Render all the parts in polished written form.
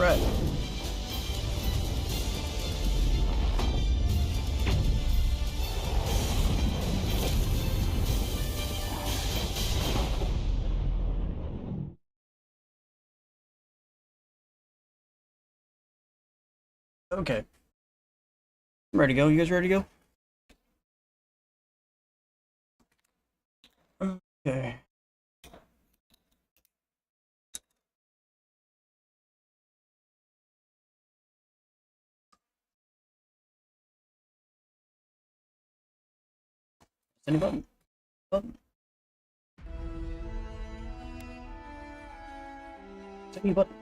Alright. Okay. I'm ready to go. You guys ready to go? Okay. Any button? Button. Any button.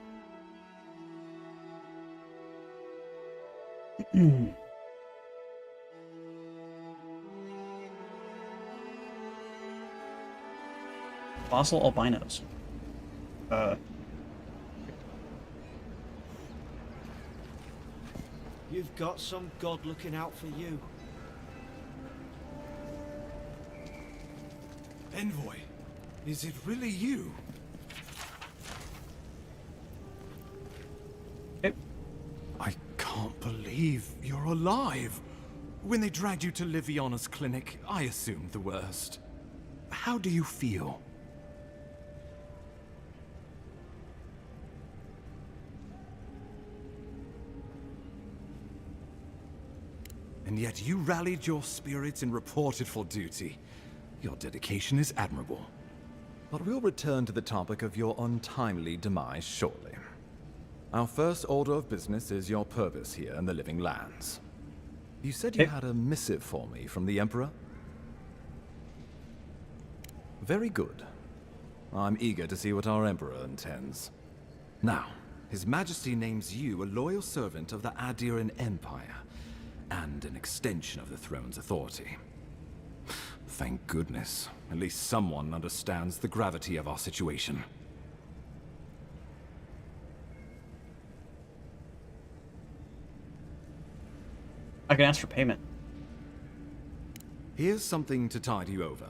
Fossil albinos. You've got some god looking out for you. Envoy, is it really you? Okay. I can't believe you're alive. When they dragged you to Liviana's clinic, I assumed the worst. How do you feel? And yet you rallied your spirits and reported for duty. Your dedication is admirable. But we'll return to the topic of your untimely demise shortly. Our first order of business is your purpose here in the Living Lands. You said you had a missive for me from the Emperor? Very good. I'm eager to see what our Emperor intends. Now, His Majesty names you a loyal servant of the Adiran Empire, and an extension of the throne's authority. Thank goodness. At least someone understands the gravity of our situation. I can ask for payment. Here's something to tide you over.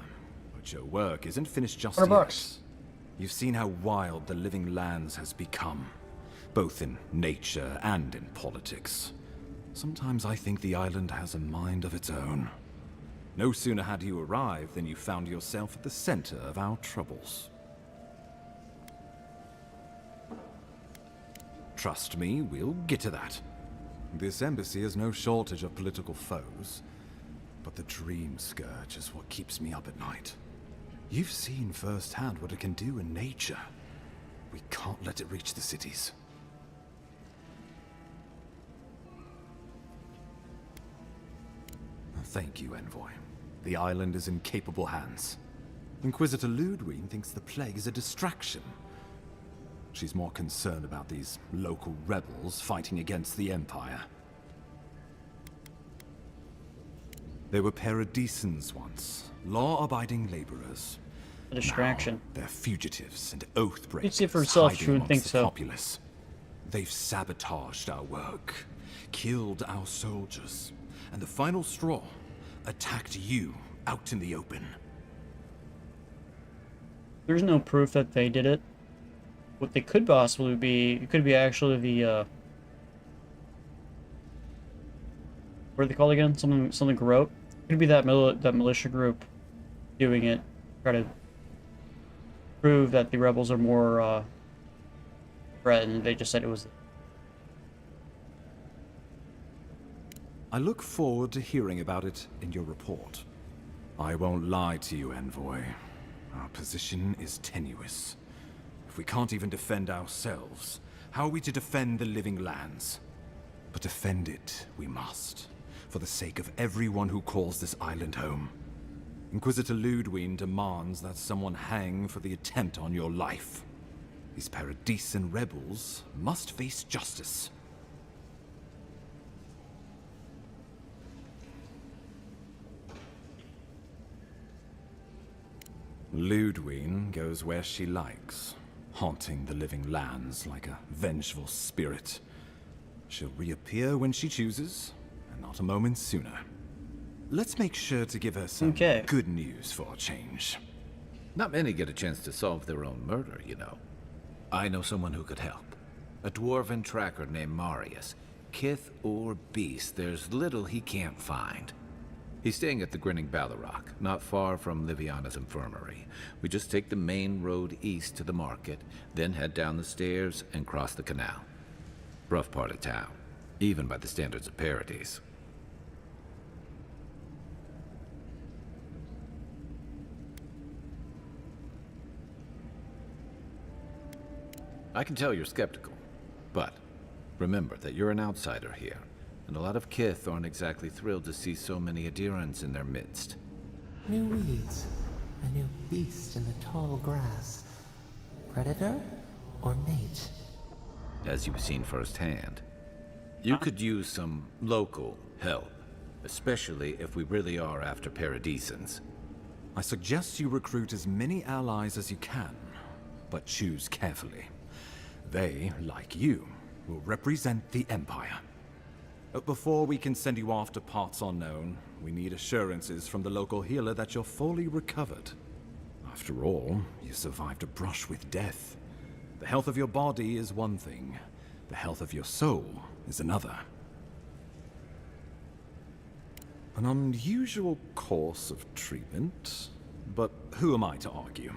But your work isn't finished just $100 yet. bucks. You've seen how wild the Living Lands has become, both in nature and in politics. Sometimes I think the island has a mind of its own. No sooner had you arrived than you found yourself at the center of our troubles. Trust me, we'll get to that. This embassy has no shortage of political foes, but the Dream Scourge is what keeps me up at night. You've seen firsthand what it can do in nature. We can't let it reach the cities. Thank you, Envoy. The island is in capable hands. Inquisitor Ludwig thinks the plague is a distraction. She's more concerned about these local rebels fighting against the Empire. They were paradisans once, law-abiding laborers. A distraction. Now, they're fugitives and oath-breakers. You'd see it for yourself if you hiding would think amongst the so. populace. They've sabotaged our work, killed our soldiers, and the final straw, attacked you out in the open. There's no proof that they did it. What they could possibly be, it could be actually the, what are they called again? Something Garrote? It could be that militia group doing it. Try to prove that the rebels are more, threatened. They just said it was... I look forward to hearing about it in your report. I won't lie to you, Envoy. Our position is tenuous. If we can't even defend ourselves, how are we to defend the Living Lands? But defend it we must, for the sake of everyone who calls this island home. Inquisitor Ludwig demands that someone hang for the attempt on your life. These Paradisan rebels must face justice. Ludwig goes where she likes, haunting the Living Lands like a vengeful spirit. She'll reappear when she chooses, and not a moment sooner. Let's make sure to give her some good news for a change. Not many get a chance to solve their own murder, you know. I know someone who could help. A dwarven tracker named Marius. Kith or beast, there's little he can't find. He's staying at the Grinning Ballarok, not far from Liviana's infirmary. We just take the main road east to the market, then head down the stairs and cross the canal. Rough part of town, even by the standards of Paradise. I can tell you're skeptical, but remember that you're an outsider here, and a lot of Kith aren't exactly thrilled to see so many adherents in their midst. New weeds, a new beast in the tall grass. Predator or mate? As you've seen firsthand. You could use some local help, especially if we really are after Paradisans. I suggest you recruit as many allies as you can, but choose carefully. They, like you, will represent the Empire. But before we can send you off to parts unknown, we need assurances from the local healer that you're fully recovered. After all, you survived a brush with death. The health of your body is one thing. The health of your soul is another. An unusual course of treatment, but who am I to argue?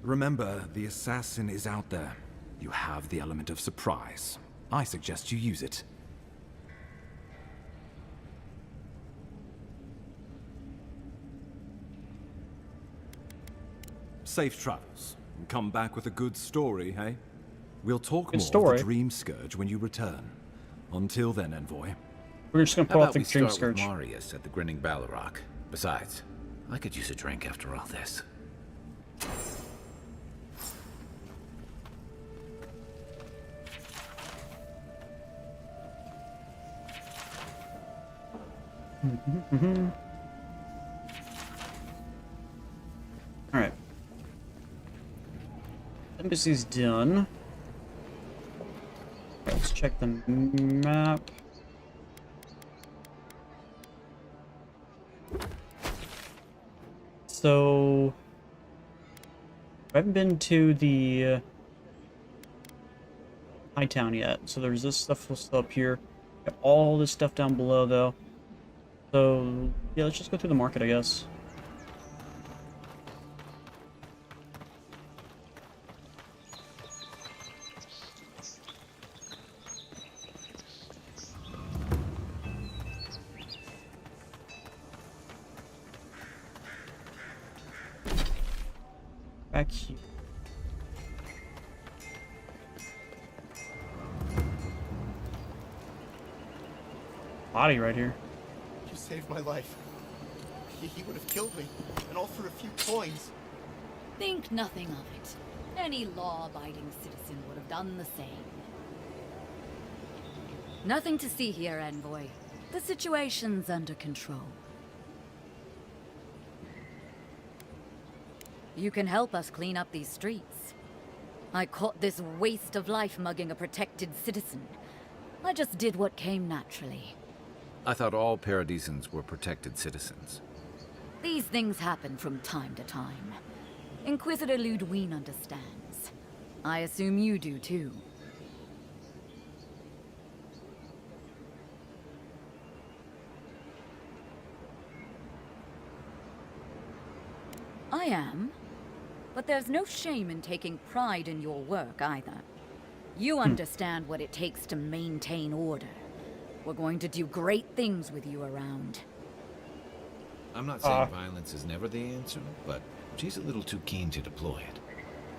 Remember, the assassin is out there. You have the element of surprise. I suggest you use it. Safe travels. And come back with a good story, hey? We'll talk Good more story. of the Dream Scourge when you return. Until then, Envoy. We're just gonna How pull about off the we Dream start with Scourge. Marius at the Grinning Ballarok? Besides, I could use a drink after all this. Alright. Embassy's done. Let's check the map. So, I haven't been to the High Town yet. So there's this stuff still up here. Got all this stuff down below, though. So, yeah, let's just go through the market, I guess. Back here. Body right here. You saved my life. He would have killed me, and all for a few coins. Think nothing of it. Any law-abiding citizen would have done the same. Nothing to see here, Envoy. The situation's under control. You can help us clean up these streets. I caught this waste of life mugging a protected citizen. I just did what came naturally. I thought all Paradisans were protected citizens. These things happen from time to time. Inquisitor Ludwine understands. I assume you do too. I am. But there's no shame in taking pride in your work either. You understand what it takes to maintain order. We're going to do great things with you around. I'm not saying violence is never the answer, but she's a little too keen to deploy it.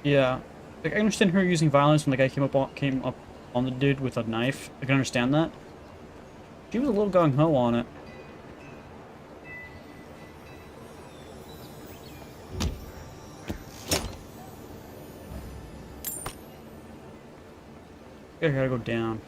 Yeah, like I understand her using violence when the guy came up on the dude with a knife. I can understand that. She was a little gung ho on it. I gotta go down.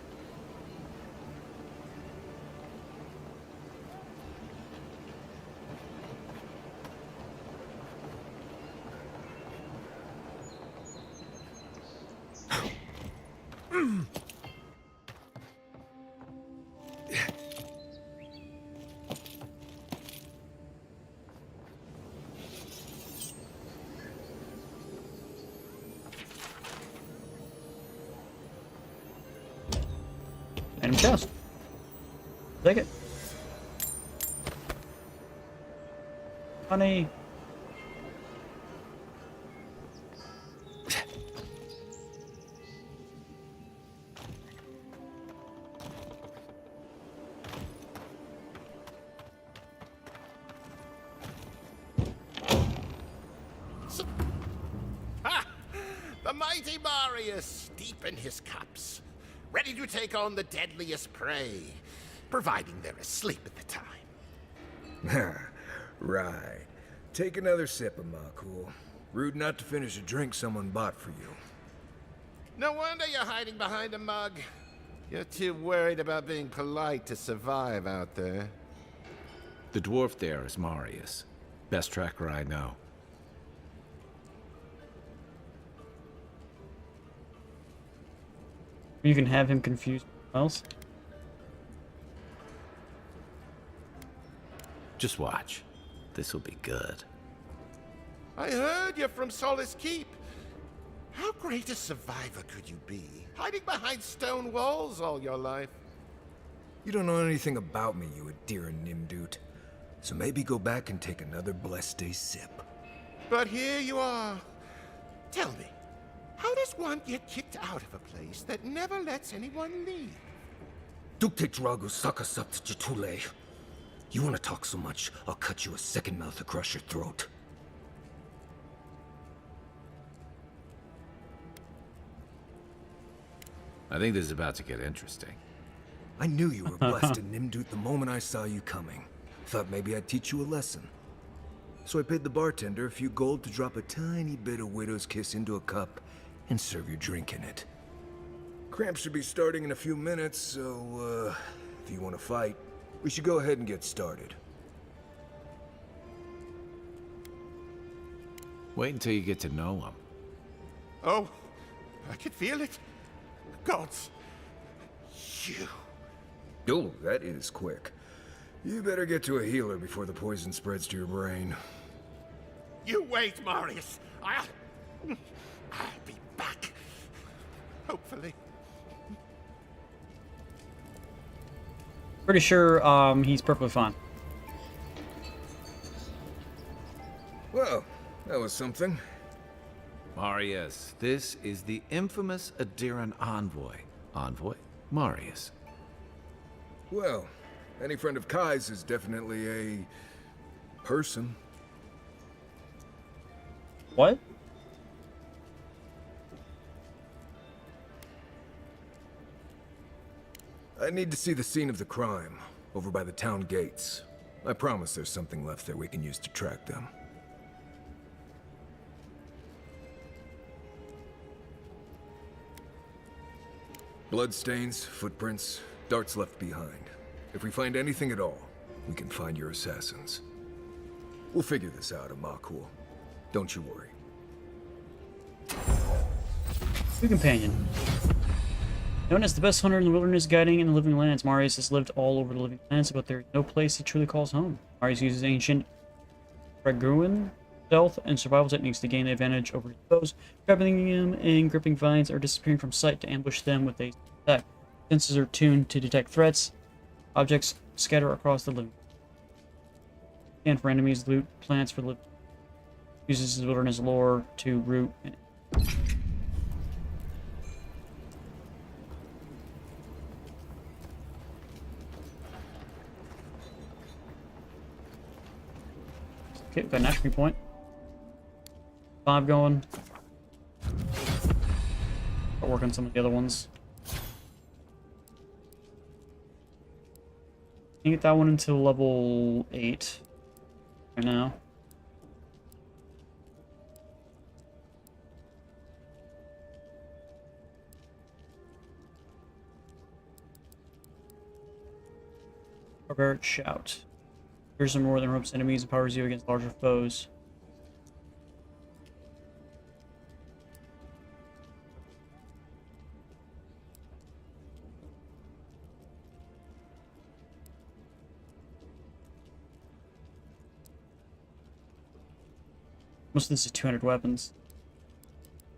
Open chest. Take it. Honey. The mighty Marius, deep in his cups, ready to take on the deadliest prey, providing they're asleep at the time. Right. Take another sip of my cool. Rude not to finish a drink someone bought for you. No wonder you're hiding behind a mug. You're too worried about being polite to survive out there. The dwarf there is Marius. Best tracker I know. You can have him confused with someone else. Just watch. This'll be good. I heard you're from Solace Keep. How great a survivor could you be, hiding behind stone walls all your life? You don't know anything about me, you Adira Nimdut. So maybe go back and take another blessed day sip. But here you are. Tell me, how does one get kicked out of a place that never lets anyone leave? Dukte Drago Sakasapt Jitule. You want to talk so much, I'll cut you a second mouth across your throat. I think this is about to get interesting. I knew you were blessed in Nimdut the moment I saw you coming. Thought maybe I'd teach you a lesson. So I paid the bartender a few gold to drop a tiny bit of Widow's Kiss into a cup and serve your drink in it. Cramp should be starting in a few minutes, so, if you want to fight, we should go ahead and get started. Wait until you get to know him. Oh, I could feel it. Gods, you. Oh, that is quick. You better get to a healer before the poison spreads to your brain. You wait, Marius. I'll be back. Hopefully. Pretty sure he's perfectly fine. Well, that was something. Marius, this is the infamous Adiran envoy. Envoy? Marius. Well, any friend of Kai's is definitely a person. What? I need to see the scene of the crime, over by the town gates. I promise there's something left there we can use to track them. Bloodstains, footprints, darts left behind. If we find anything at all, we can find your assassins. We'll figure this out, Amakul. Don't you worry. New companion. Known as the best hunter in the wilderness, guiding in the living lands, Marius has lived all over the living lands, but there is no place he truly calls home. Marius uses ancient Raguin, stealth, and survival techniques to gain the advantage over his foes, grabbing them in gripping vines or disappearing from sight to ambush them with a attack. Senses are tuned to detect threats. Objects scatter across the living. And for enemies, loot plants for living. Uses his wilderness lore to root and okay, we've got an entry point. 5 going. I'll work on some of the other ones. Can get that one until level 8 right now. Barbaric Shout. Here's some more than ropes enemies, empowers you against larger foes. Most of this is 200 weapons.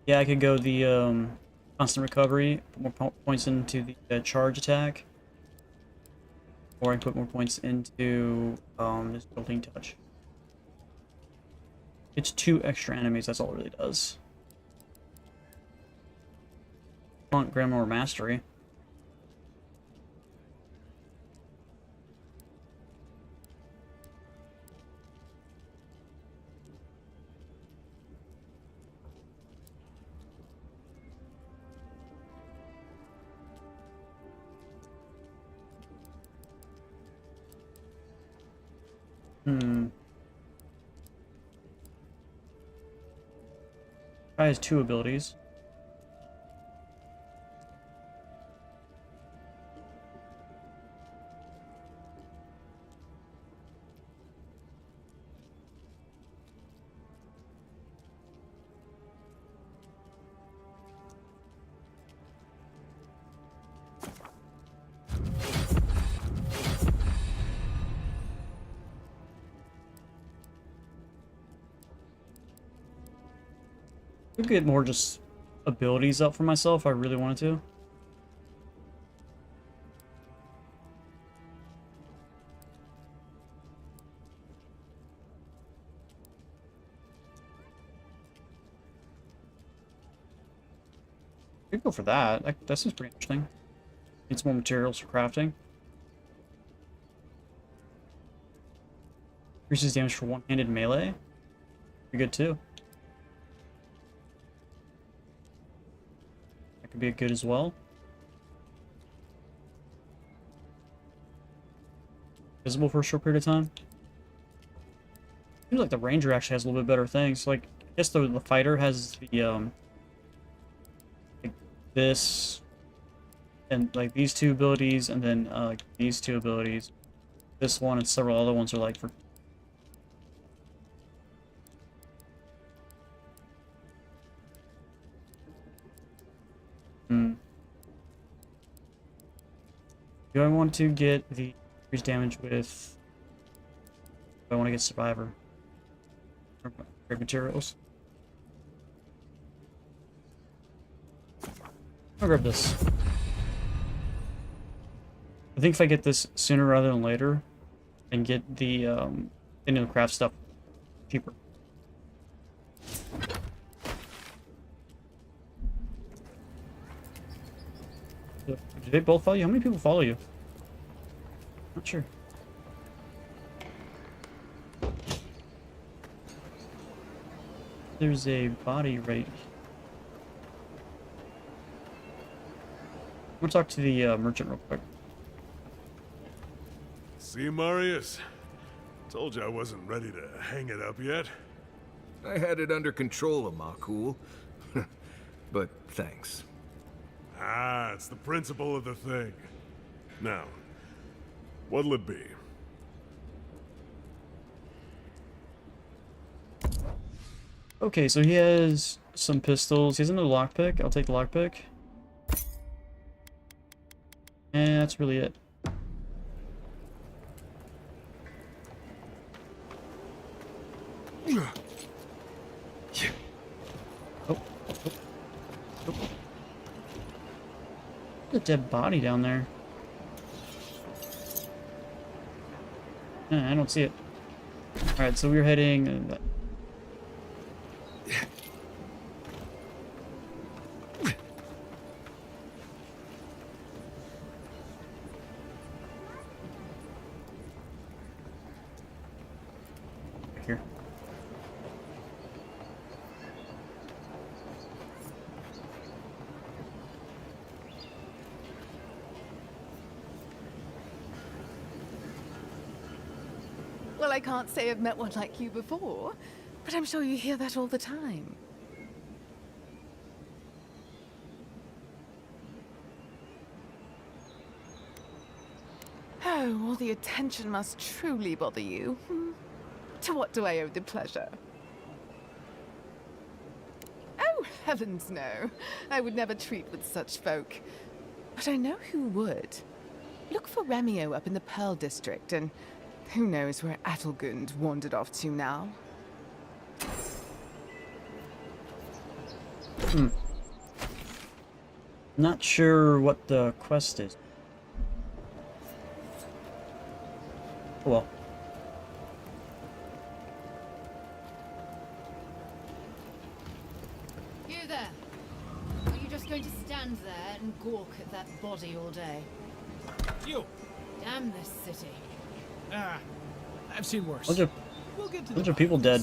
Yeah, I could go the constant recovery, put more points into the charge attack. Or I can put more points into this building touch. It's 2 extra enemies, that's all it really does. I want Grammar Mastery. Guy has 2 abilities. I could get more just abilities up for myself if I really wanted to. I could go for that. That seems pretty interesting. Need some more materials for crafting. Increases damage for one-handed melee. Pretty good too. That could be good as well. Visible for a short period of time. Seems like the ranger actually has a little bit better things. Like, I guess the fighter has the like this and like these 2 abilities, and then these 2 abilities. This one and several other ones are like for. Do I want to get the increased damage with... Do I want to get Survivor? Or great materials? I'll grab this. I think if I get this sooner rather than later, and get the into the craft stuff cheaper. Do they both follow you? How many people follow you? Not sure. There's a body right. I'm gonna talk to the merchant real quick. See, Marius? Told you I wasn't ready to hang it up yet. I had it under control, Amakul. But thanks. Ah, it's the principle of the thing. Now, what'll it be? Okay, so he has some pistols. He has another lockpick. I'll take the lockpick. And that's really it. Oh. There's a dead body down there. I don't see it. Alright, so we're heading... here. Well, I can't say I've met one like you before, but I'm sure you hear that all the time. Oh, all the attention must truly bother you. To what do I owe the pleasure? Oh, heavens no. I would never treat with such folk. But I know who would. Look for Remio up in the Pearl District, and who knows where Adelgund wandered off to now. Not sure what the quest is. Oh well. You there? Are you just going to stand there and gawk at that body all day? You! Damn this city. Ah, I've seen worse. Bunch of people dead.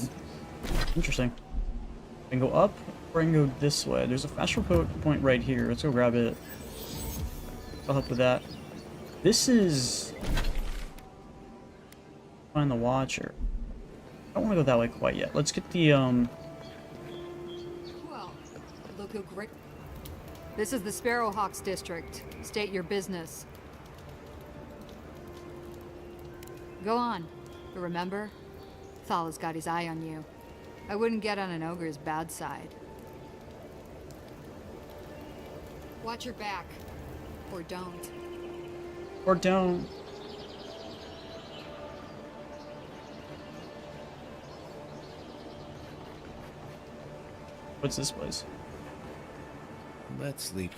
Interesting. I can go up, or I can go this way. There's a fast travel point right here. Let's go grab it. I'll help with that. This is... Find the Watcher. I don't want to go that way quite yet. Let's get the, Well, look who great. This is the Sparrowhawks district. State your business. Go on. But remember, Thala's got his eye on you. I wouldn't get on an ogre's bad side. Watch your back. Or don't. Or don't. What's this place? Let's leave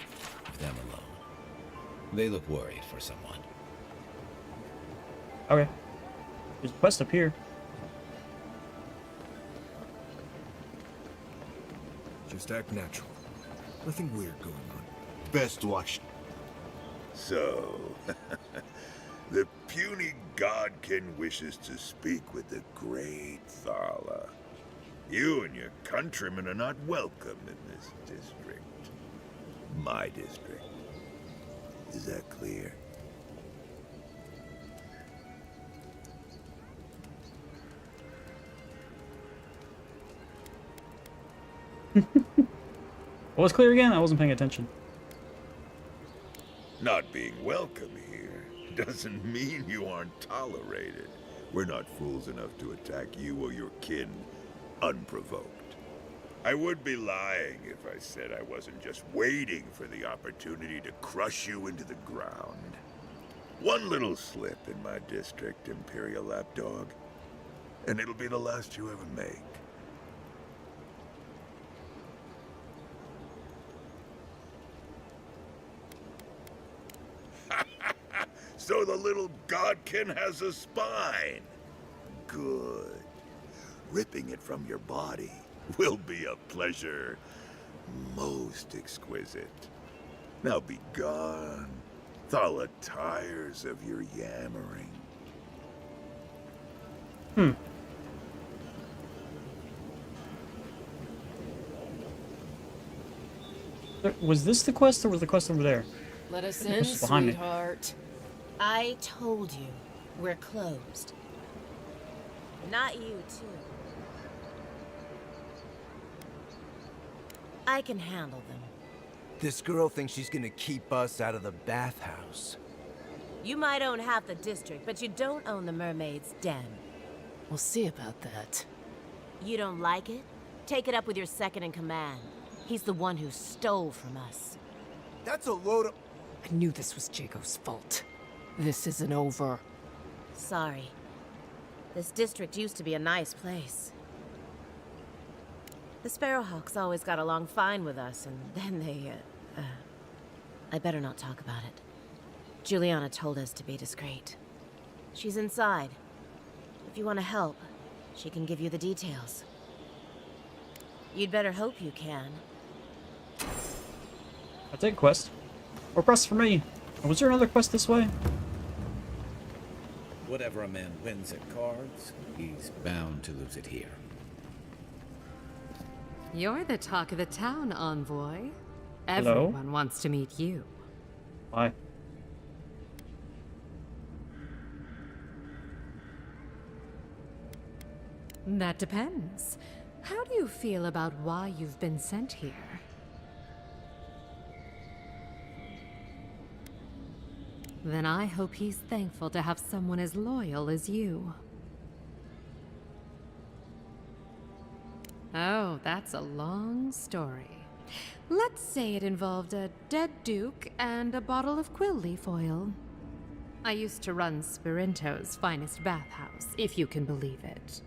them alone. They look worried for someone. Okay. There's a quest up here. Just act natural. Nothing weird going on. Best watch. So, the puny godkin wishes to speak with the great Thala. You and your countrymen are not welcome in this district. My district. Is that clear? What was clear again? I wasn't paying attention. Not being welcome here doesn't mean you aren't tolerated. We're not fools enough to attack you or your kin unprovoked. I would be lying if I said I wasn't just waiting for the opportunity to crush you into the ground. One little slip in my district, Imperial Lapdog, and it'll be the last you ever make. So the little godkin has a spine. Good. Ripping it from your body will be a pleasure most exquisite. Now be gone. Thala tires of your yammering. Was this the quest, or was the quest over there? Let us This in, is behind me. sweetheart. I told you, we're closed. Not you, too. I can handle them. This girl thinks she's gonna keep us out of the bathhouse. You might own half the district, but you don't own the mermaid's den. We'll see about that. You don't like it? Take it up with your second in command. He's the one who stole from us. That's a load of... I knew this was Jago's fault. This isn't over. Sorry. This district used to be a nice place. The Sparrowhawks always got along fine with us, and then they, I better not talk about it. Juliana told us to be discreet. She's inside. If you want to help, she can give you the details. You'd better hope you can. I'll take a quest. Or quest for me. Was there another quest this way? Whatever a man wins at cards, he's bound to lose it here. You're the talk of the town, envoy. Hello? Everyone wants to meet you. Why? That depends. How do you feel about why you've been sent here? Then I hope he's thankful to have someone as loyal as you. Oh, that's a long story. Let's say it involved a dead duke and a bottle of quill leaf oil. I used to run Spirinto's finest bathhouse, if you can believe it.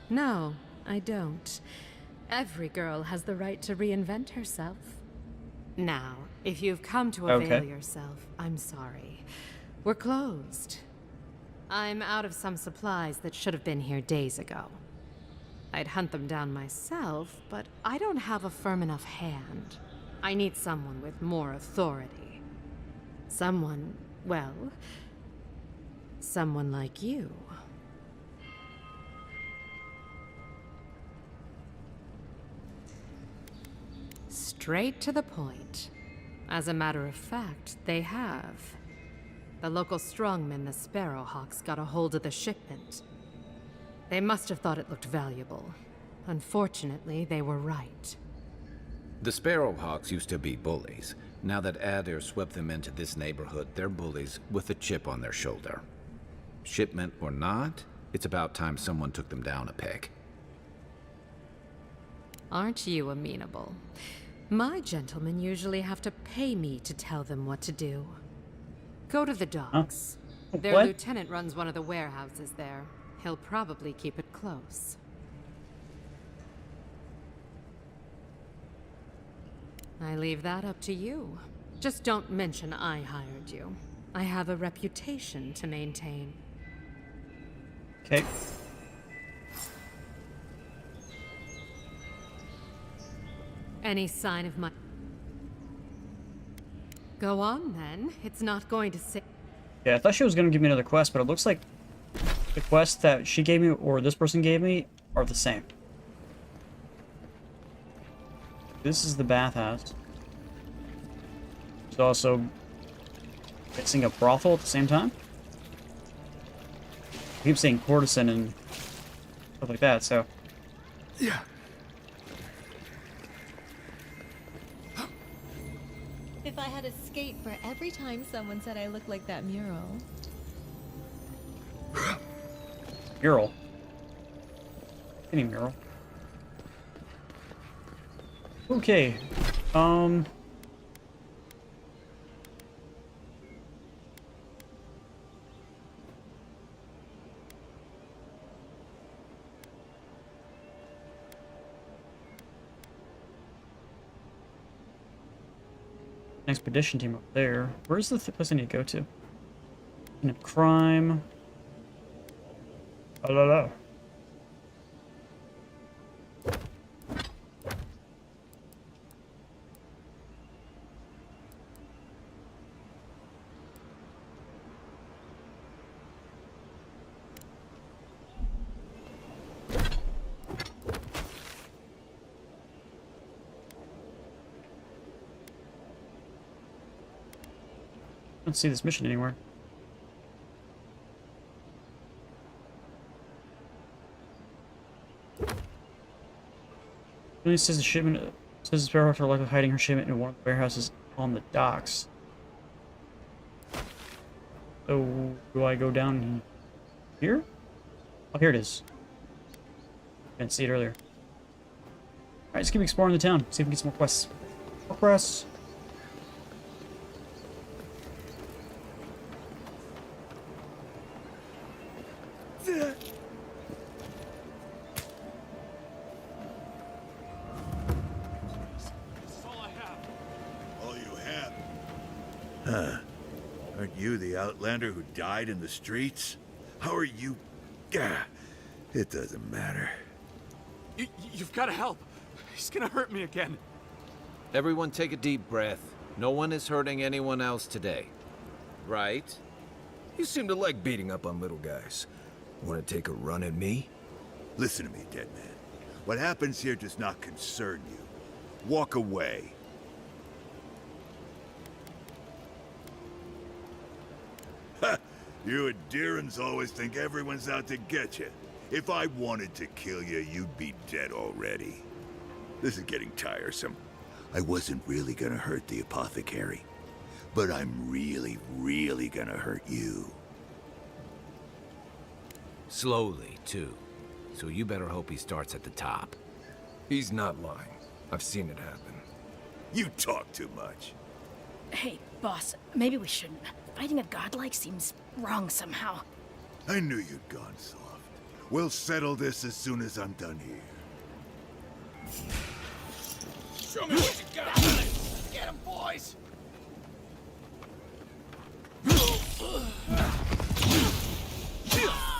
No, I don't. Every girl has the right to reinvent herself. Now, If you've come to avail yourself, I'm sorry. We're closed. I'm out of some supplies that should have been here days ago. I'd hunt them down myself, but I don't have a firm enough hand. I need someone with more authority. Someone, well, someone like you. Straight to the point. As a matter of fact, they have. The local strongmen, the Sparrowhawks, got a hold of the shipment. They must have thought it looked valuable. Unfortunately, they were right. The Sparrowhawks used to be bullies. Now that Adair swept them into this neighborhood, they're bullies with a chip on their shoulder. Shipment or not, it's about time someone took them down a peg. Aren't you amenable? My gentlemen usually have to pay me to tell them what to do. Go to the docks. Their lieutenant runs one of the warehouses there. He'll probably keep it close. I leave that up to you. Just don't mention I hired you. I have a reputation to maintain. Okay. Any sign of my... Go on, then. It's not going to say... Yeah, I thought she was going to give me another quest, but it looks like the quest that she gave me, or this person gave me, are the same. This is the bathhouse. There's also fixing a brothel at the same time. I keep saying courtesan and stuff like that, so... Yeah. If I had a skate for every time someone said I looked like that mural. Mural? Any mural? Okay. Expedition team up there. Where's the place I need to go to? In a crime. Oh, la, la. I don't see this mission anywhere. It only says the shipment. Says the Sparrowhawks are likely hiding her shipment in one of the warehouses on the docks. So do I go down here? Oh, here it is. Didn't see it earlier. Alright, let's keep exploring the town. See if we can get some more quests. More quests. Huh. Aren't you the outlander who died in the streets? How are you... Gah. It doesn't matter. You've got to help. He's gonna hurt me again. Everyone take a deep breath. No one is hurting anyone else today. Right? You seem to like beating up on little guys. Want to take a run at me? Listen to me, dead man. What happens here does not concern you. Walk away. Ha! You Addirans always think everyone's out to get you. If I wanted to kill you, you'd be dead already. This is getting tiresome. I wasn't really gonna hurt the apothecary, but I'm really, really gonna hurt you. Slowly, too. So you better hope he starts at the top. He's not lying. I've seen it happen. You talk too much. Hey, boss, maybe we shouldn't. Fighting a godlike seems wrong somehow. I knew you'd gone soft. We'll settle this as soon as I'm done here. Show me what you got. Get him, boys!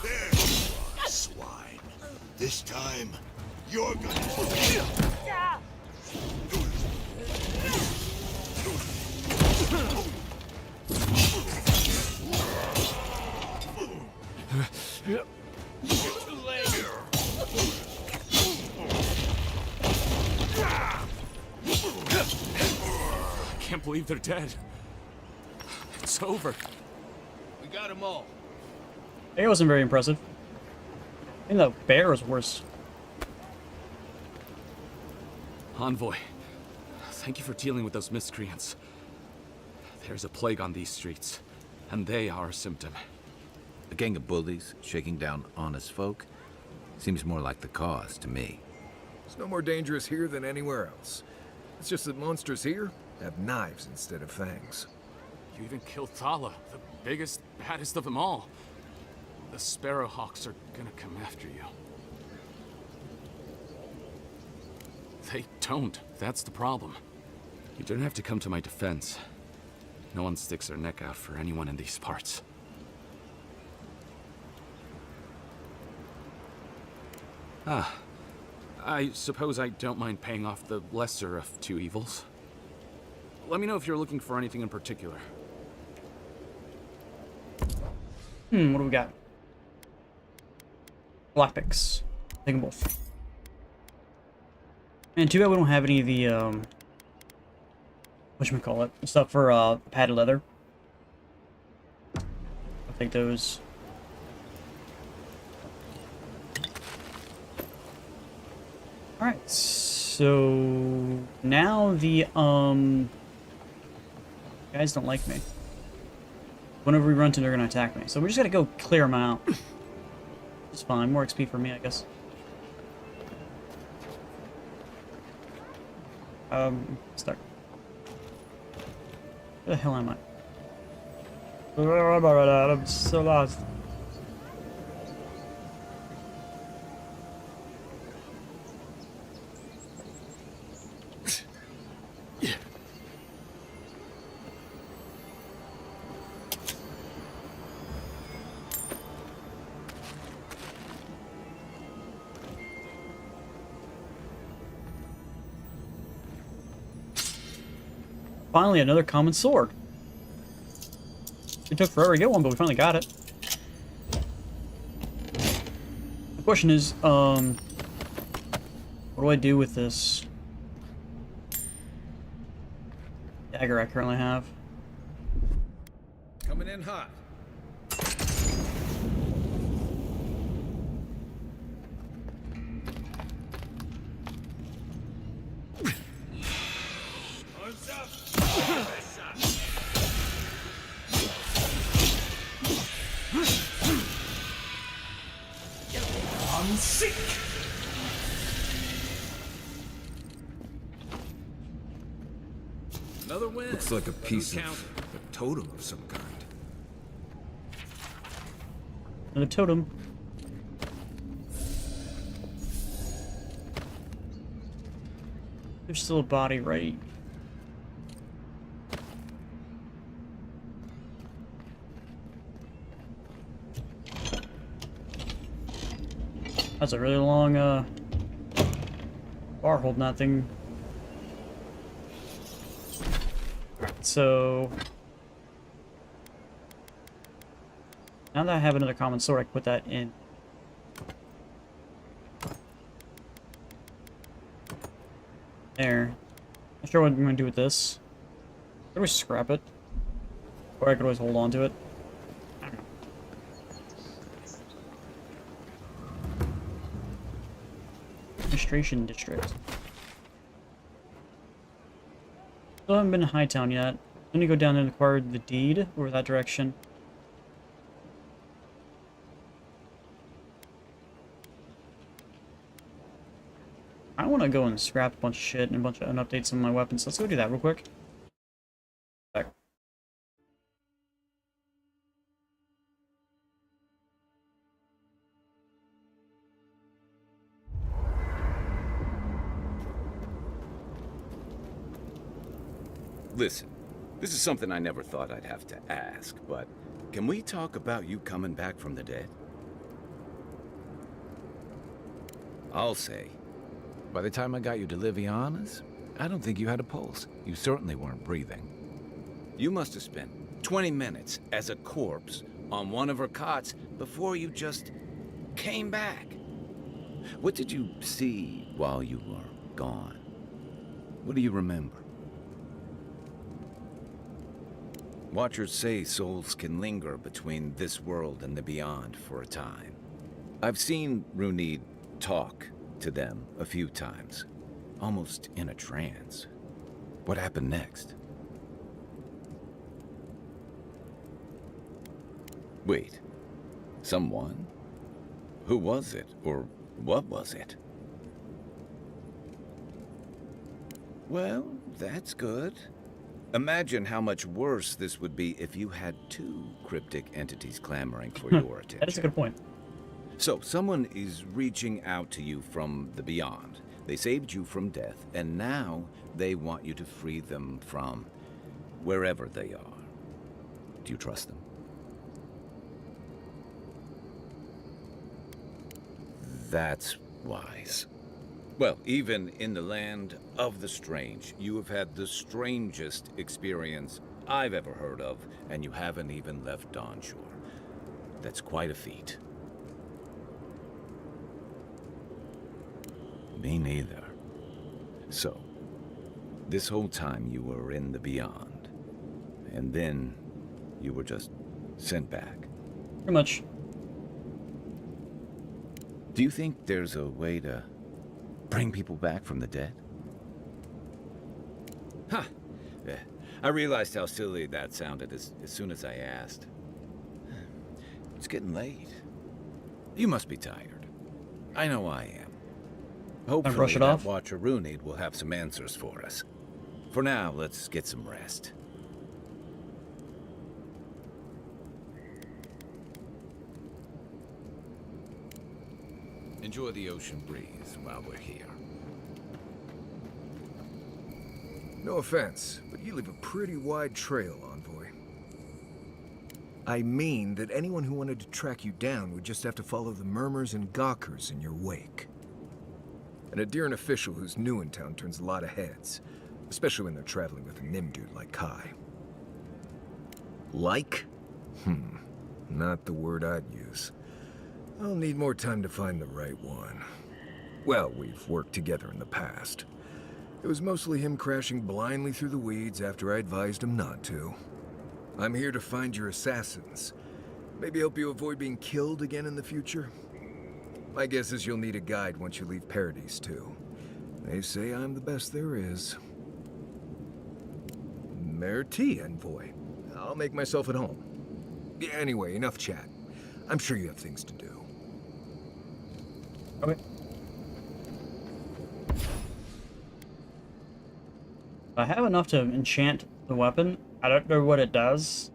There, swine. This time, you're gonna... I can't believe they're dead. It's over. We got them all. It wasn't very impressive. I think the bear was worse. Envoy, thank you for dealing with those miscreants. There's a plague on these streets, and they are a symptom. A gang of bullies shaking down honest folk seems more like the cause to me. It's no more dangerous here than anywhere else. It's just that monsters here have knives instead of fangs. You even killed Thala, the biggest, baddest of them all. The Sparrowhawks are gonna come after you. They don't. That's the problem. You don't have to come to my defense. No one sticks their neck out for anyone in these parts. Ah. I suppose I don't mind paying off the lesser of two evils. Let me know if you're looking for anything in particular. What do we got? Lockpicks. Take them both. Man, too bad we don't have any of the, whatchamacallit, stuff for, padded leather. I'll take those. Alright, so... now the, guys don't like me. Whenever we run to them, they're gonna attack me. So we just gotta go clear them out. It's fine. More XP for me, I guess. Start. Where the hell am I? I'm so lost. Finally, another common sword. It took forever to get one, but we finally got it. The question is, what do I do with this dagger I currently have? Coming in hot. I'm sick. Another win. Looks like a piece of a totem of some kind. Another totem. There's still a body, right? That's a really long, bar holding that thing. So... now that I have another common sword, I can put that in. There. Not sure what I'm going to do with this. I could always scrap it. Or I could always hold on to it. I don't know. Administration District. Still haven't been to Hightown yet. I'm gonna go down and acquire the deed over that direction. I want to go and scrap a bunch of shit and update some of my weapons. Let's go do that real quick. Back. Listen, this is something I never thought I'd have to ask, but can we talk about you coming back from the dead? I'll say, by the time I got you to Liviana's, I don't think you had a pulse. You certainly weren't breathing. You must have spent 20 minutes as a corpse on one of her cots before you just came back. What did you see while you were gone? What do you remember? Watchers say souls can linger between this world and the beyond for a time. I've seen Runid talk to them a few times, almost in a trance. What happened next? Wait, someone? Who was it, or what was it? Well, that's good. Imagine how much worse this would be if you had two cryptic entities clamoring for your attention. That is a good point. So, someone is reaching out to you from the beyond. They saved you from death, and now they want you to free them from wherever they are. Do you trust them? That's wise. Well, even in the land of the strange, you have had the strangest experience I've ever heard of, and you haven't even left Dawnshore. That's quite a feat. Me neither. So, this whole time you were in the beyond, and then you were just sent back. Pretty much. Do you think there's a way to bring people back from the dead? Huh. Yeah. I realized how silly that sounded as soon as I asked. It's getting late. You must be tired. I know I am. Hopefully brush it that off? Watcher Runid will have some answers for us. For now, let's get some rest. Enjoy the ocean breeze while we're here. No offense, but you leave a pretty wide trail, Envoy. I mean that anyone who wanted to track you down would just have to follow the murmurs and gawkers in your wake. And a Deern official who's new in town turns a lot of heads, especially when they're traveling with a Nimdude like Kai. Like? Not the word I'd use. I'll need more time to find the right one. Well, we've worked together in the past. It was mostly him crashing blindly through the weeds after I advised him not to. I'm here to find your assassins. Maybe help you avoid being killed again in the future. My guess is you'll need a guide once you leave Paradise, too. They say I'm the best there is. Merci, Envoy. I'll make myself at home. Yeah, anyway, enough chat. I'm sure you have things to do. Okay. I have enough to enchant the weapon. I don't know what it does.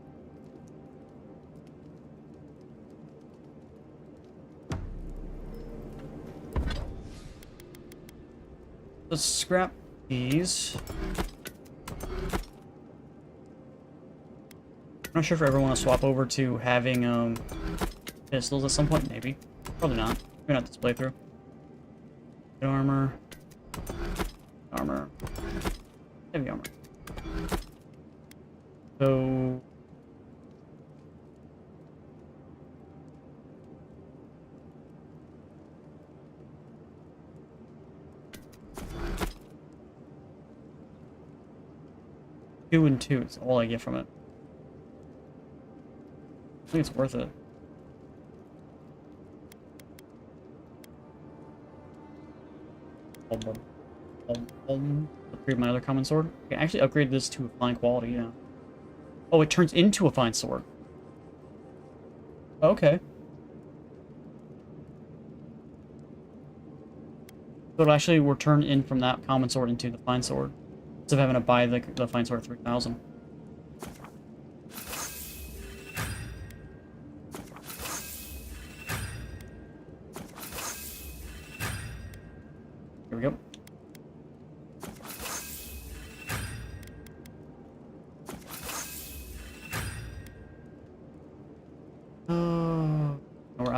Let's scrap these. I'm not sure if I ever want to swap over to having pistols at some point. Maybe. Probably not. Maybe not this playthrough. Good armor. Armor. Heavy armor. So... Two and two is all I get from it. I think it's worth it. Upgrade my other common sword. I can actually upgrade this to a fine quality, yeah. Oh, it turns into a fine sword. Okay. So it'll actually will turn in from that common sword into the fine sword. Instead of having to buy the fine sword at 3,000. Here we go.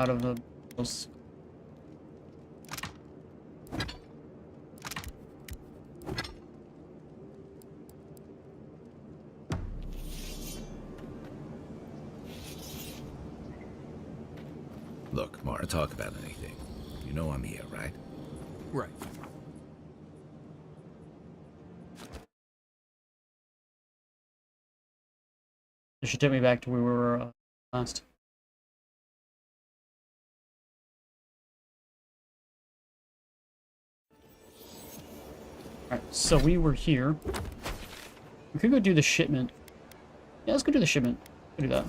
out of the those. Look, Mark, talk about anything. You know I'm here, right? Right. It should take me back to where we were last. Alright, so we were here. We could go do the shipment. Yeah, let's go do the shipment. Let's do that.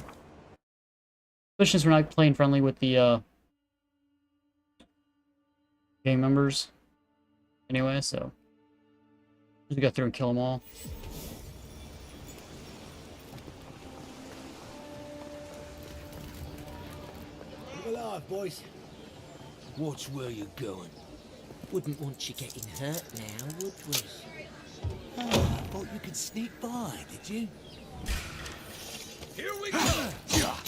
Especially since we're not playing friendly with the gang members. Anyway, so just go through and kill them all. Look alive, boys. Watch where you're going. Wouldn't want you getting hurt now, would we? Oh, I thought you could sneak by, did you? Here we go! Good job!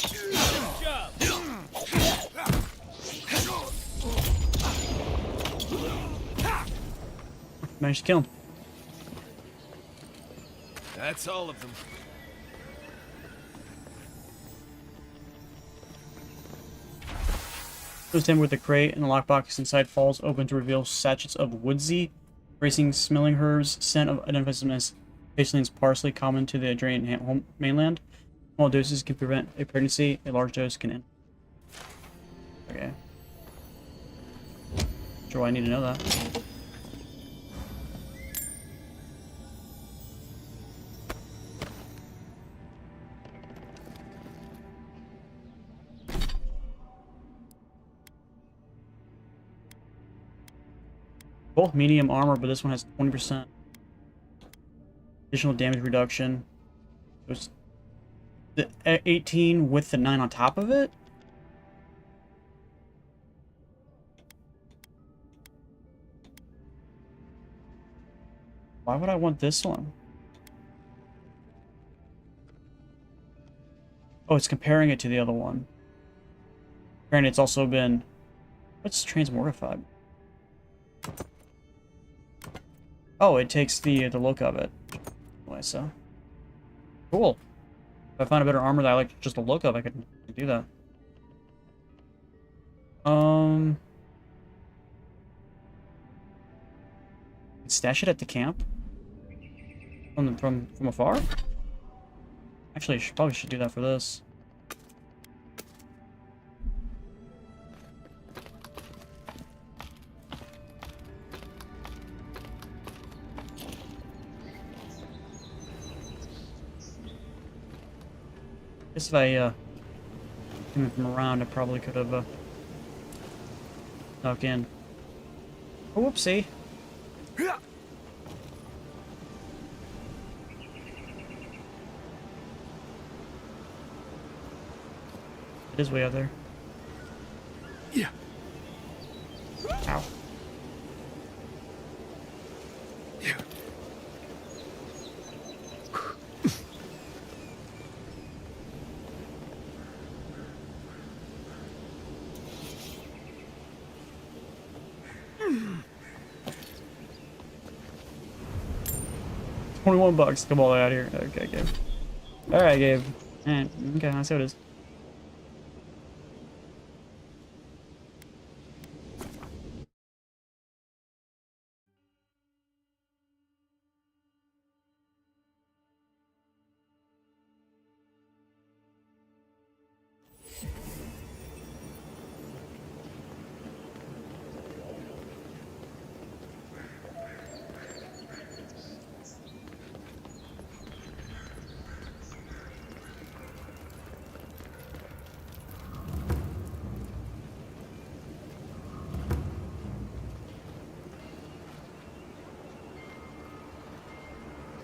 Managed to kill him. That's all of them. Closed him with a crate, and the lockbox inside falls open to reveal sachets of woodsy, racing smelling herbs, scent of identifies them as Paceling's parsley, common to the Adrian mainland. Small doses can prevent a pregnancy. A large dose can end. Okay. Sure, I need to know that. Both medium armor, but this one has 20% additional damage reduction. There's the 18 with the 9 on top of it. Why would I want this one? Oh, it's comparing it to the other one. Apparently, it's also been... What's transmortified? Oh, it takes the look of it. Anyway, so cool. If I find a better armor that I like just the look of, I could do that. Stash it at the camp from afar. Actually, I probably should do that for this. Guess if I came in from around, I probably could have snuck in. Oh, whoopsie. It is way out there. Yeah. Ow. Yeah. $21. Come all the way out here. Okay, Gabe. Alright, Gabe. Okay, that's how it is.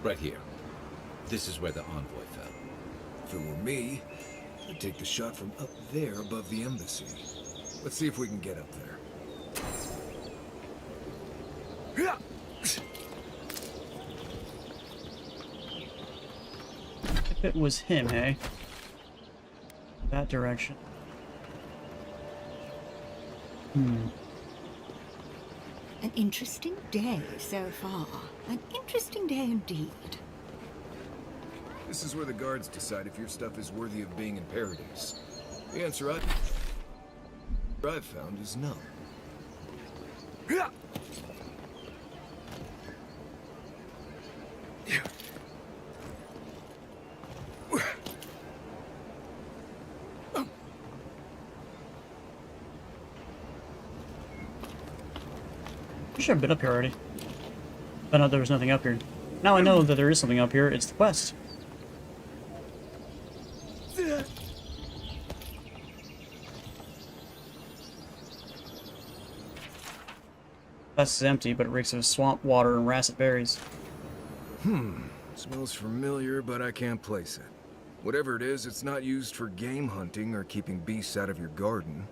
Right here. This is where the envoy fell. If it were me, I'd take the shot from up there above the embassy. Let's see if we can get up there. If it was him, hey? That direction. An interesting day so far. An interesting day indeed. This is where the guards decide if your stuff is worthy of being in paradise. The answer I've found is no. I should have been up here already. Found out there was nothing up here. Now I know that there is something up here. It's the quest. Quest is empty, but it reeks of swamp water and rancid berries. Smells familiar, but I can't place it. Whatever it is, it's not used for game hunting or keeping beasts out of your garden.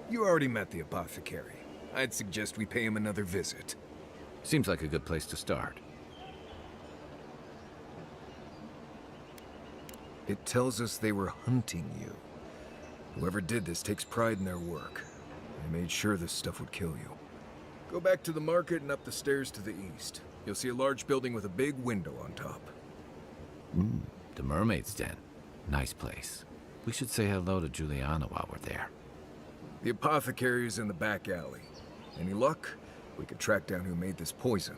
You already met the apothecary. I'd suggest we pay him another visit. Seems like a good place to start. It tells us they were hunting you. Whoever did this takes pride in their work. They made sure this stuff would kill you. Go back to the market and up the stairs to the east. You'll see a large building with a big window on top. The Mermaid's Den. Nice place. We should say hello to Juliana while we're there. The apothecary is in the back alley. Any luck? We could track down who made this poison.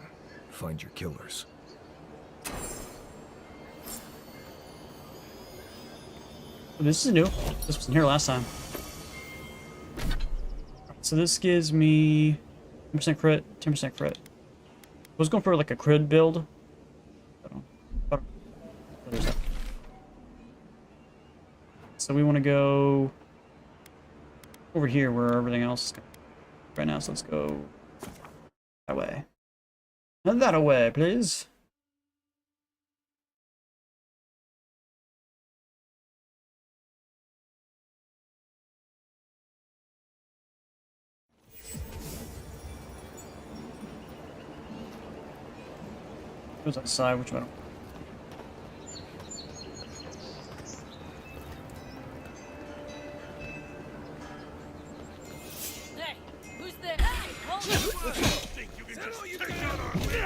Find your killers. This is new. This wasn't here last time. So this gives me 10% crit, 10% crit. I was going for like a crit build. So we want to go over here where everything else is right now. So let's go that way. And that away, please. Goes outside, which one? Hey, who's there? Hey, hold on. Think you can just take out our leader?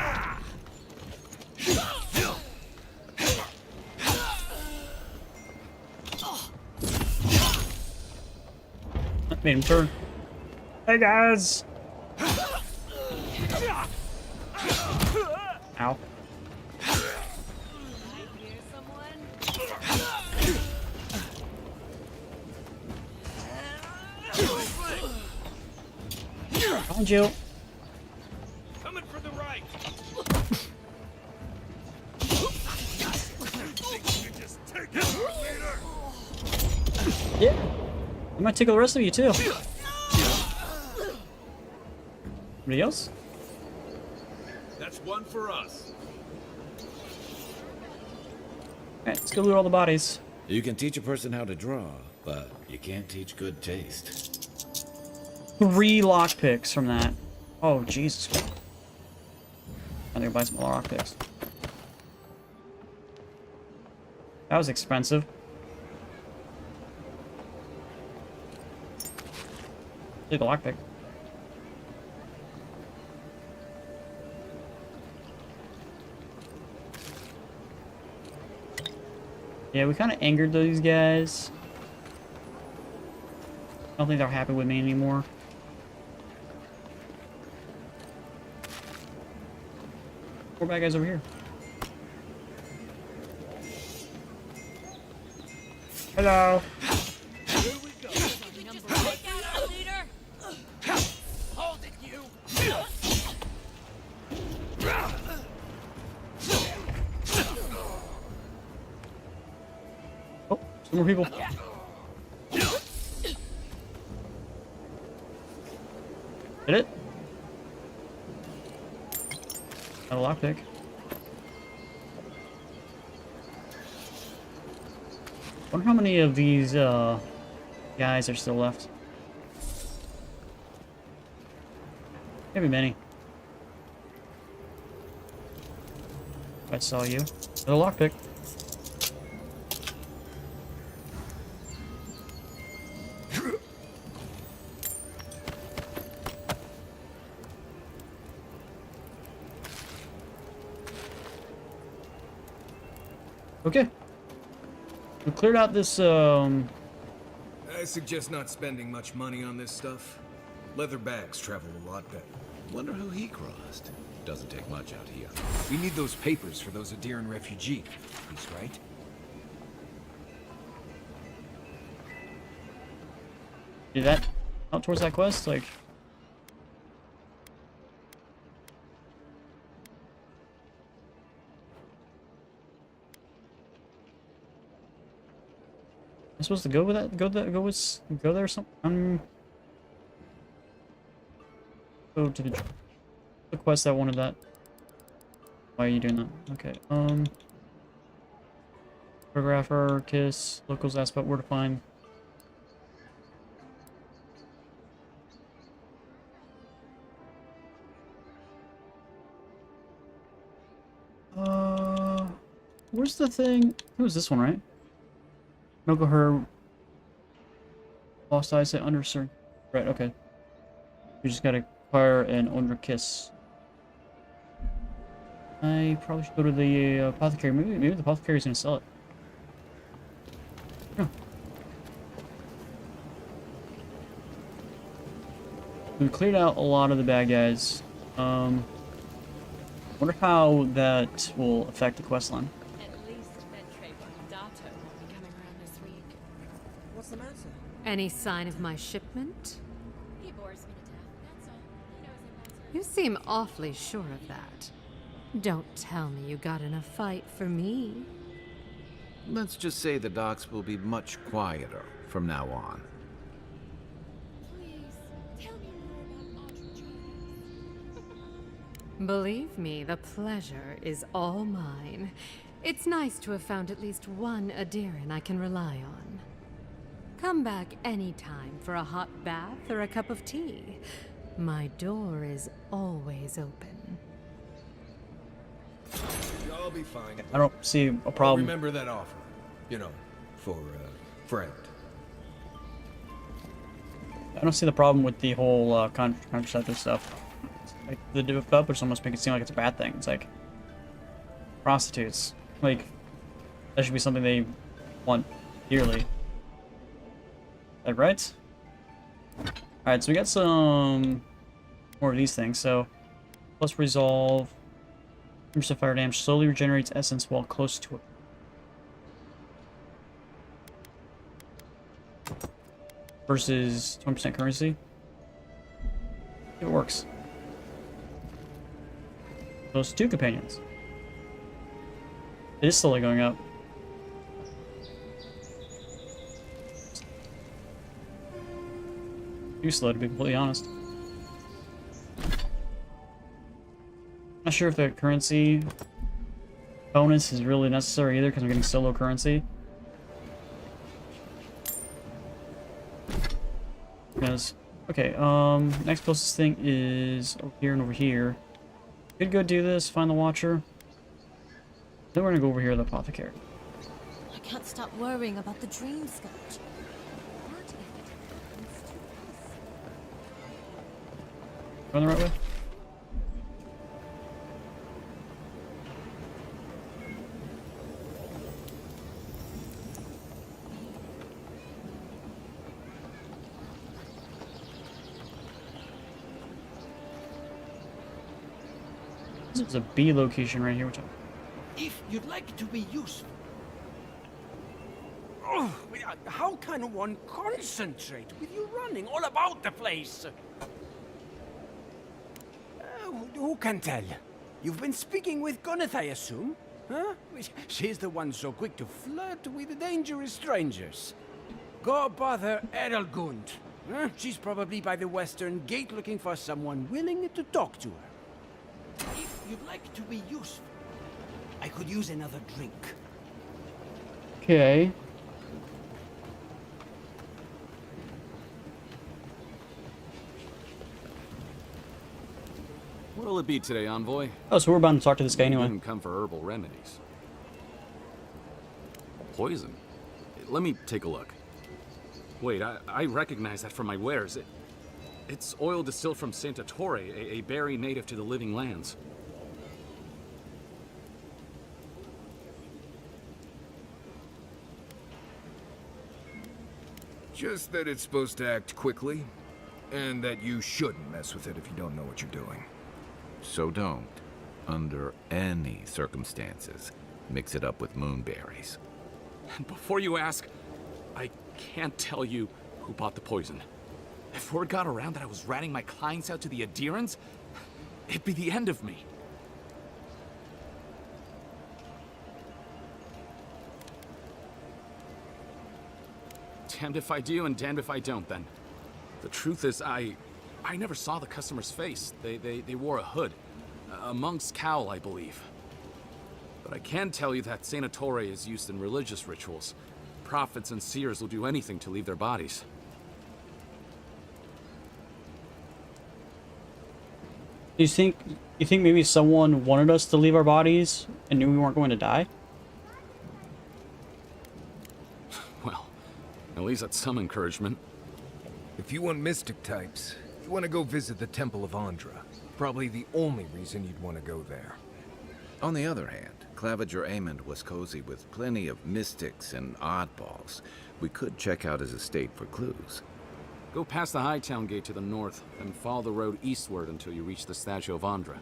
That made him turn. Hey guys! Ow. Found you. Coming for the right. Yeah. I might tickle the rest of you too. Anybody else? That's one for us. Alright, let's go loot all the bodies. You can teach a person how to draw, but you can't teach good taste. 3 lockpicks from that. Oh, Jesus. I'm gonna buy some more lockpicks. That was expensive. Take a lockpick. Yeah, we kind of angered these guys. I don't think they're happy with me anymore. Four bad guys over here. Hello. Here we go. Take out our leader. Hold it, you. Oh, some more people. Did it? Got a lockpick. Wonder how many of these guys are still left. Maybe many. I saw you. Got a lockpick. Okay. We cleared out this, I suggest not spending much money on this stuff. Leather bags travel a lot better. Wonder who he crossed. Doesn't take much out here. We need those papers for those Adiran refugees, right? Do that out towards that quest, like. I'm supposed to go with that? Go there or something? Go to the quest that wanted that. Why are you doing that? Okay. Photographer, kiss, locals ask about where to find. Where's the thing? Who is this one, right? Nogo her lost eyes at undersir. Right, okay. We just gotta acquire an owner kiss. I probably should go to the apothecary. Maybe the apothecary's gonna sell it. Huh. We cleared out a lot of the bad guys. Wonder how that will affect the quest line. What's the matter? Any sign of my shipment? He bores me to death, that's all. He knows I'm not You seem awfully sure of that. Don't tell me you got in a fight for me. Let's just say the docks will be much quieter from now on. Believe me, the pleasure is all mine. It's nice to have found at least one Adiran I can rely on. Come back anytime for a hot bath or a cup of tea. My door is always open. I'll be fine. I don't see a problem. Remember that offer. You know, for a friend. I don't see the problem with the whole contraceptive stuff. Like, the developers almost make it seem like it's a bad thing. It's like prostitutes. Like, that should be something they want dearly. That right? Alright, so we got some more of these things. So, plus resolve. Percent fire damage slowly regenerates essence while close to it. Versus 20% currency. It works. Those two companions. It is slowly going up. Too slow, to be completely honest. Not sure if the currency bonus is really necessary either, because I'm getting so low currency. Yes. Okay, next closest thing is over here and over here. Could go do this, find the Watcher. Then we're gonna go over here to the Apothecary. I can't stop worrying about the dream sketch. Going the right way? This is a B location right here, which If you'd like to be useful. Oh, how can one concentrate with you running all about the place? Who can tell? You've been speaking with Gunith, I assume? Huh? She's the one so quick to flirt with dangerous strangers. Go bother Edelgund. Huh? She's probably by the western gate looking for someone willing to talk to her. If you'd like to be useful, I could use another drink. okay. What'll it be today, Envoy? Oh, so we're about to talk to this guy anyway. You didn't come for herbal remedies. Poison? Let me take a look. Wait, I recognize that from my wares. It's oil distilled from Santa Torre, a berry native to the Living Lands. Just that it's supposed to act quickly, and that you shouldn't mess with it if you don't know what you're doing. So don't, under any circumstances, mix it up with moonberries. And before you ask, I can't tell you who bought the poison. If word got around that I was ratting my clients out to the Adherents, it'd be the end of me. Damned if I do and damned if I don't, then. The truth is, I never saw the customer's face. They wore a hood. A monk's cowl, I believe. But I can tell you that Saint Ettore is used in religious rituals. Prophets and seers will do anything to leave their bodies. You think maybe someone wanted us to leave our bodies and knew we weren't going to die? Well, at least that's some encouragement. If you want mystic types, you want to go visit the Temple of Andra. Probably the only reason you'd want to go there. On the other hand, Claviger Amond was cozy with plenty of mystics and oddballs. We could check out his estate for clues. Go past the Hightown Gate to the north, and follow the road eastward until you reach the statue of Andra.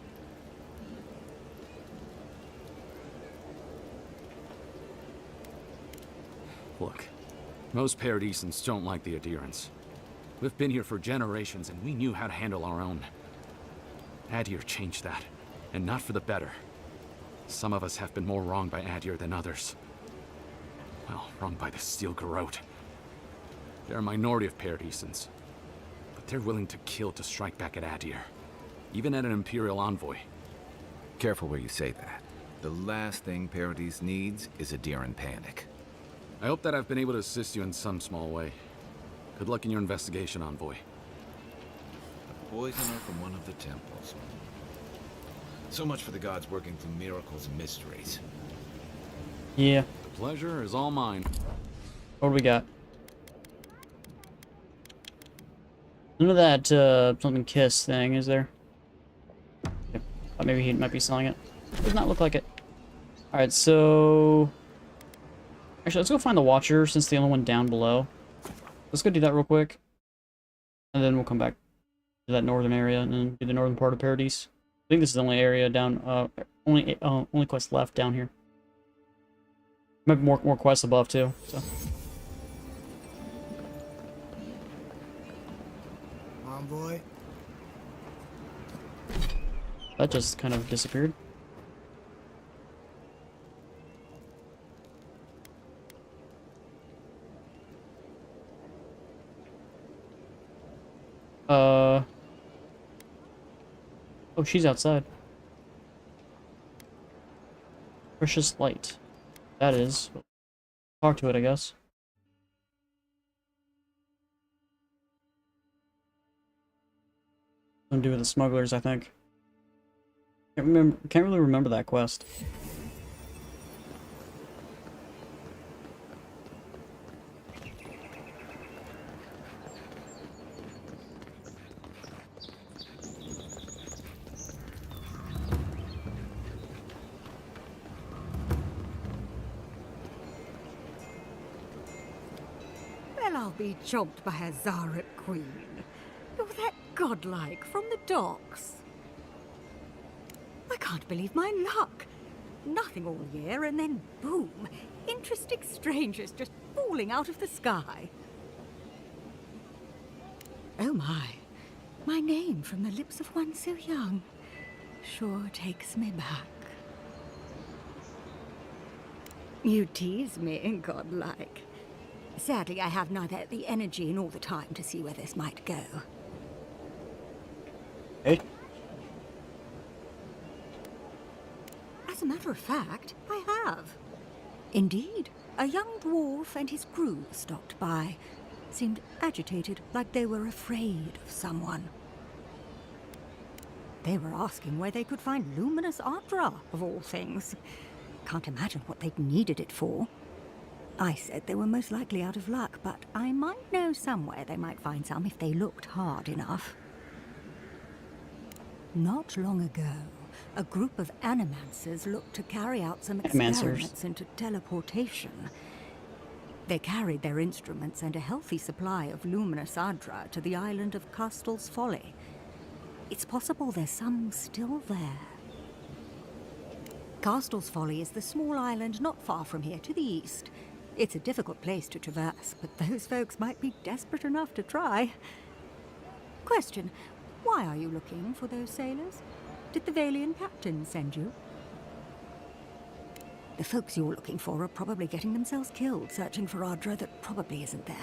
Look, most Paradisans don't like the Adherents. We've been here for generations, and we knew how to handle our own. Adir changed that, and not for the better. Some of us have been more wronged by Adir than others. Well, wronged by the Steel Garrote. They're a minority of Paradisans, but they're willing to kill to strike back at Adir, even at an Imperial envoy. Careful where you say that. The last thing Paradis needs is Adiran panic. I hope that I've been able to assist you in some small way. Good luck in your investigation, envoy. A poisoner from one of the temples. So much for the gods working through miracles and mysteries. Yeah. The pleasure is all mine. What do we got? None of that, something kiss thing, is there? Okay. Thought maybe he might be selling it. Does not look like it. Alright, so... Actually, let's go find the Watcher, since the only one down below. Let's go do that real quick. And then we'll come back to that northern area, and then do the northern part of Paradise. I think this is the only area down, only quest left down here. Might be more quests above, too, so... Boy. That just kind of disappeared. Oh, she's outside. Precious light. That is. Talk to it, I guess. Something to do with the smugglers, I think. Can't really remember that quest. Well, I'll be chomped by a Zaret queen. You're that godlike from the docks. I can't believe my luck. Nothing all year, and then boom, interesting strangers just falling out of the sky. Oh my name from the lips of one so young sure takes me back. You tease me, godlike. Sadly, I have neither the energy nor the time to see where this might go. Hey. As a matter of fact, I have. Indeed, a young dwarf and his crew stopped by. Seemed agitated, like they were afraid of someone. They were asking where they could find luminous Andra, of all things. Can't imagine what they'd needed it for. I said they were most likely out of luck, but I might know somewhere they might find some if they looked hard enough. Not long ago, a group of animancers. Animancers looked to carry out some experiments into teleportation. They carried their instruments and a healthy supply of luminous adra to the island of Castel's Folly. It's possible there's some still there. Castel's Folly is the small island not far from here to the east. It's a difficult place to traverse, but those folks might be desperate enough to try. Question, why are you looking for those sailors? Did the Valian captain send you? The folks you're looking for are probably getting themselves killed searching for Adra that probably isn't there.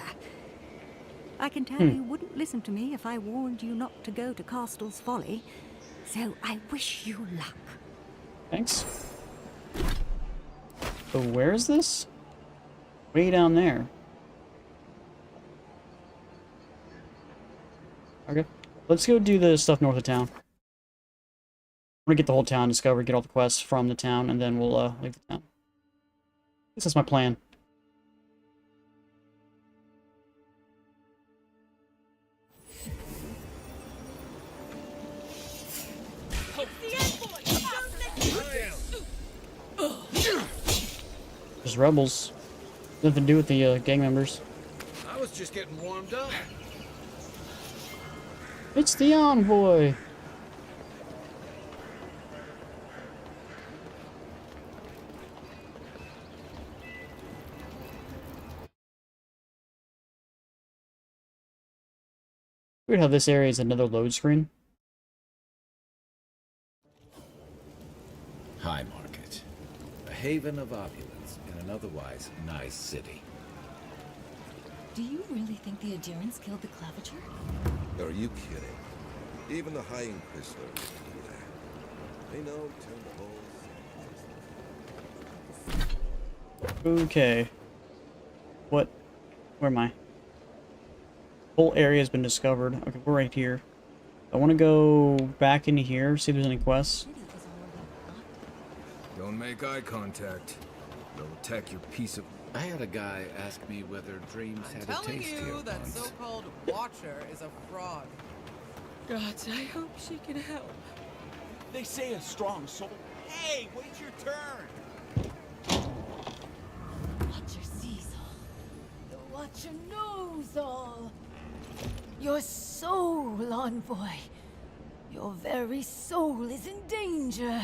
I can tell you wouldn't listen to me if I warned you not to go to Castel's Folly, so I wish you luck. Thanks. So where is this? Way down there. Okay. Let's go do the stuff north of town. I'm gonna get the whole town discovered, get all the quests from the town, and then we'll leave the town. This is my plan. There's rebels. Nothing to do with the gang members. I was just getting warmed up. It's the envoy. Weird how this area is another load screen. High Market. A haven of opulence in an otherwise nice city. Do you really think the adherents killed the Claviger? Are you kidding? Even the High Inquisitor would do that. They know turn the holes. Okay. What? Where am I? Whole area has been discovered. Okay, we're right here. I want to go back into here, see if there's any quests. Don't make eye contact. They'll attack your piece of... I had a guy ask me whether dreams had a Telling taste here you that once. so-called Watcher is a fraud. God, I hope she can help. They say a strong soul. Hey, wait your turn. Watcher sees all. The Watcher knows all. Your soul, envoy. Your very soul is in danger.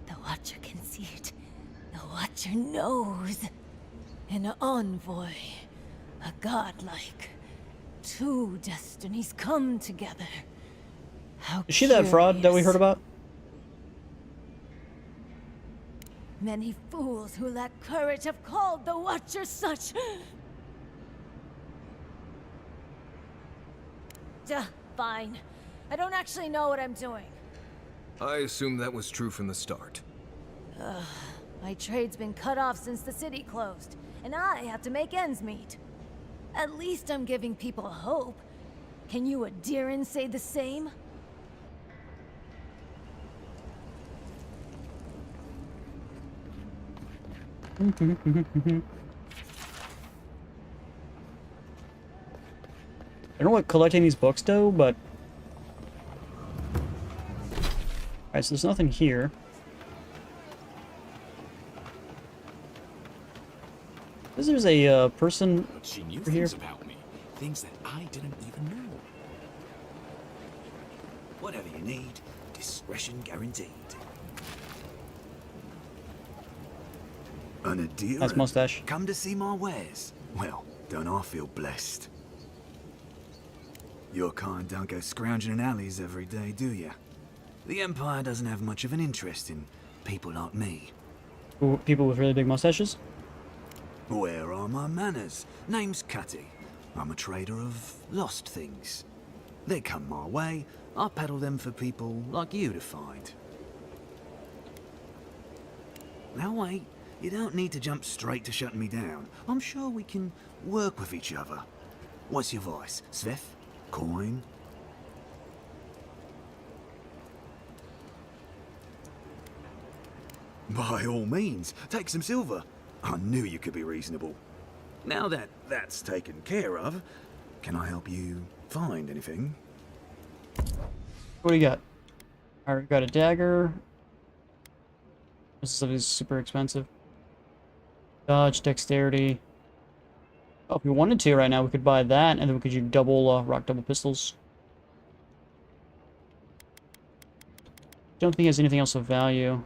The Watcher can see it. The Watcher knows. An envoy. A godlike. Two destinies come together. How Is she that fraud that we heard about? Many fools who lack courage have called the Watcher such. Duh, fine. I don't actually know what I'm doing. I assume that was true from the start. My trade's been cut off since the city closed, and I have to make ends meet. At least I'm giving people hope. Can you Adiran say the same? I don't know what collecting these books do, but... Alright, so there's nothing here. There's a person But she knew over here. things about me. Things that I didn't even know. Whatever you need, discretion guaranteed. An Adiran? Nice mustache. Come to see my wares. Well, don't I feel blessed? Your kind don't go scrounging in alleys every day, do you? The Empire doesn't have much of an interest in people like me. People with really big mustaches? Where are my manners? Name's Cutty. I'm a trader of lost things. They come my way, I peddle them for people like you to find. Now wait, you don't need to jump straight to shutting me down. I'm sure we can work with each other. What's your voice? Sveth? Coin? By all means, take some silver. I knew you could be reasonable. Now that that's taken care of, can I help you find anything? What do you got? Alright, got a dagger. This stuff is super expensive. Dodge, dexterity. Oh, if we wanted to right now, we could buy that, and then we could do double, rock double pistols. Don't think there's anything else of value.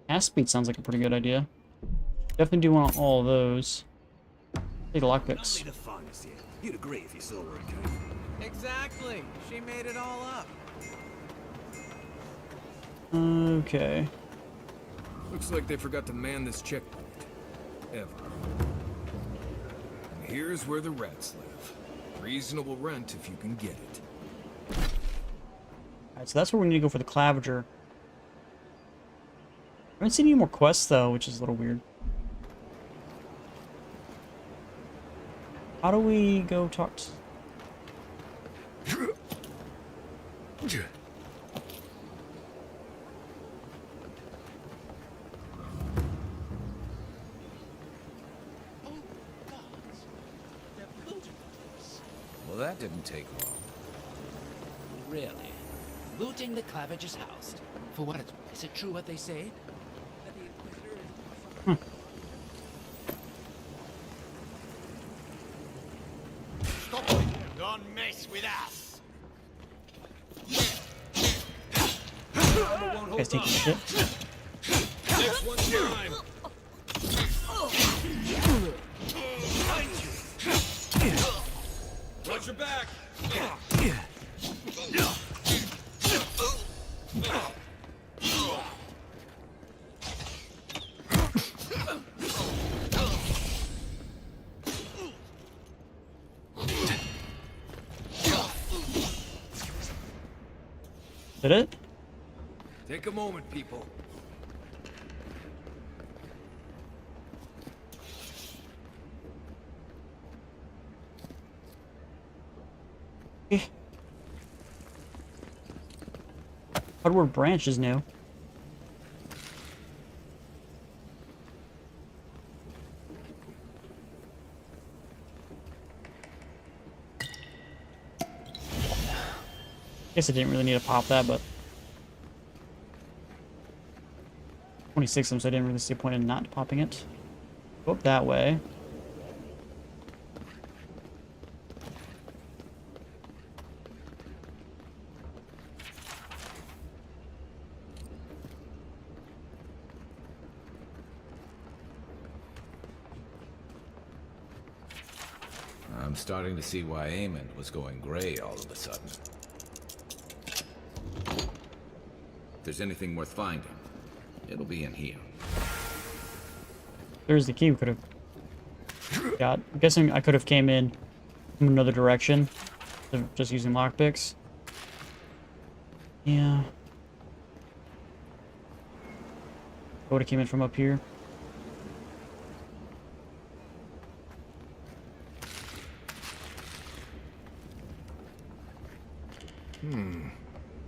Fast speed sounds like a pretty good idea. Definitely do want all of those. Take lockpicks. Only the finest here. You'd agree if you saw where it came from. Exactly. She made it all up. Okay. Looks like they forgot to man this checkpoint. Ever. And here's where the rats live. Reasonable rent if you can get it. Alright, so that's where we need to go for the Clavager. I haven't seen any more quests though, which is a little weird. How do we go talk to... Well, that didn't take long. Really? Looting the Clavager's house. For what it's worth. Is it true what they say? Stop it! Don't mess with us! Guys taking shit. Next one's mine! Watch your back! Did it? Take a moment, people. Hardware branch is new. Guess I didn't really need to pop that, but 26 of them, so I didn't really see a point in not popping it. Go up that way. I'm starting to see why Eamon was going gray all of a sudden. If there's anything worth finding, it'll be in here. There's the key we could have got. I'm guessing I could have came in from another direction, just using lockpicks. Yeah. I would have came in from up here.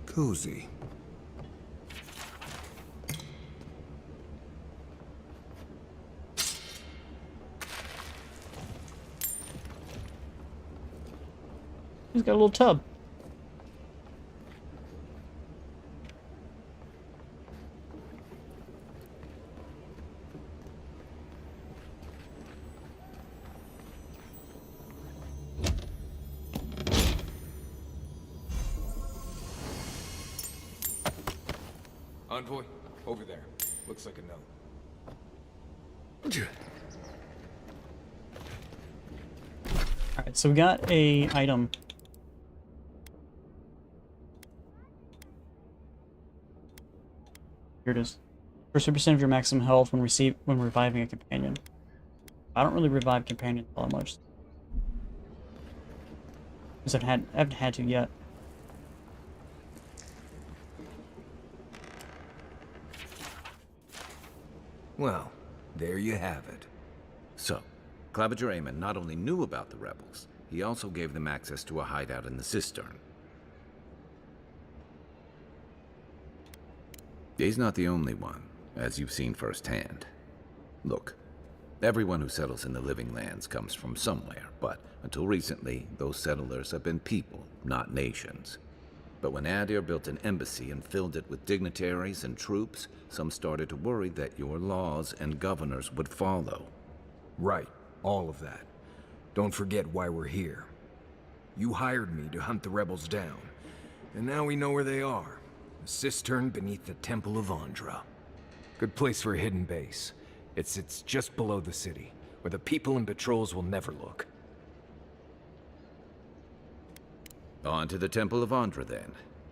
Cozy. He's got a little tub. Envoy, over there. Looks like a note. Alright, so we got a item. Here it is. For 3% of your maximum health when reviving a companion. I don't really revive companions all that much. Because I haven't had to yet. Well, there you have it. So, Clavager Eamon not only knew about the rebels, he also gave them access to a hideout in the cistern. He's not the only one, as you've seen firsthand. Look, everyone who settles in the Living Lands comes from somewhere, but until recently, those settlers have been people, not nations. But when Adir built an embassy and filled it with dignitaries and troops, some started to worry that your laws and governors would follow. Right, all of that. Don't forget why we're here. You hired me to hunt the rebels down, and now we know where they are. A cistern beneath the Temple of Andra. Good place for a hidden base. It sits just below the city, where the people and patrols will never look. On to the Temple of Andra, then.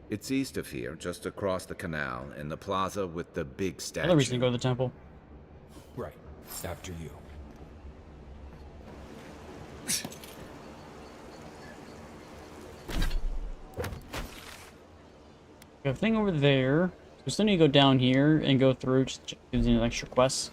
It's east of here, just across the canal, in the plaza with the big statue. Another reason to go to the temple. Right. After you. Got a thing over there. So still need to go down here and go through, just gives you an extra quest.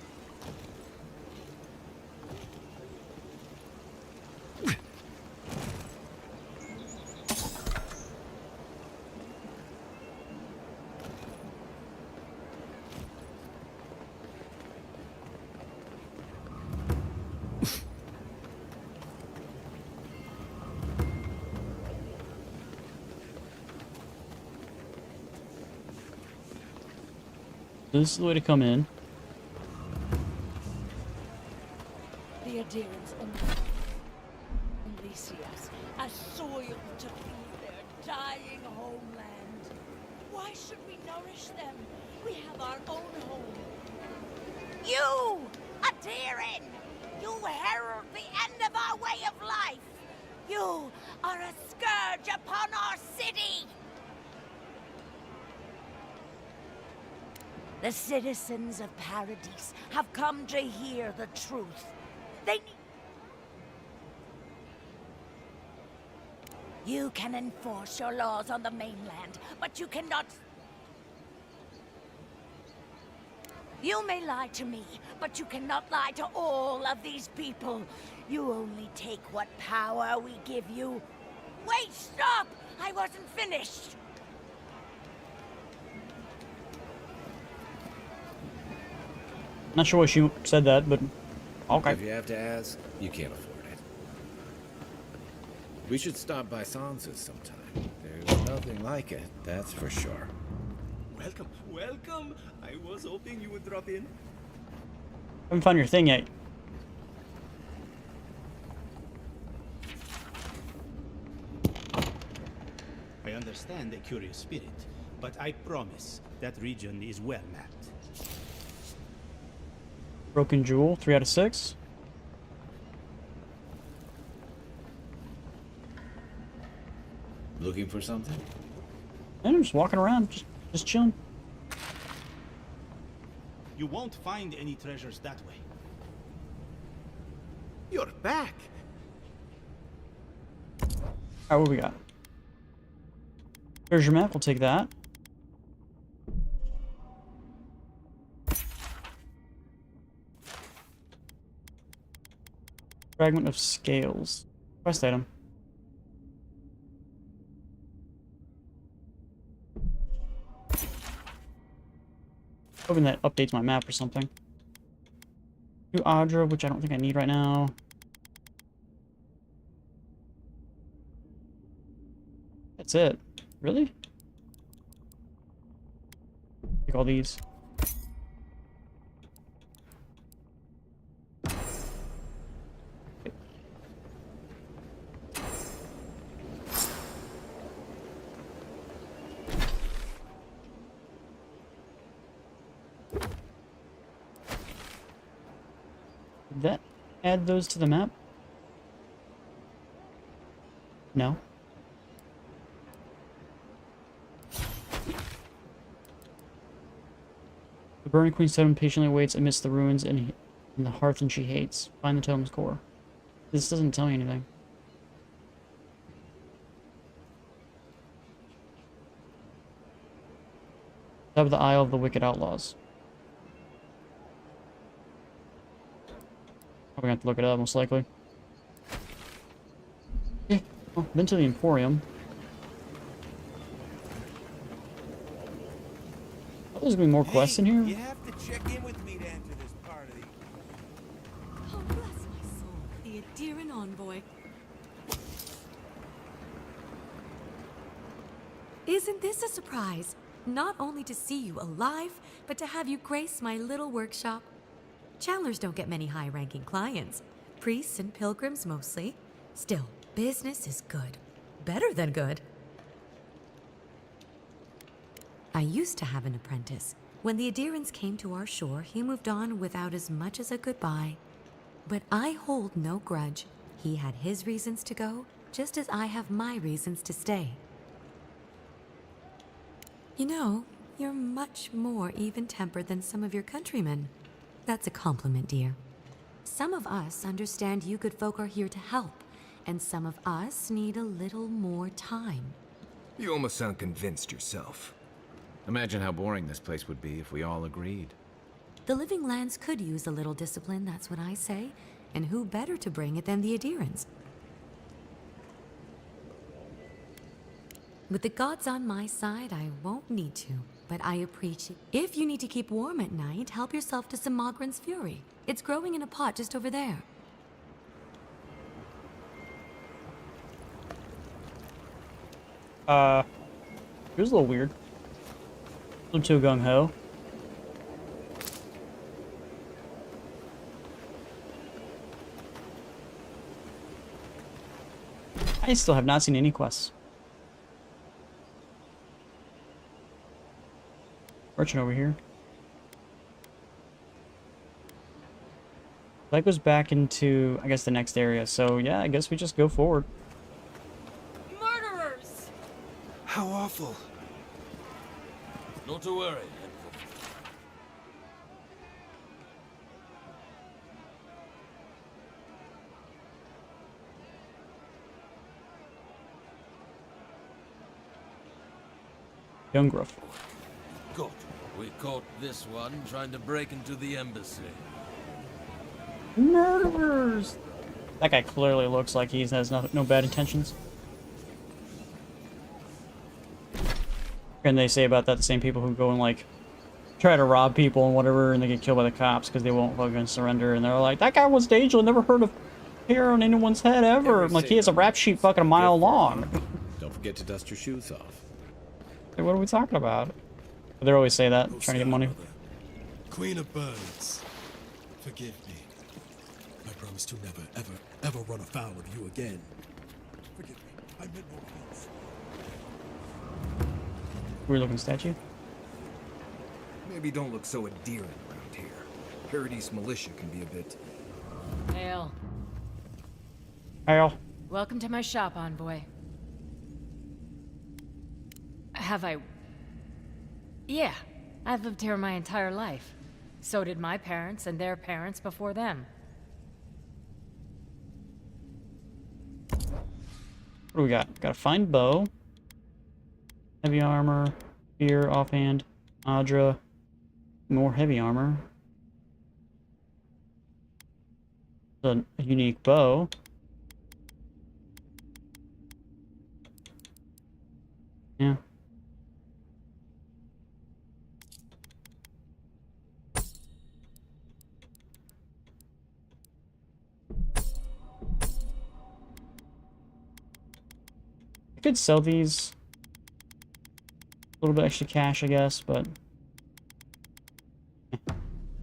This is the way to come in. The adherents unleash us as soil to feed their dying homeland. Why should we nourish them? We have our own home. You, Adherin! You herald the end of our way of life! You are a scourge upon our city! The citizens of Paradise have come to hear the truth. They need... You can enforce your laws on the mainland, but you cannot... You may lie to me, but you cannot lie to all of these people. You only take what power we give you. Wait, stop! I wasn't finished! Not sure why she said that, but okay. If you have to ask, you can't afford it. We should stop by Sansa's sometime. There's nothing like it, that's for sure. Welcome, welcome. I was hoping you would drop in. Haven't found your thing yet. I understand a curious spirit, but I promise that region is well mapped. Broken Jewel, 3 out of 6. Looking for something? And I'm just walking around, just chilling. You won't find any treasures that way. You're back. Alright, what we got? Treasure map, we'll take that. Fragment of scales. Quest item. Hoping that updates my map or something. New Adra, which I don't think I need right now. That's it. Really? Take all these. Did that add those to the map? No. The Burning Queen's totem patiently waits amidst the ruins in the hearth and she hates. Find the totem's core. This doesn't tell me anything. Top of the Isle of the Wicked Outlaws. We're gonna have to look it up, most likely. Yeah, well, been to the Emporium. Oh, there's gonna be more quests in here. You have to check in with me to enter this part of the... Oh, bless my soul. The Adherin envoy. Isn't this a surprise? Not only to see you alive, but to have you grace my little workshop. Chandlers don't get many high-ranking clients. Priests and pilgrims mostly. Still, business is good. Better than good. I used to have an apprentice. When the Adirans came to our shore, he moved on without as much as a goodbye. But I hold no grudge. He had his reasons to go, just as I have my reasons to stay. You know, you're much more even-tempered than some of your countrymen. That's a compliment, dear. Some of us understand you good folk are here to help, and some of us need a little more time. You almost sound convinced yourself. Imagine how boring this place would be if we all agreed. The living lands could use a little discipline, that's what I say. And who better to bring it than the Adirans? With the gods on my side, I won't need to, but I appreciate. If you need to keep warm at night, help yourself to some Mogren's Fury. It's growing in a pot just over there. It was a little weird. I'm too gung-ho. I still have not seen any quests. Merchant over here. That goes back into, I guess, the next area. So, yeah, I guess we just go forward. Murderers! How awful. Not to worry. Young Gruff. Good. We caught this one trying to break into the embassy. Murderers! That guy clearly looks like he has no bad intentions. And they say about that the same people who go and like try to rob people and whatever, and they get killed by the cops because they won't fucking surrender, and they're like, that guy was dangerous, never heard of hair on anyone's head ever. Like, he has a rap sheet fucking a mile long. Don't forget to dust your shoes off. Like, what are we talking about? They always say that, trying to get money. Queen of Birds, forgive me. I promise to never, ever, ever run afoul of you again. Forgive me. I meant no offense. Weird looking statue. Maybe don't look so endearing around here. Paradise militia can be a bit... Hail. Hail. Welcome to my shop, envoy. Have I... Yeah, I've lived here my entire life. So did my parents and their parents before them. What do we got? Got a fine bow. Heavy armor. Spear, offhand. Adra. More heavy armor. A unique bow. Yeah. I could sell these. A little bit extra cash, I guess, but...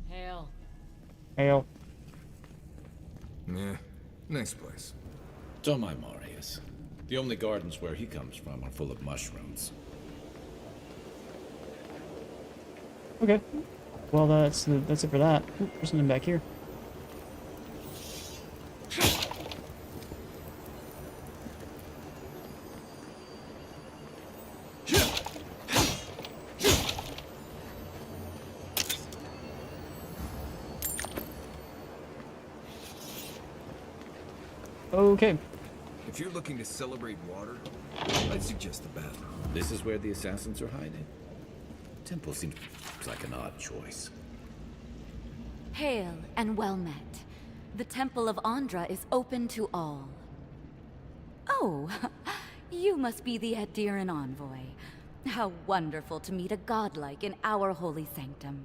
Hail. Hail. Yeah, nice place. Don't mind Marius. The only gardens where he comes from are full of mushrooms. Okay. Well, that's it for that. Ooh, there's something back here. Okay. If you're looking to celebrate water, I'd suggest the bathroom. This is where the assassins are hiding. Temple seems like an odd choice. Hail and well met. The Temple of Andra is open to all. Oh, you must be the Adiran envoy. How wonderful to meet a godlike in our holy sanctum.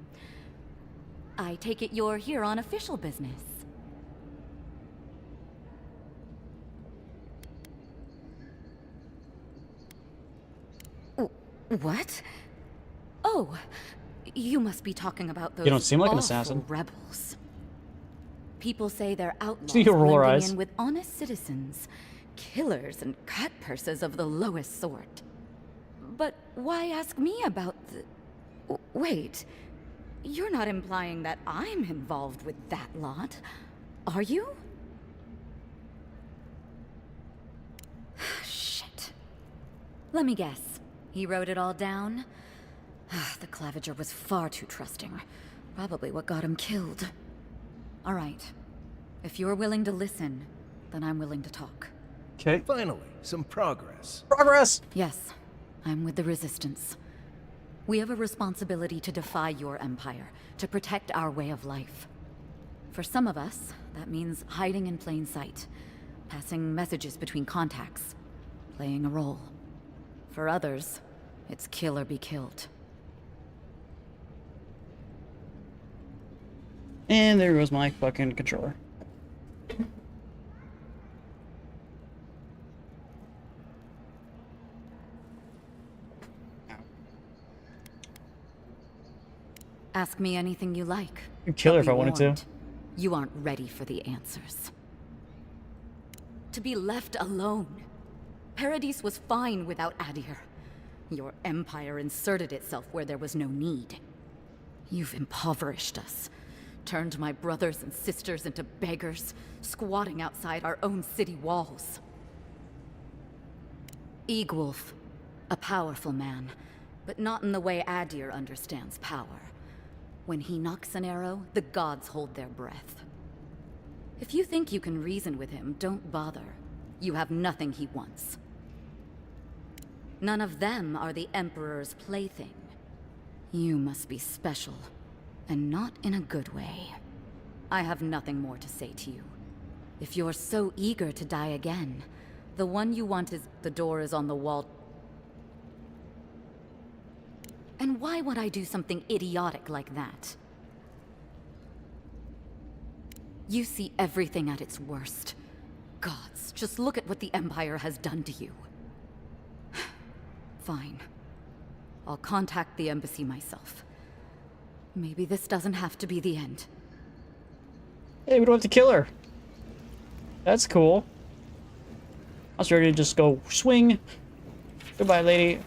I take it you're here on official business. What? Oh, you must be talking about those You don't seem like an awful assassin. rebels. People say they're outlaws See you roll her blending eyes. in with honest citizens, killers and cut purses of the lowest sort. But why ask me about the... Wait, you're not implying that I'm involved with that lot, are you? Shit. Let me guess. He wrote it all down? The Clavager was far too trusting. Probably what got him killed. All right. If you're willing to listen, then I'm willing to talk. Okay. Finally, some progress. Progress! Yes, I'm with the Resistance. We have a responsibility to defy your empire, to protect our way of life. For some of us, that means hiding in plain sight, passing messages between contacts, playing a role. For others, it's kill or be killed. And there goes my fucking controller. Ask me anything you like. I'd kill her But if I be wanted to. warned, you aren't ready for the answers. To be left alone. Paradis was fine without Adir. Your empire inserted itself where there was no need. You've impoverished us. Turned my brothers and sisters into beggars, squatting outside our own city walls. Eagwolf, a powerful man, but not in the way Adir understands power. When he knocks an arrow, the gods hold their breath. If you think you can reason with him, don't bother. You have nothing he wants. None of them are the Emperor's plaything. You must be special, and not in a good way. I have nothing more to say to you. If you're so eager to die again, the one you want is the door is on the wall. And why would I do something idiotic like that? You see everything at its worst. Gods, just look at what the Empire has done to you. Fine. I'll contact the embassy myself. Maybe this doesn't have to be the end. Hey, we don't have to kill her. That's cool. I was ready to just go swing. Goodbye, lady.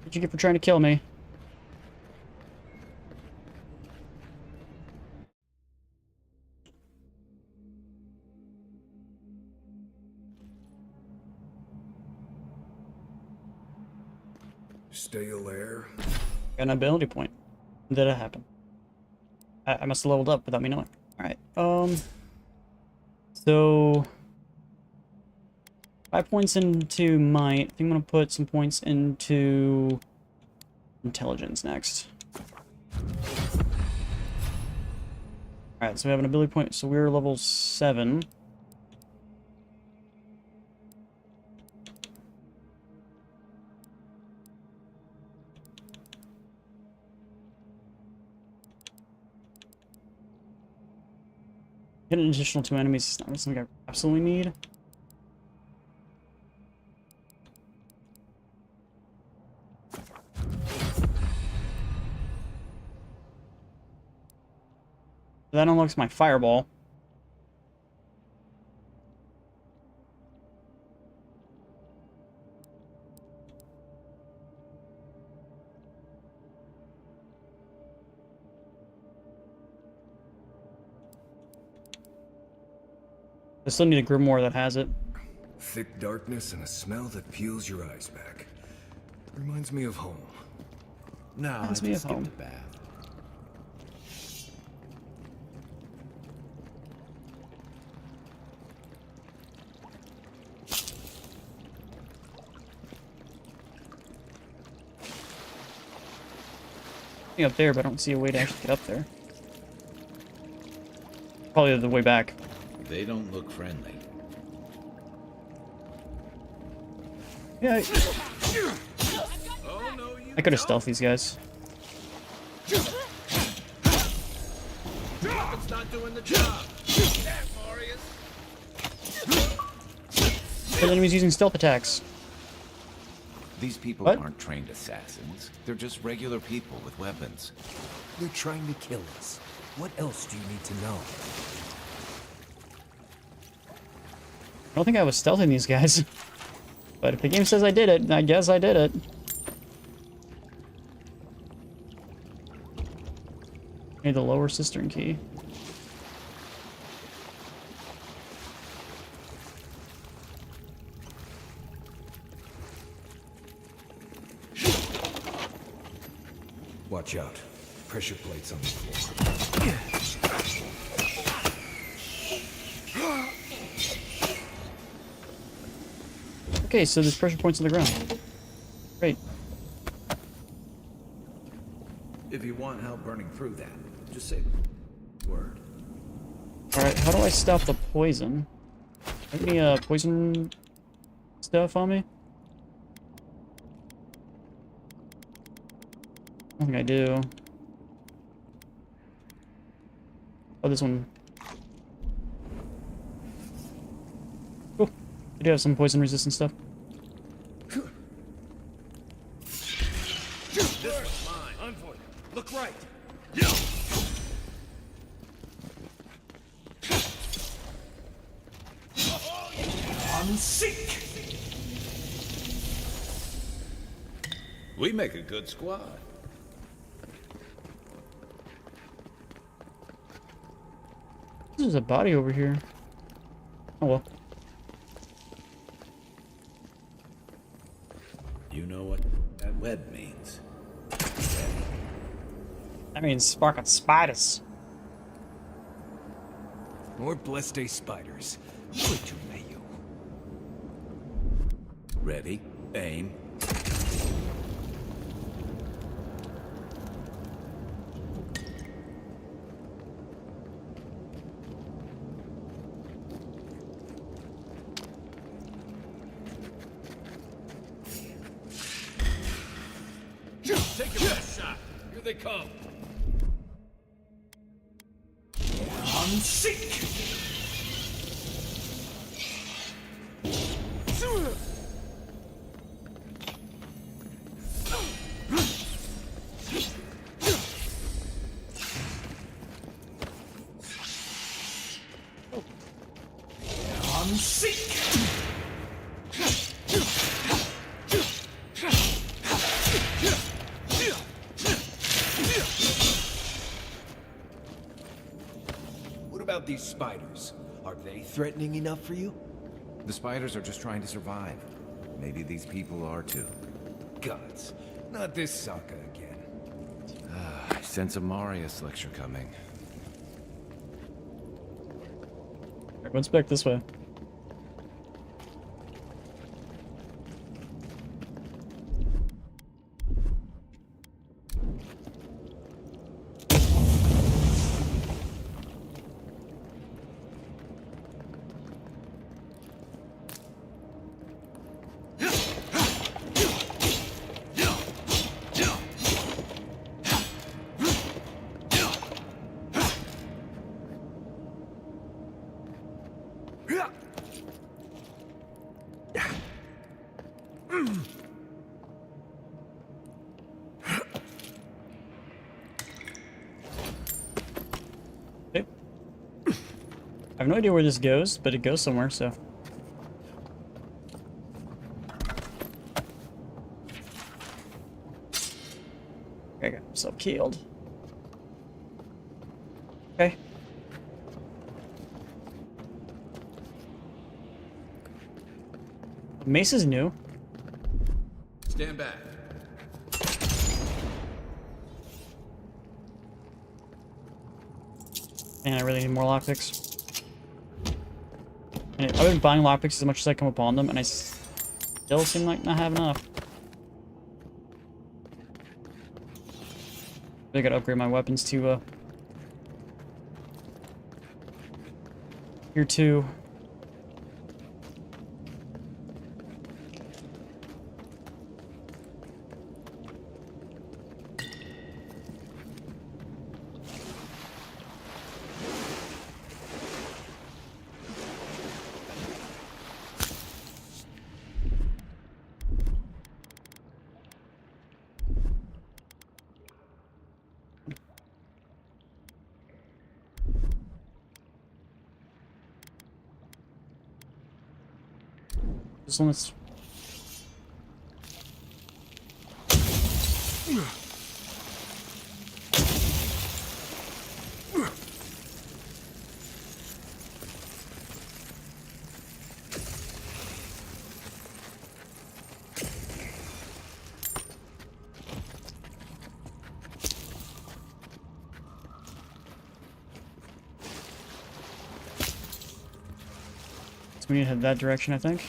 What'd you get for trying to kill me? Stale air. Got an ability point. When did it happen? I must have leveled up without me knowing. Alright, so 5 points into might. I think I'm gonna put some points into intelligence next. Alright, so we have an ability point, so we're level 7. Hit an additional 2 enemies. It's not something I absolutely need. That unlocks my fireball. I still need a grimoire that has it. Thick darkness and a smell that peels your eyes back. Reminds me of home. No, I Reminds me just of skipped home. a bath. Up there, but I don't see a way to actually get up there. Probably the way back. They don't look friendly. Yeah, I could have stealthed these guys. It's not doing the job. There, Marius. Kill enemies using stealth attacks. These people What? aren't trained assassins. They're just regular people with weapons. They're trying to kill us. What else do you need to know? I don't think I was stealthing these guys. But if the game says I did it, I guess I did it. Need the lower cistern key. Watch out. Pressure plates on the floor. Okay, so there's pressure points on the ground. Great. If you want help burning through that, just say word. Alright, how do I stop the poison? Any poison stuff on me? I don't think I do. Oh, this one. Cool. I do have some poison resistant stuff. This one's mine. Envoy, look right. I'm sick. We make a good squad. There's a body over here. Oh well. You know what that web means. That means sparking spiders. More blessed day spiders. Mucho mayo. Ready, aim. Take your best shot. Here they come. I'm sick. I'm sick. What about these spiders? Are they threatening enough for you? The spiders are just trying to survive. Maybe these people are too. Gods, not this Sokka again. I sense a Marius lecture coming. Everyone's back this way. Okay. I have no idea where this goes, but it goes somewhere, so. I got myself killed. Okay. Mace is new. Stand back. Man, I really need more lockpicks. And I've been buying lockpicks as much as I come upon them, and I still seem like not have enough. I gotta upgrade my weapons to Tier 2. This one is... We need to head that direction, I think.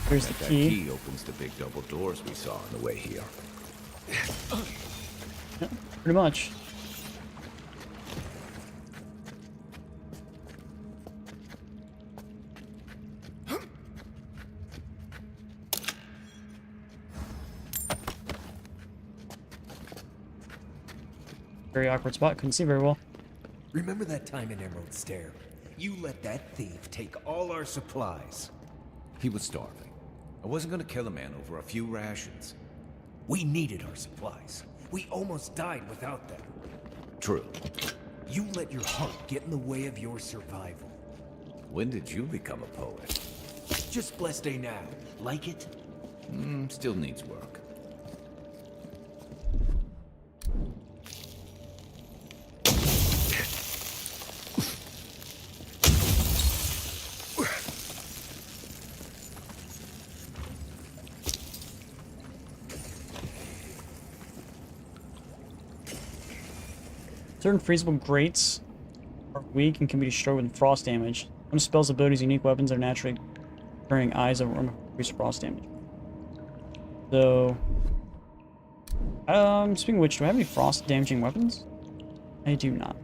Here's the That key. key opens the big double doors we saw on the way here. Yep, pretty much. Very awkward spot, couldn't see very well. Remember that time in Emerald Stair? You let that thief take all our supplies. He was starving. I wasn't gonna kill a man over a few rations. We needed our supplies. We almost died without them. True. You let your heart get in the way of your survival. When did you become a poet? Just blessed day now. Like it? Still needs work. Certain freezable grates are weak and can be destroyed with frost damage. Some spells, abilities, unique weapons are naturally turning eyes of increase frost damage. So, speaking of which, do I have any frost damaging weapons? I do not.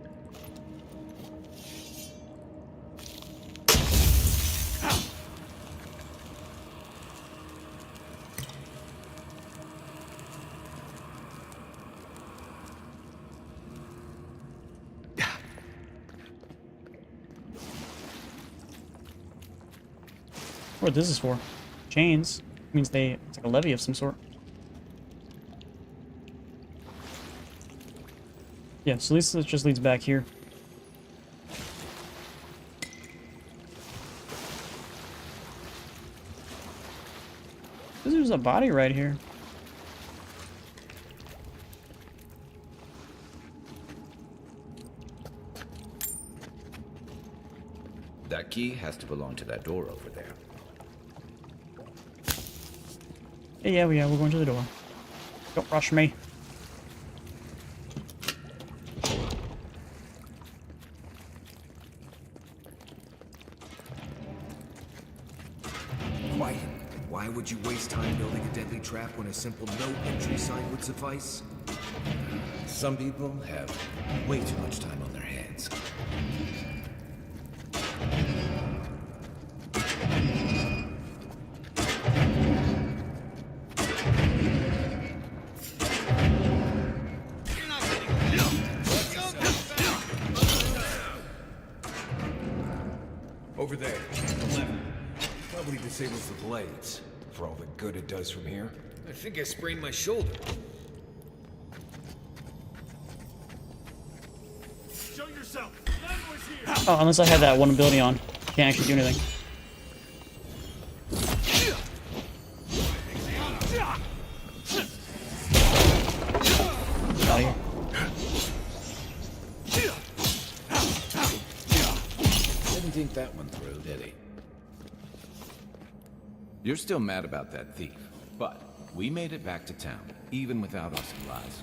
What this is for? Chains. Means it's like a levy of some sort. Yeah, so at least this just leads back here. There's a body right here. That key has to belong to that door over there. Yeah, we're going to the door. Don't rush me. Quiet. Why would you waste time building a deadly trap when a simple no entry sign would suffice? Some people have way too much time on their hands. Over there, on the left. Probably disables the blades, for all the good it does from here. I think I sprained my shoulder. Show yourself. Language here. Oh, unless I have that one ability on. Can't actually do anything. Out of here. Didn't think that one through, did he? You're still mad about that thief, but we made it back to town, even without our supplies.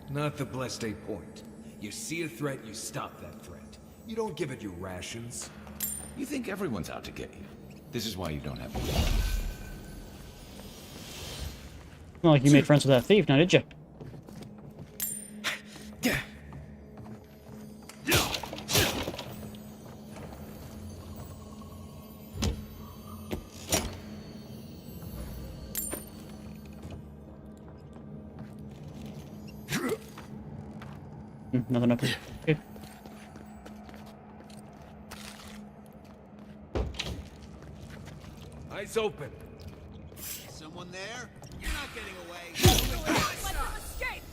Not the blessed day point. You see a threat, you stop that threat. You don't give it your rations. You think everyone's out to get you. This is why you don't have any. Not like you made friends with that thief, now did you? Nothing up here. Okay. Eyes open. Someone there? You're not getting away. Let them escape!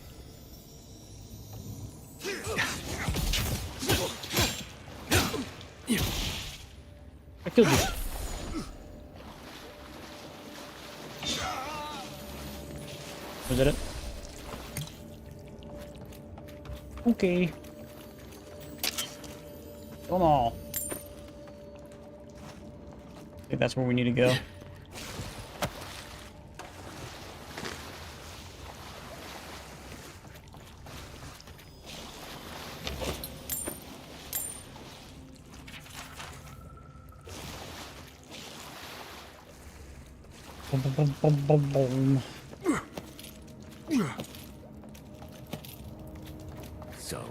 I killed you. Was that it? Okay. Come on. I think that's where we need to go. Boom, boom, boom, boom, boom, boom. So,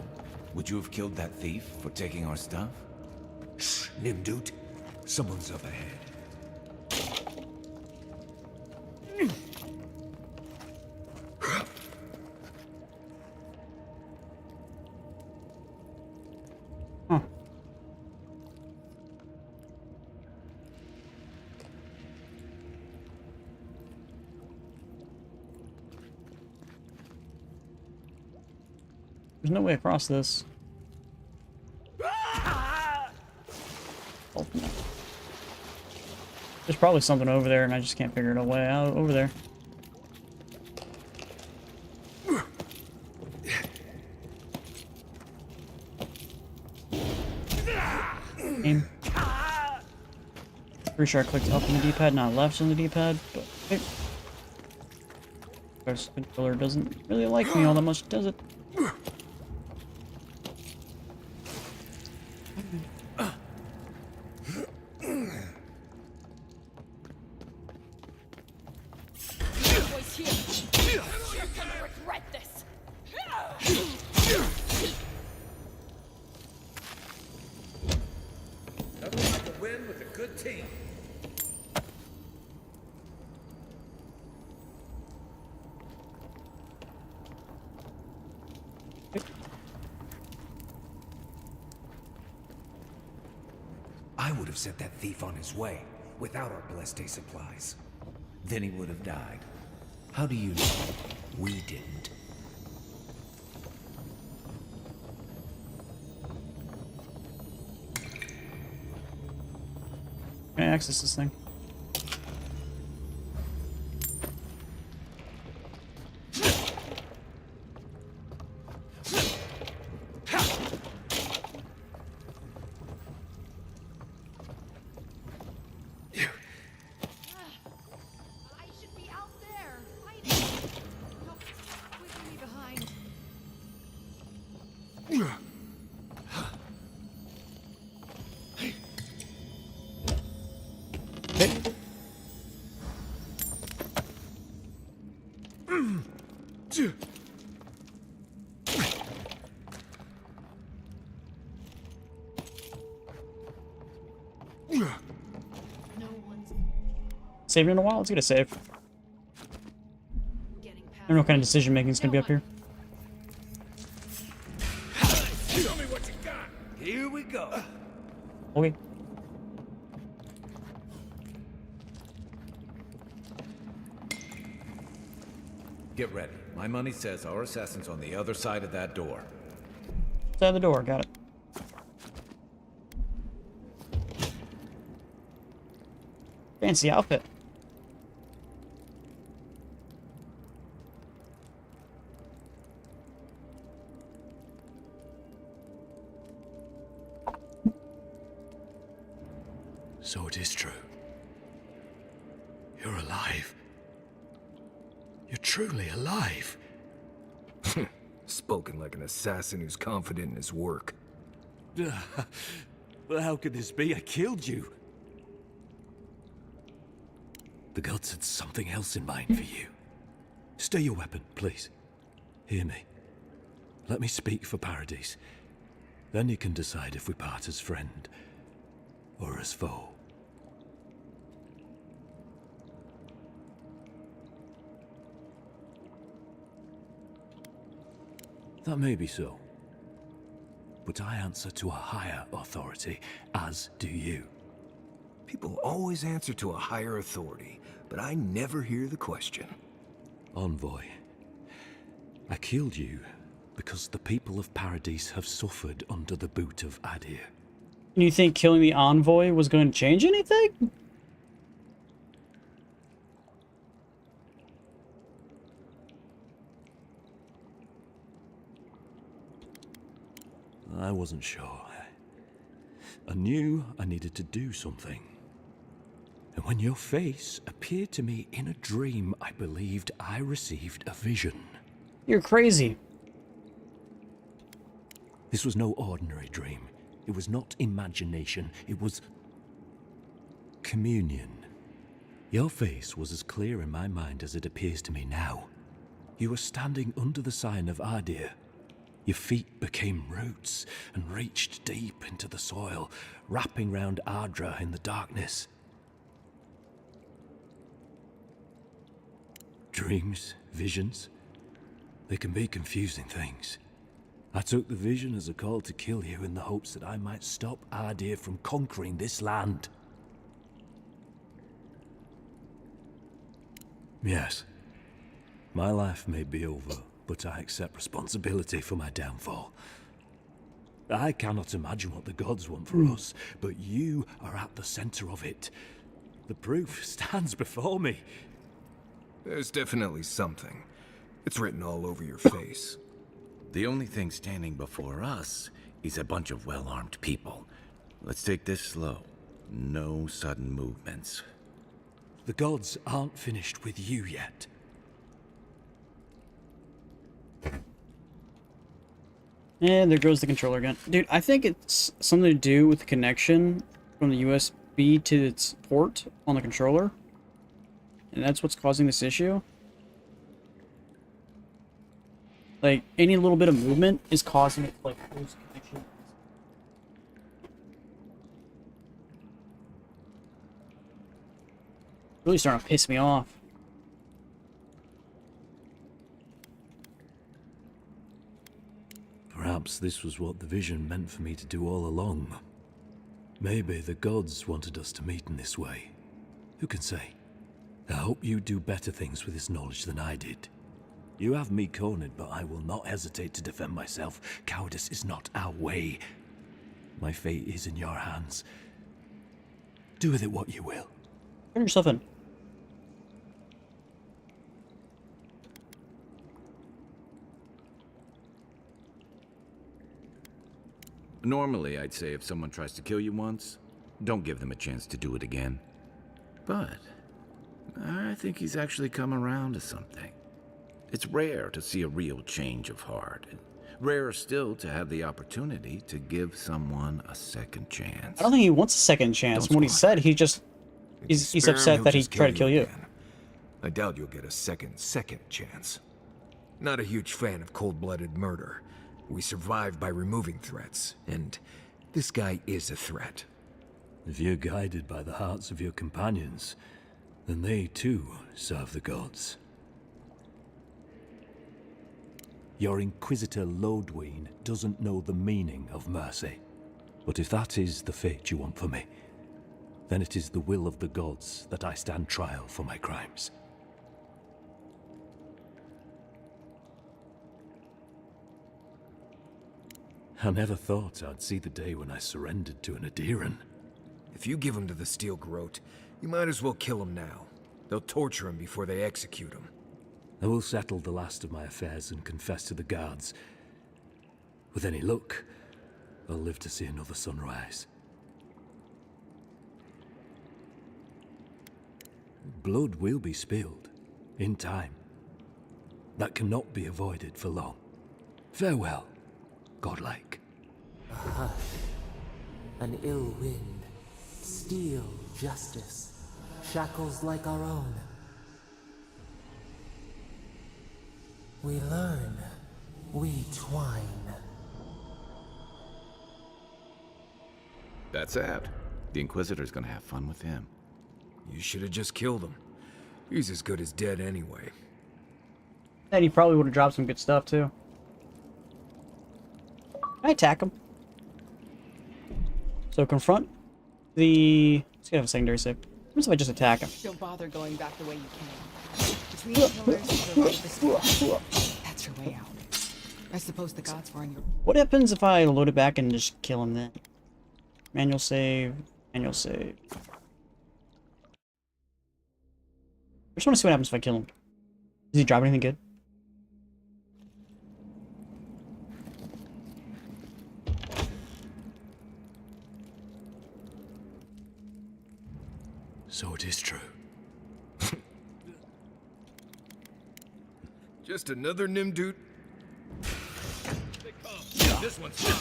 would you have killed that thief for taking our stuff? Shh, Nimdut. Someone's up ahead. Huh. There's no way across this. Oh, no. There's probably something over there, and I just can't figure it a way out over there. Aim. Pretty sure I clicked up on the D-pad, not left on the D-pad, but okay. This controller doesn't really like me all that much, does it? Boys here. You're gonna regret this. Nothing like a win with a good team. I would have sent that thief on his way without our blessed day supplies. Then he would have died. How do you know? We didn't. Can I access this thing? I should be out there fighting. Help leaving me behind. Saved in a while? Let's get a save. I don't know what kind of decision making is gonna be up here. Show me what you got. Here we go. Okay. Get ready. My money says our assassin's on the other side of that door. Side of the door, got it. Fancy outfit. So it is true. You're alive. You're truly alive. Spoken like an assassin who's confident in his work. Well, how could this be? I killed you. The gods had something else in mind for you. Stay your weapon, please. Hear me. Let me speak for Paradise. Then you can decide if we part as friend or as foe. That may be so. but I answer to a higher authority, as do you. People always answer to a higher authority, but I never hear the question. Envoy, I killed you because the people of Paradise have suffered under the boot of Adir. And you think killing the Envoy was going to change anything? I wasn't sure. I knew I needed to do something. And when your face appeared to me in a dream, I believed I received a vision. You're crazy. This was no ordinary dream. It was not imagination. It was communion. Your face was as clear in my mind as it appears to me now. You were standing under the sign of Adir. Your feet became roots and reached deep into the soil, wrapping round Ardra in the darkness. Dreams, visions, they can be confusing things. I took the vision as a call to kill you in the hopes that I might stop Adir from conquering this land. Yes, my life may be over, but I accept responsibility for my downfall. I cannot imagine what the gods want for us, but you are at the center of it. The proof stands before me. There's definitely something. It's written all over your face. The only thing standing before us is a bunch of well-armed people. Let's take this slow. No sudden movements. The gods aren't finished with you yet. And there goes the controller again. Dude, I think it's something to do with the connection from the USB to its port on the controller. And that's what's causing this issue. Like, any little bit of movement is causing it to, like, lose connection. Really starting to piss me off. Perhaps this was what the vision meant for me to do all along. Maybe the gods wanted us to meet in this way. Who can say? I hope you do better things with this knowledge than I did. You have me cornered, but I will not hesitate to defend myself. Cowardice is not our way. My fate is in your hands. Do with it what you will. Turn yourself in. Normally, I'd say if someone tries to kill you once, don't give them a chance to do it again. But I think he's actually come around to something. It's rare to see a real change of heart. Rarer still to have the opportunity to give someone a second chance. I don't think he wants a second chance. From what he said, he's upset that he tried to kill you. I doubt you'll get a second chance. Not a huge fan of cold-blooded murder. We survive by removing threats, and this guy is a threat. If you're guided by the hearts of your companions, then they too serve the gods. Your Inquisitor Lodwyn doesn't know the meaning of mercy. But if that is the fate you want for me, then it is the will of the gods that I stand trial for my crimes. I never thought I'd see the day when I surrendered to an Adiran. If you give him to the Steel Garrote, you might as well kill him now. They'll torture him before they execute him. I will settle the last of my affairs and confess to the guards. With any luck, I'll live to see another sunrise. Blood will be spilled, in time. That cannot be avoided for long. Farewell, godlike. A hush, an ill wind, steel justice, shackles like our own. We learn, we twine. That's Ad. The Inquisitor's gonna have fun with him. You should have just killed him. He's as good as dead anyway. And he probably would have dropped some good stuff too. Can I attack him? So confront the... Let's have a secondary save. What if I just attack him? Don't bother going back the way you came. Between the pillars to the right of the stage. That's your way out. I suppose the gods were on your... What happens if I load it back and just kill him then? Manual save. Manual save. I just want to see what happens if I kill him. Does he drop anything good? So it is true. Just another Nimdut. This one's mine.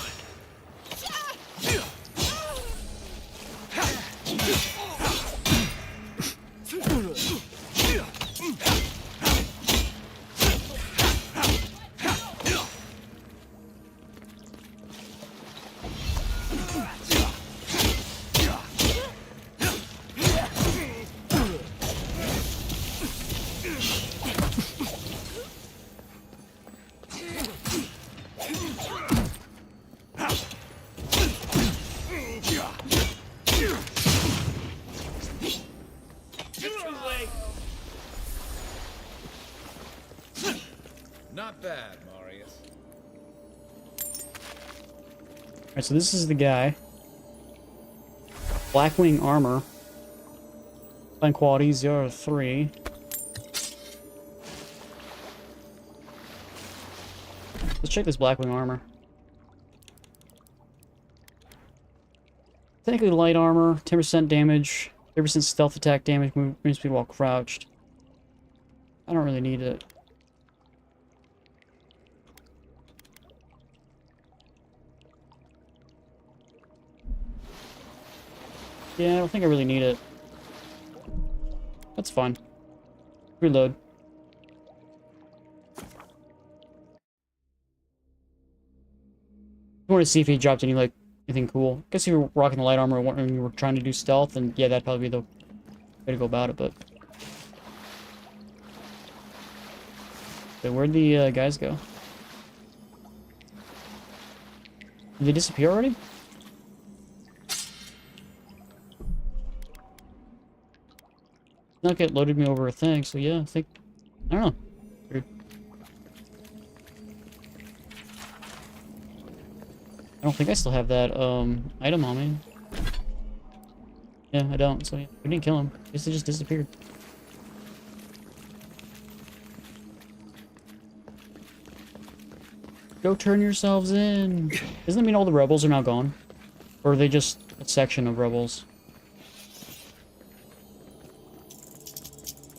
Not bad, Marius. Alright, so this is the guy. Blackwing armor. Fine quality 0 to 3. Let's check this Blackwing armor. Technically light armor, 10% damage, 30% stealth attack damage, movement speed while crouched. I don't really need it. Yeah, I don't think I really need it. That's fine. Reload. I want to see if he dropped any, like, anything cool. I guess if you were rocking the light armor and you were trying to do stealth, then yeah, that'd probably be the way to go about it, but... So where'd the guys go? Did they disappear already? Not get loaded me over a thing, so yeah, I think... I don't know. Weird. I don't think I still have that, item on me. Yeah, I don't, so yeah, we didn't kill him. I guess it just disappeared. Go turn yourselves in! Doesn't that mean all the rebels are now gone? Or are they just a section of rebels?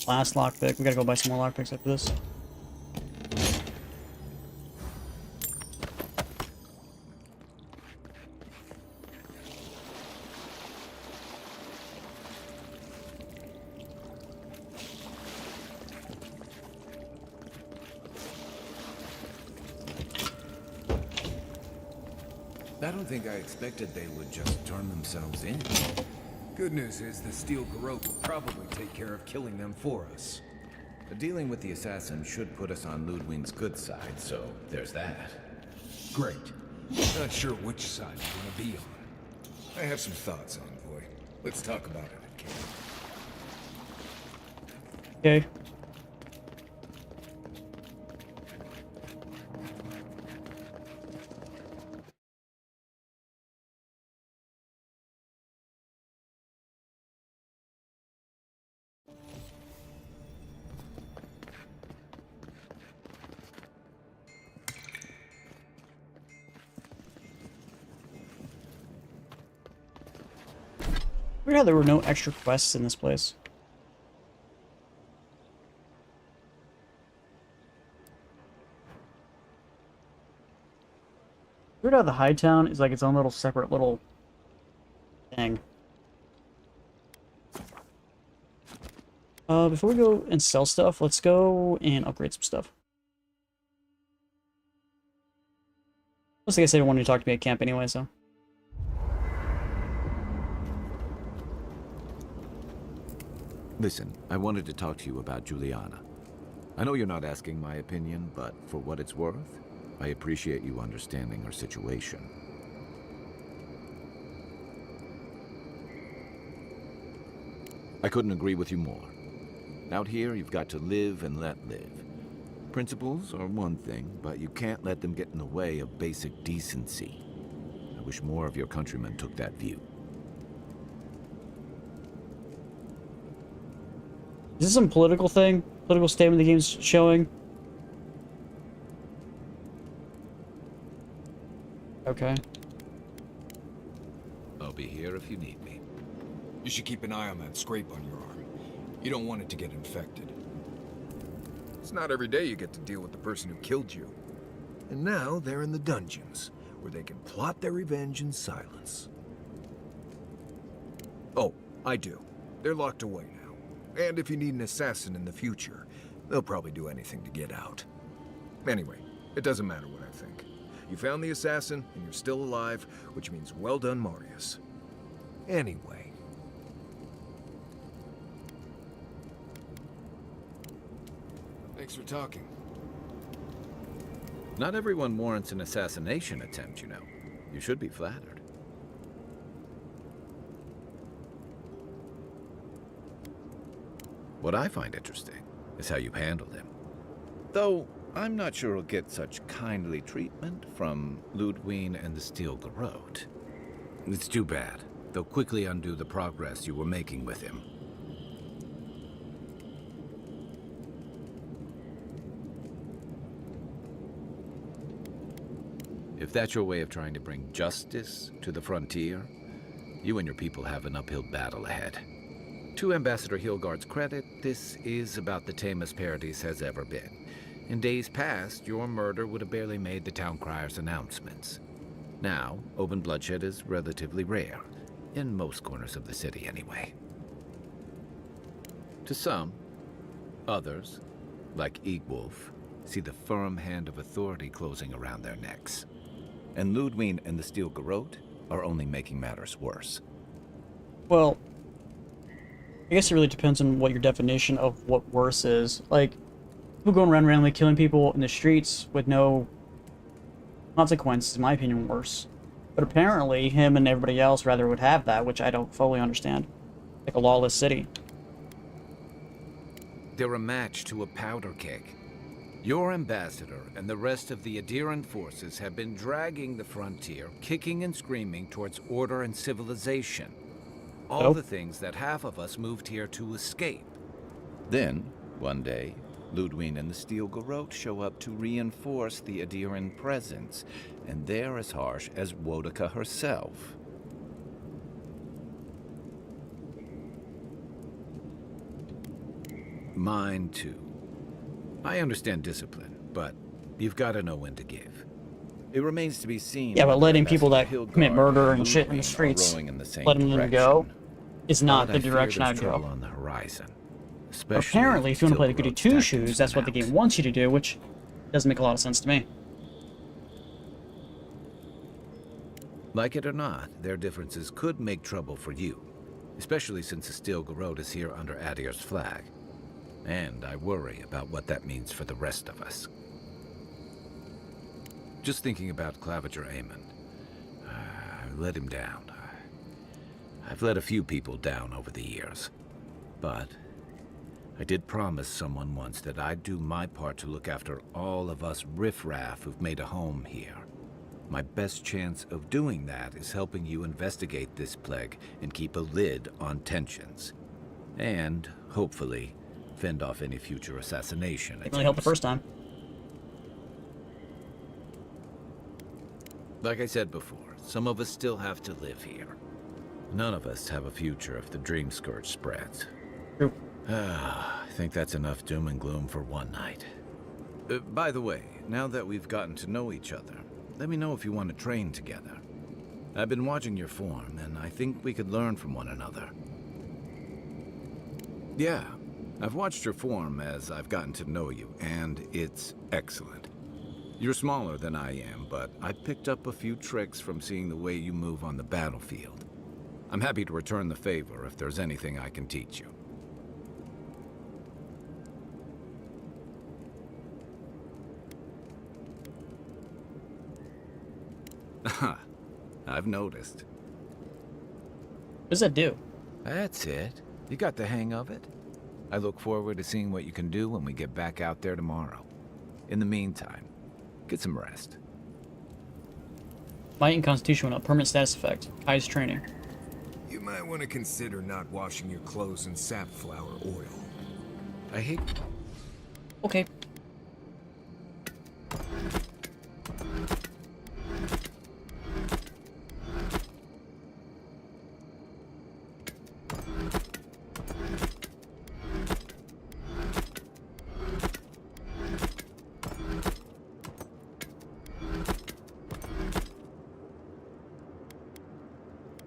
Last lockpick. We gotta go buy some more lockpicks after this. I don't think I expected they would just turn themselves in. Good news is the steel garrote will probably take care of killing them for us. Dealing with the assassin should put us on Ludwig's good side, so there's that. Great. Not sure which side you want to be on. I have some thoughts, Envoy. Let's talk about it at camp. Okay. Weird how there were no extra quests in this place. Weird how the High Town is like its own little separate little thing. Before we go and sell stuff, let's go and upgrade some stuff. Plus, like I said, I wanted to talk to me at camp anyway, so. Listen, I wanted to talk to you about Juliana. I know you're not asking my opinion, but for what it's worth, I appreciate you understanding her situation. I couldn't agree with you more. Out here, you've got to live and let live. Principles are one thing, but you can't let them get in the way of basic decency. I wish more of your countrymen took that view. Is this some political thing? Political statement the game's showing? Okay. I'll be here if you need me. You should keep an eye on that scrape on your arm. You don't want it to get infected. It's not every day you get to deal with the person who killed you. And now they're in the dungeons, where they can plot their revenge in silence. Oh, I do. They're locked away now. And if you need an assassin in the future, they'll probably do anything to get out. Anyway, it doesn't matter what I think. You found the assassin, and you're still alive, which means well done, Marius. Anyway. Thanks for talking. Not everyone warrants an assassination attempt, you know. You should be flattered. What I find interesting is how you handled him. Though, I'm not sure he'll get such kindly treatment from Ludwig and the Steel Garrote. It's too bad. They'll quickly undo the progress you were making with him. If that's your way of trying to bring justice to the frontier, you and your people have an uphill battle ahead. To Ambassador Hilgard's credit, this is about the tamest Paradis has ever been. In days past, your murder would have barely made the town crier's announcements. Now, open bloodshed is relatively rare, in most corners of the city anyway. To some, others, like Eagwolf, see the firm hand of authority closing around their necks. And Ludwig and the Steel Garrote are only making matters worse. Well, I guess it really depends on what your definition of what worse is. Like, people going around randomly killing people in the streets with no consequences, in my opinion, worse. But apparently, him and everybody else rather would have that, which I don't fully understand. Like a lawless city. They're a match to a powder keg. Your ambassador and the rest of the Adiran forces have been dragging the frontier, kicking and screaming towards order and civilization. All the things that half of us moved here to escape. Then, one day, Ludwig and the Steel Garrote show up to reinforce the Adiran presence, and they're as harsh as Woedica herself. Mine too. I understand discipline, but you've got to know when to give. It remains to be seen. Yeah, but letting whether people that Hilgard commit murder and Ludwig shit in the are streets, rowing in the same letting them go, is not But the I fear direction there's I'd go. trouble on the horizon. But Especially apparently, if you want to play the goody Steel two Garrote's shoes, tactics that's what the win out. game wants you to do, which doesn't make a lot of sense to me. Like it or not, their differences could make trouble for you, especially since the Steel Garrote is here under Adir's flag. And I worry about what that means for the rest of us. Just thinking about Claviger Amon, I let him down. I've let a few people down over the years, but I did promise someone once that I'd do my part to look after all of us riffraff who've made a home here. My best chance of doing that is helping you investigate this plague and keep a lid on tensions. And, hopefully, fend off any future assassination. It really helped the first time. Like I said before, some of us still have to live here. None of us have a future if the Dream Scourge spreads. True. I think that's enough doom and gloom for one night. By the way, now that we've gotten to know each other, let me know if you want to train together. I've been watching your form, and I think we could learn from one another. Yeah, I've watched your form as I've gotten to know you, and it's excellent. You're smaller than I am, but I picked up a few tricks from seeing the way you move on the battlefield. I'm happy to return the favor if there's anything I can teach you. I've noticed. What does that do? That's it. You got the hang of it. I look forward to seeing what you can do when we get back out there tomorrow. In the meantime, get some rest. Might and Constitution went up. Permanent status effect. Kai's training. You might want to consider not washing your clothes in safflower oil. I hate... Okay.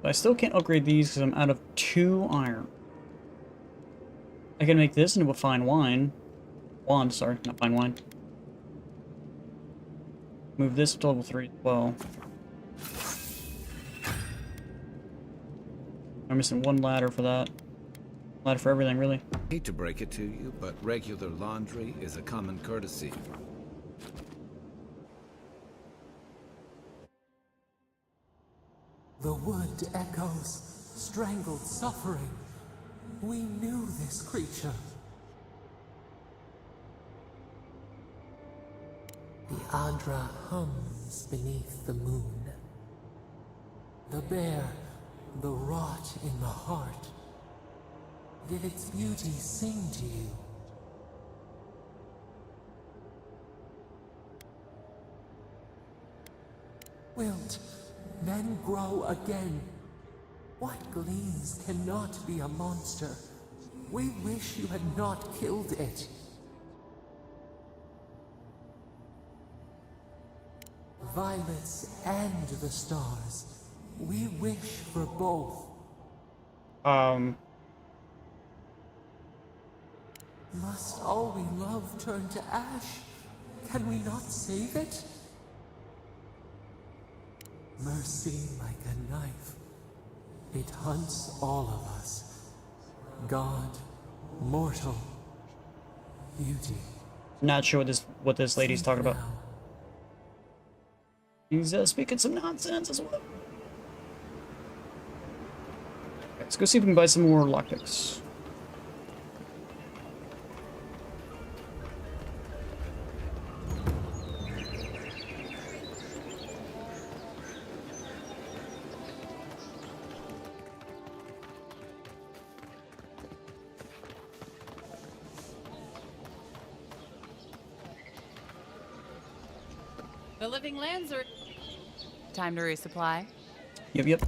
I still can't upgrade these because I'm out of 2 iron. I can make this into a fine wine. Wand, sorry, not fine wine. Move this to level 3 as well. I'm missing 1 ladder for that. Ladder for everything, really. I hate to break it to you, but regular laundry is a common courtesy. The wood echoes, strangled suffering. We knew this creature. The Andra hums beneath the moon. The bear, the rot in the heart. Did its beauty sing to you? Wilt, then grow again. What gleams cannot be a monster? We wish you had not killed it. Violets and the stars. We wish for both. Must all we love turn to ash? Can we not save it? Mercy like a knife. It hunts all of us. God, mortal, beauty. Not sure what this lady's talking about. He's speaking some nonsense as well. Okay, let's go see if we can buy some more lockpicks. The living lands are... Time to resupply. Yep.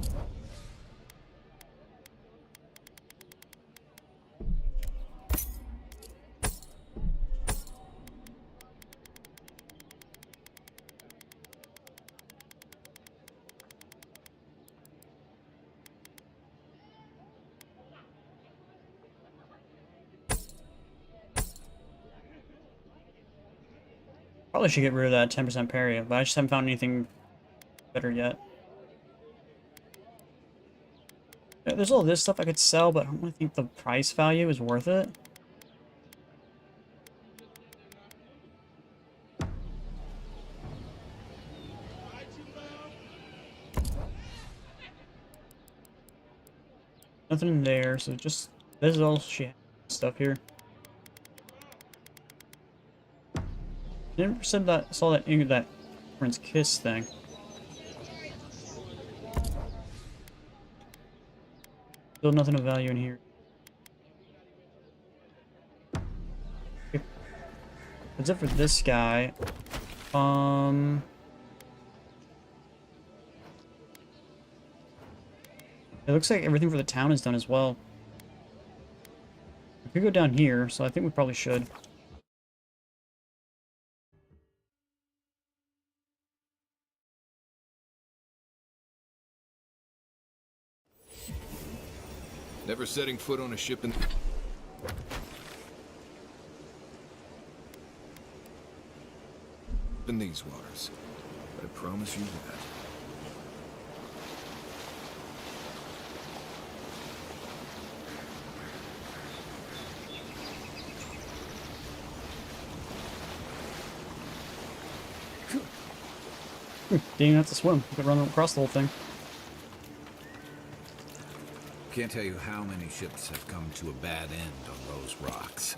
Probably should get rid of that 10% parry, but I just haven't found anything better yet. Yeah, there's all this stuff I could sell, but I don't really think the price value is worth it. Nothing in there, so just this is all she has stuff here. Never said that saw that Prince Kiss thing. Still nothing of value in here. Okay. That's it for this guy. It looks like everything for the town is done as well. We could go down here, so I think we probably should. Never setting foot on a ship in these waters. I promise you that. Didn't even have to swim. We could run across the whole thing. Can't tell you how many ships have come to a bad end on those rocks.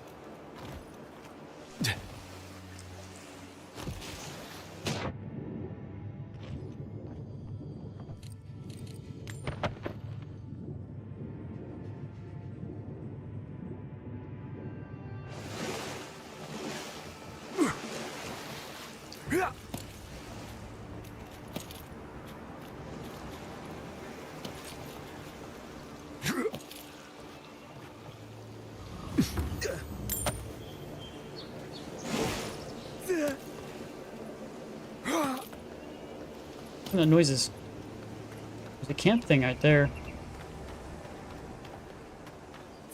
What are the noises? There's a camp thing right there.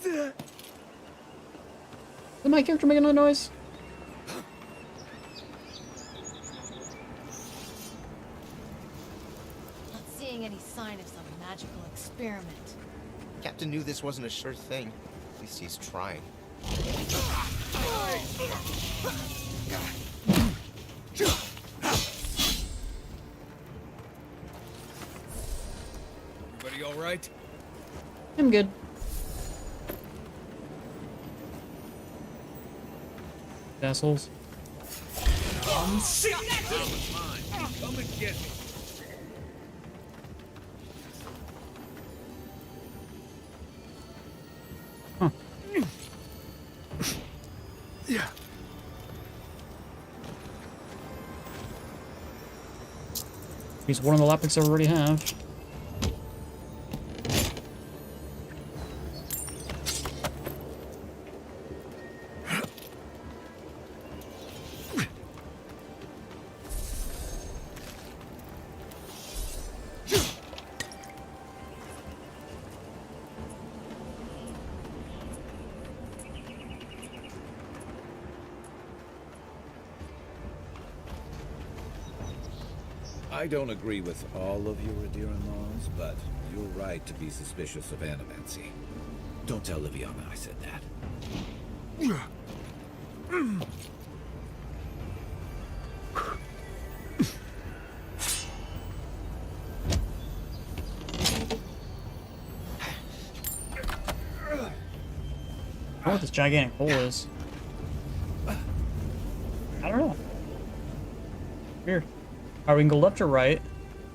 Is my character making a noise? Not seeing any sign of some magical experiment. Captain knew this wasn't a sure thing. At least he's trying. Everybody all right? I'm good. Assholes. Come and get me. Huh. Yeah. He's one of the lapix I already have. I don't agree with all of your Adira laws, but you're right to be suspicious of animancy. Don't tell Liviana I said that. I don't know what this gigantic hole is. I don't know. Weird. Alright, we can go left or right.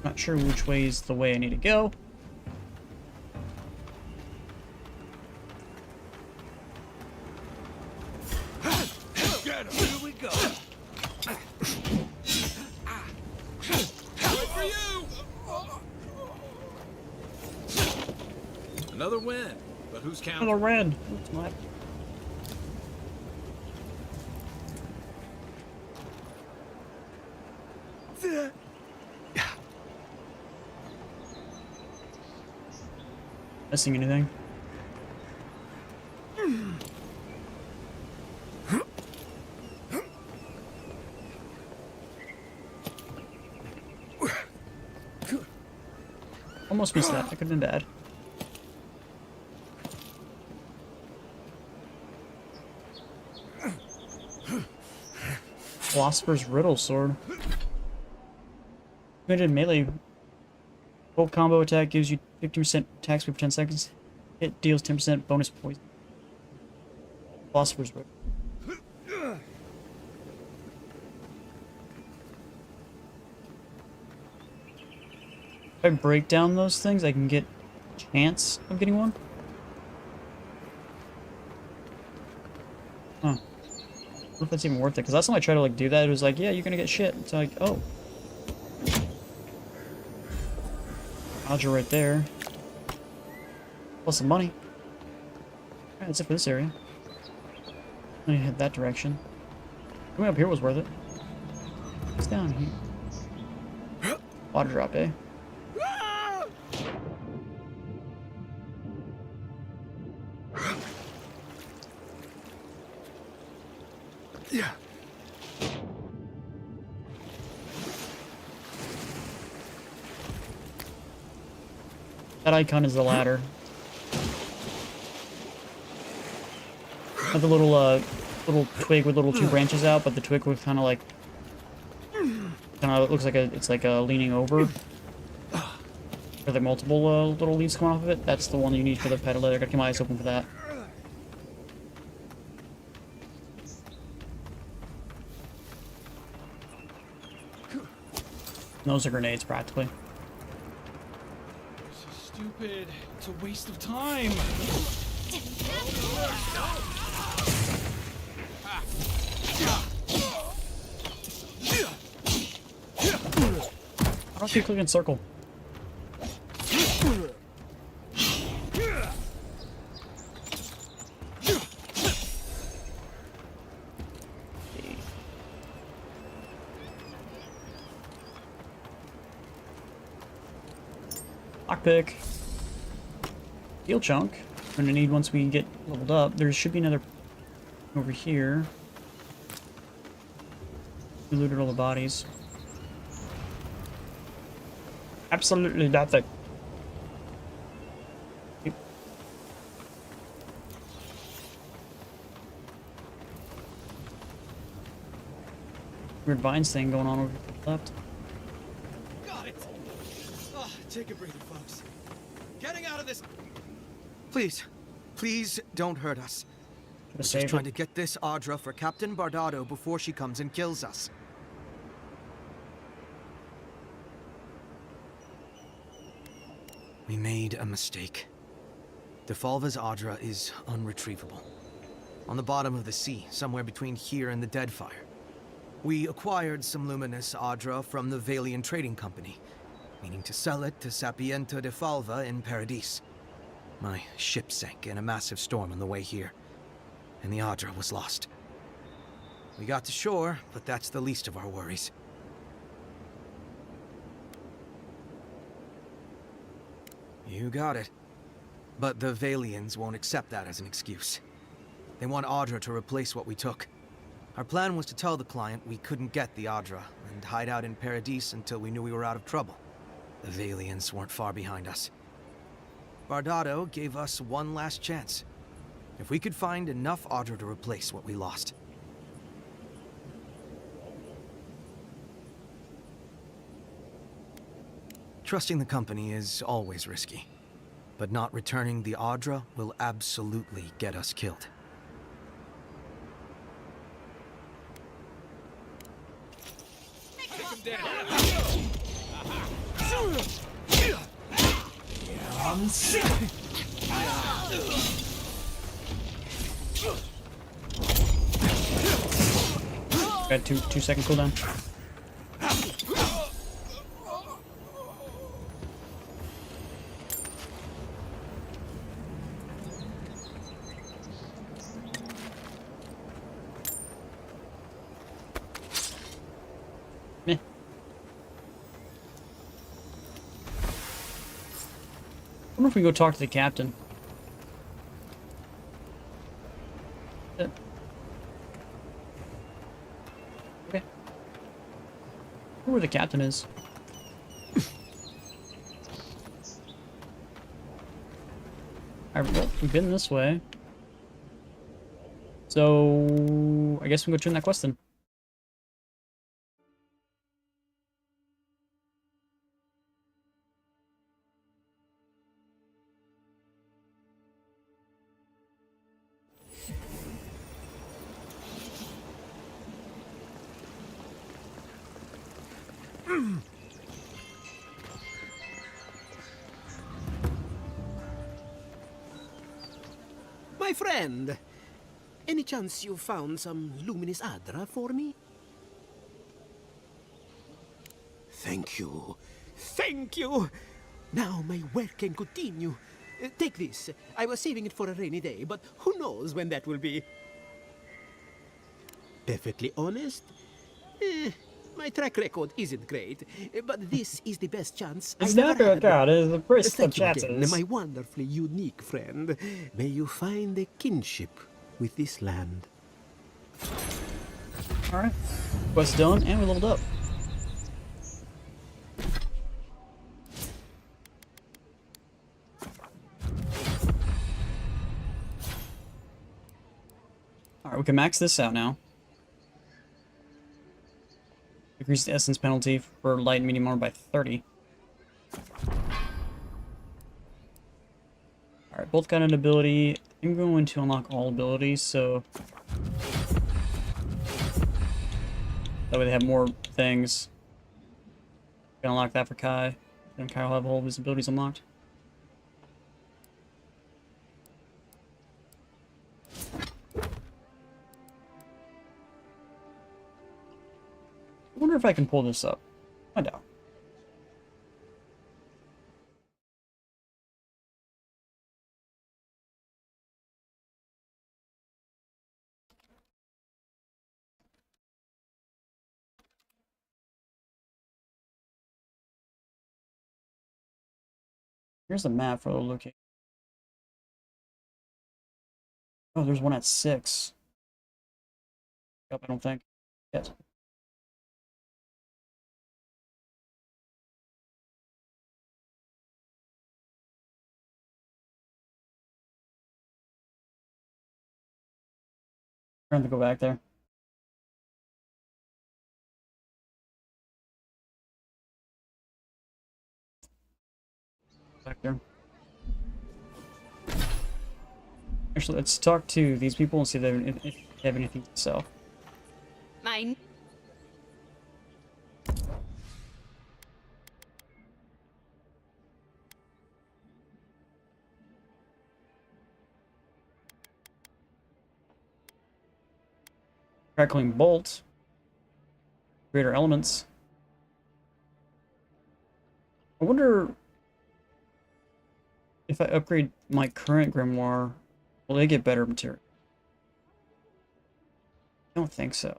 Not sure which way is the way I need to go. Get him. Here we go. Good for you. Another win, but who's counting? Another red. Oops, my. Missing anything? Almost missed that. That could have been bad. Philosopher's Riddle Sword. Limited melee. Full combo attack gives you 50% attack speed for 10 seconds. It deals 10% bonus poison. Philosopher's Riddle. If I break down those things, I can get a chance of getting one. Huh. I wonder if that's even worth it, because last time I tried to like do that, it was like, yeah, you're gonna get shit. It's like, oh. Roger right there. Plus some money. Alright, that's it for this area. I need to head that direction. Going up here was worth it. What's down here? Water drop, eh? Yeah. That icon is the ladder. Not the little little twig with little two branches out, but the twig with kind of like looks like it's like a leaning over. Are there multiple little leaves coming off of it? That's the one you need for the petal. I gotta keep my eyes open for that. Those are grenades, practically. This is stupid. It's a waste of time. I don't keep clicking circle. Lockpick. Steel chunk. We're gonna need once we get leveled up. There should be another over here. We looted all the bodies. Absolutely nothing. Weird vines thing going on over to the left. Got it! Oh, take a breather, folks. Getting out of this... Please, please don't hurt us. We're just trying to get this Audra for Captain Bardado before she comes and kills us. We made a mistake. Defalva's Audra is unretrievable. On the bottom of the sea, somewhere between here and the Deadfire. We acquired some luminous Audra from the Valian Trading Company, meaning to sell it to Sapienta Defalva in Paradis. My ship sank in a massive storm on the way here, and the Audra was lost. We got to shore, but that's the least of our worries. You got it. But the Valians won't accept that as an excuse. They want Audra to replace what we took. Our plan was to tell the client we couldn't get the Audra and hide out in Paradis until we knew we were out of trouble. The Valians weren't far behind us. Bardado gave us one last chance. If we could find enough Audra to replace what we lost. Trusting the company is always risky, but not returning the Audra will absolutely get us killed. Got 2 second cooldown. Meh. I wonder if we go talk to the captain. Yeah. Okay. I wonder where the captain is. Alright, well, we've been this way. So I guess we can go turn that quest then. My friend, any chance you found some luminous Adra for me? Thank you. Thank you! Now my work can continue. Take this. I was saving it for a rainy day, but who knows when that will be. Perfectly honest? My track record isn't great, but this is the best chance It's I've not ever good, God. It's the first Thank you chances. again, my wonderfully unique friend. May you find a kinship with this land. Alright. Quest done, and we leveled up. Alright, we can max this out now. Decrease the essence penalty for light and medium armor by 30. both got an ability. I'm going to unlock all abilities, so that way they have more things. Gonna unlock that for Kai. Then Kai will have all of his abilities unlocked. I wonder if I can pull this up. I doubt. Here's the map for the location. Oh, there's one at 6. Yep, I don't think. Yet. Trying to go back there. Back there. Actually, let's talk to these people and see if they have anything to sell. Mine. Crackling bolt. Greater elements. I wonder if I upgrade my current grimoire, will they get better material? I don't think so.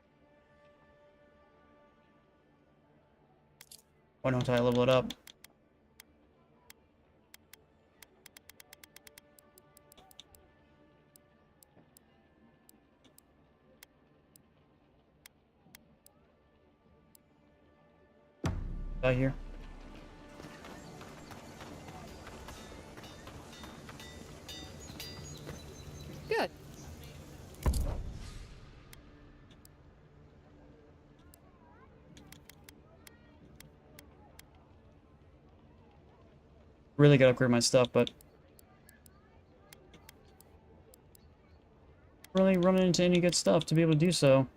Why don't I level it up? Out here. Good. Really gotta upgrade my stuff, but really running into any good stuff to be able to do so.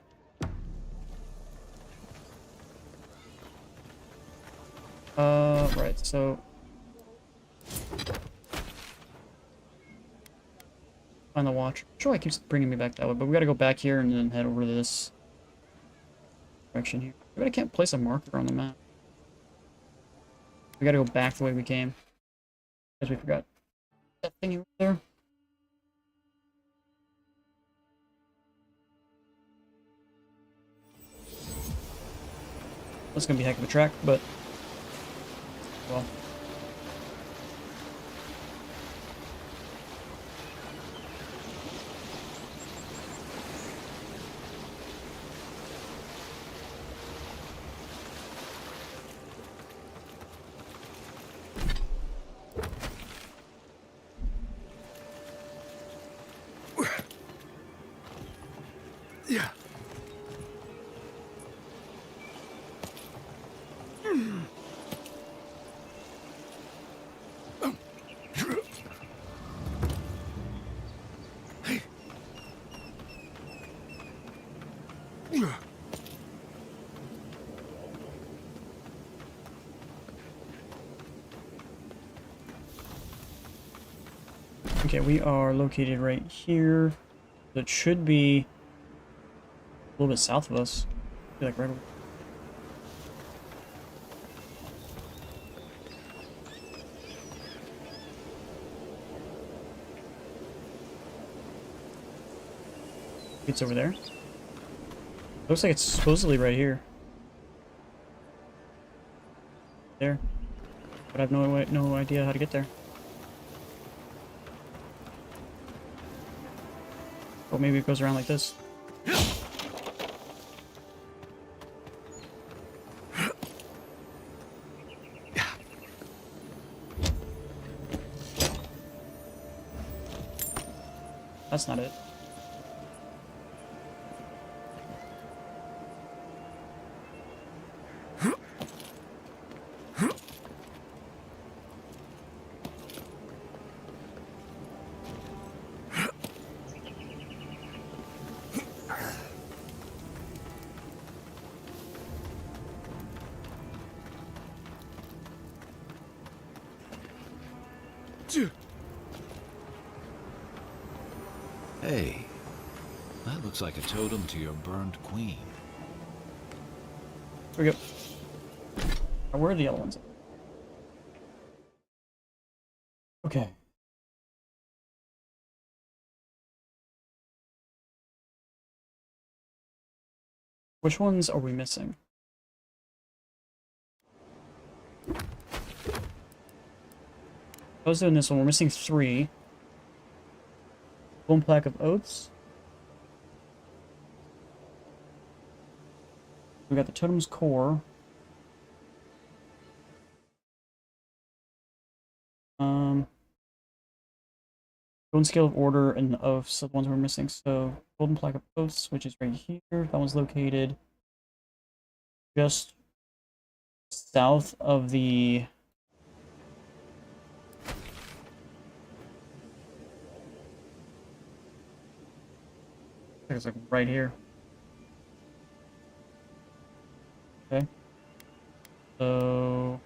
Right, so find the watch. Sure, it keeps bringing me back that way, but we gotta go back here and then head over to this direction here. Maybe I can't place a marker on the map. We gotta go back the way we came. Because we forgot that thing over there. That's gonna be a heck of a track, but well. Yeah. Okay, we are located right here. It should be a little bit south of us. I feel like right over. It's over there. Looks like it's supposedly right here. There. But I have no idea how to get there. Or maybe it goes around like this. That's not it. Hey, that looks like a totem to your burned queen. Here we go. Now, where are the other ones? Okay. Which ones are we missing? I was doing this one. We're missing 3. Bone plaque of oaths. We got the totem's core. Golden scale of order and the oaths are the ones we're missing. So golden plaque of oaths, which is right here. That one's located just south of the I think it's like right here. Okay. So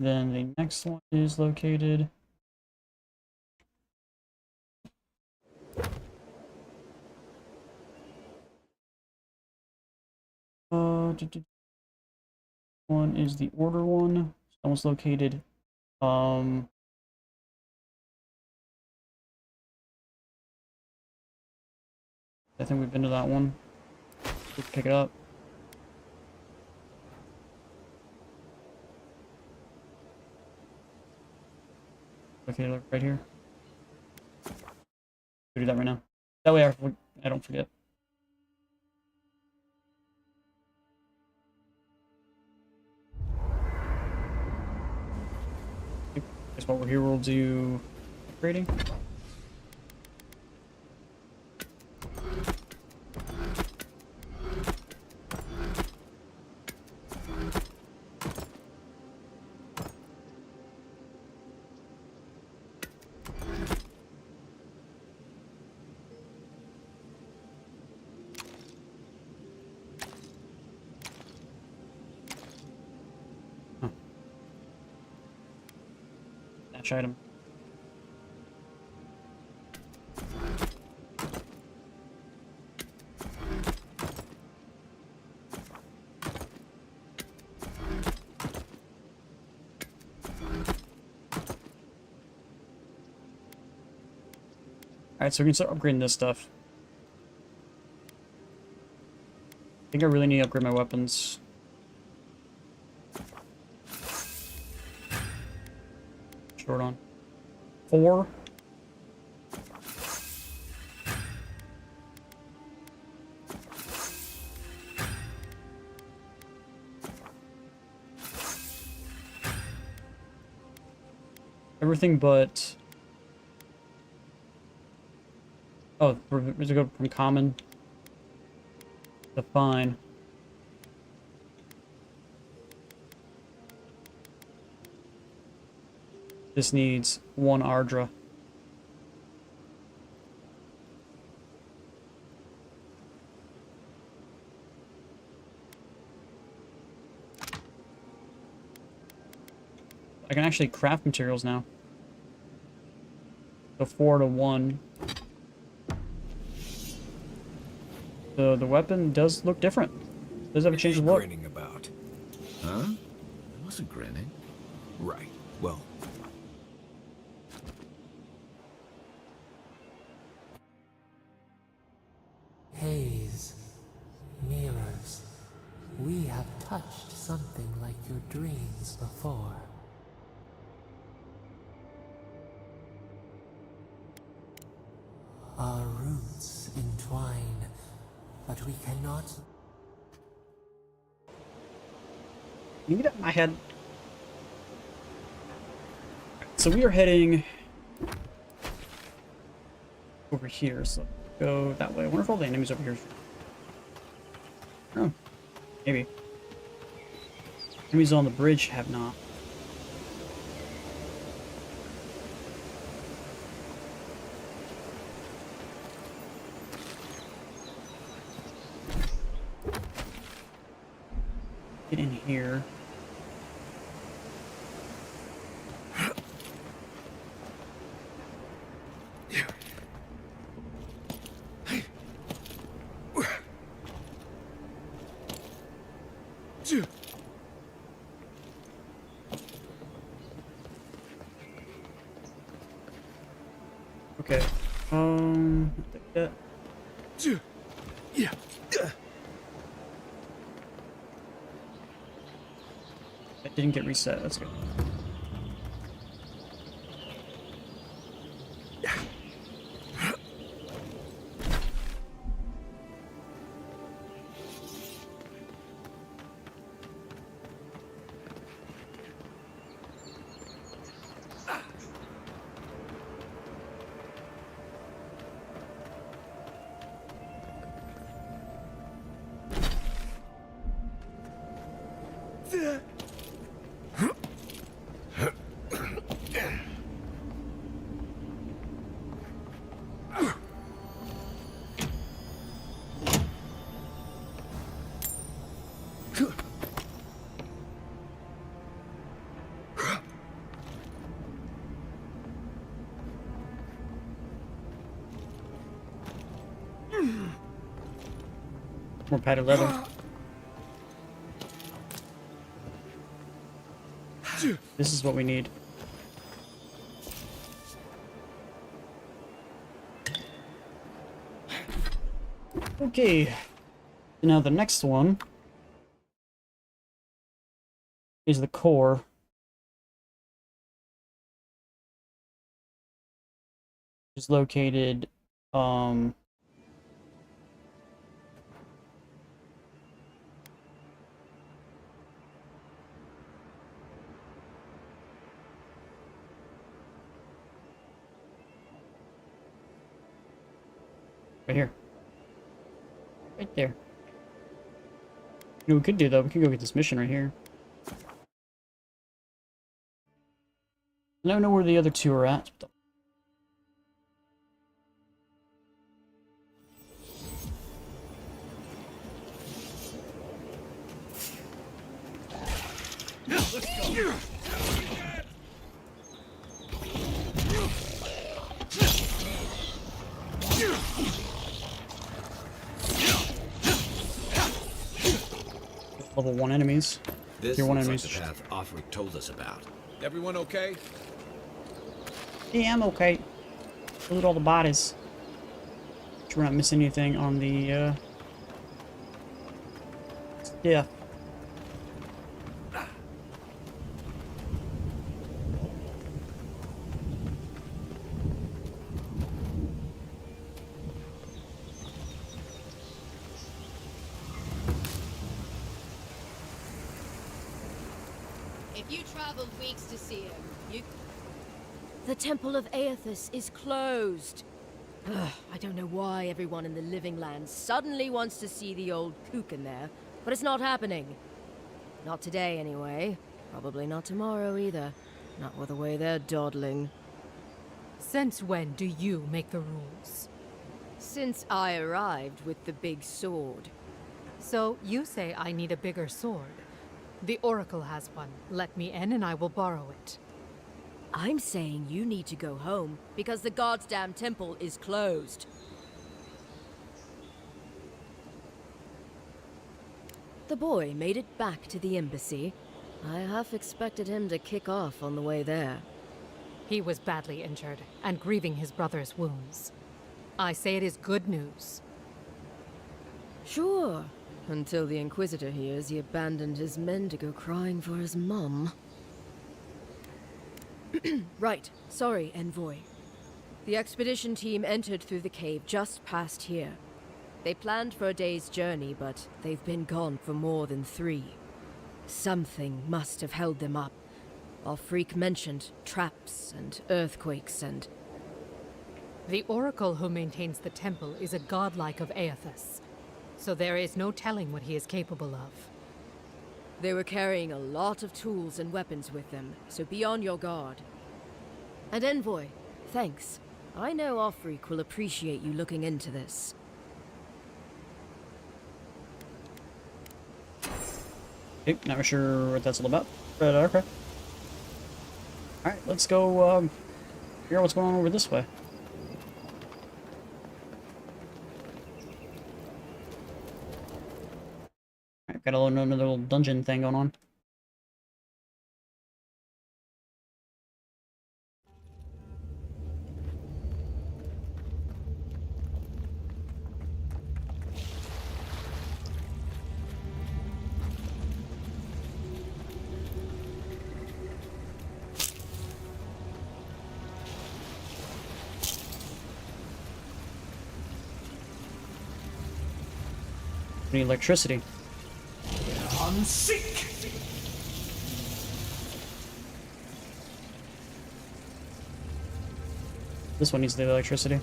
then the next one is located one is the order one. That one's located I think we've been to that one. Let's pick it up. Okay, look right here. We'll do that right now. That way I don't forget. Guess while we're here, we'll do upgrading. Item. Alright, so we can start upgrading this stuff. I think I really need to upgrade my weapons. Short on 4. Everything but does it go from common to fine? This needs 1 Ardra. I can actually craft materials now. So 4 to 1. So the weapon does look different. Does have a change of look. Grinning about? Huh? I wasn't grinning. Right. Well. Haze, mirrors, we have touched something like your dreams before. Our roots entwine, but we cannot. Can you get out of my head? So we are heading over here, so go that way. I wonder if all the enemies over here. Oh, maybe. Enemies on the bridge have not. Get in here. Okay. Take that. Yeah. It didn't get reset. That's good. More padded leather. This is what we need. Okay. So now the next one is the core. Is located right here. Right there. You know what we could do though? We could go get this mission right here. I don't know where the other two are at. Let's go. Level 1 enemies. This Tier 1 looks enemies. like the path Offric told us about. Everyone okay? Yeah, I'm okay. Loot all the bodies. Sure we're not missing anything on the yeah. If you traveled weeks to see him, you... The Temple of Aethys is closed. Ugh, I don't know why everyone in the Living Land suddenly wants to see the old kook in there, but it's not happening. Not today, anyway. Probably not tomorrow, either. Not with the way they're dawdling. Since when do you make the rules? Since I arrived with the big sword. So you say I need a bigger sword. The Oracle has one. Let me in and I will borrow it. I'm saying you need to go home, because the goddamn temple is closed. The boy made it back to the embassy. I half expected him to kick off on the way there. He was badly injured, and grieving his brother's wounds. I say it is good news. Sure. Until the Inquisitor hears he abandoned his men to go crying for his mum. Right. Sorry, Envoy. The expedition team entered through the cave just past here. They planned for a day's journey, but they've been gone for more than 3. Something must have held them up. Offric mentioned traps and earthquakes and... The Oracle who maintains the temple is a godlike of Aethys, so there is no telling what he is capable of. They were carrying a lot of tools and weapons with them, so be on your guard. And Envoy, thanks. I know Offric will appreciate you looking into this. Okay, not sure what that's all about, but okay. Alright, let's go figure out what's going on over this way. Got another little dungeon thing going on. We need electricity. Unseek! This one needs the electricity.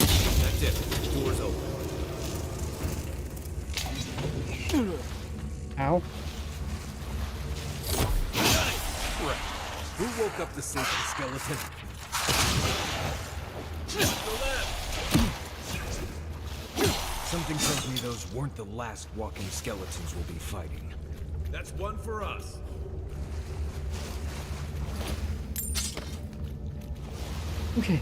That's it. Door's open. Ow. Right. Who woke up the sacred skeleton? Something tells me those weren't the last walking skeletons we'll be fighting. That's one for us. Okay.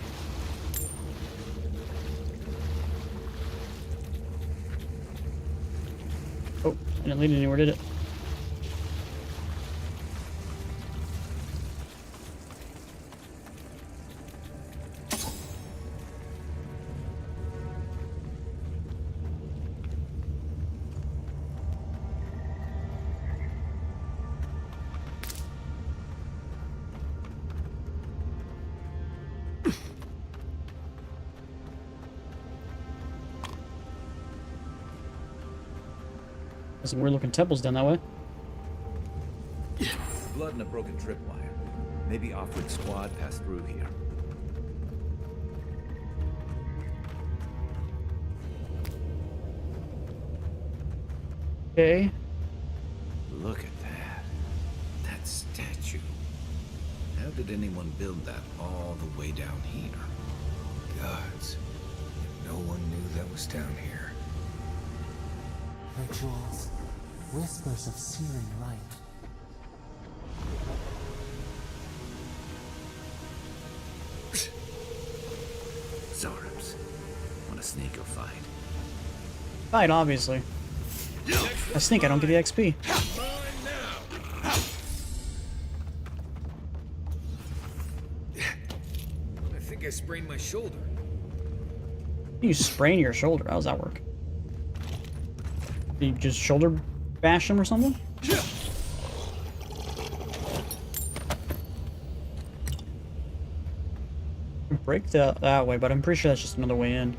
Oh, I didn't lead anywhere, did it? There's some weird looking temples down that way. Blood and a broken tripwire. Maybe Offred's squad passed through here. Okay. Look at that. That statue. How did anyone build that all the way down here? Gods. No one knew that was down here. Rituals, whispers of searing light. Zorps. Want to sneak or fight? Fight, obviously. I think I don't get the XP. I think I sprained my shoulder. You sprain your shoulder. How does that work? You just shoulder bash him or something? Break that way, but I'm pretty sure that's just another way in.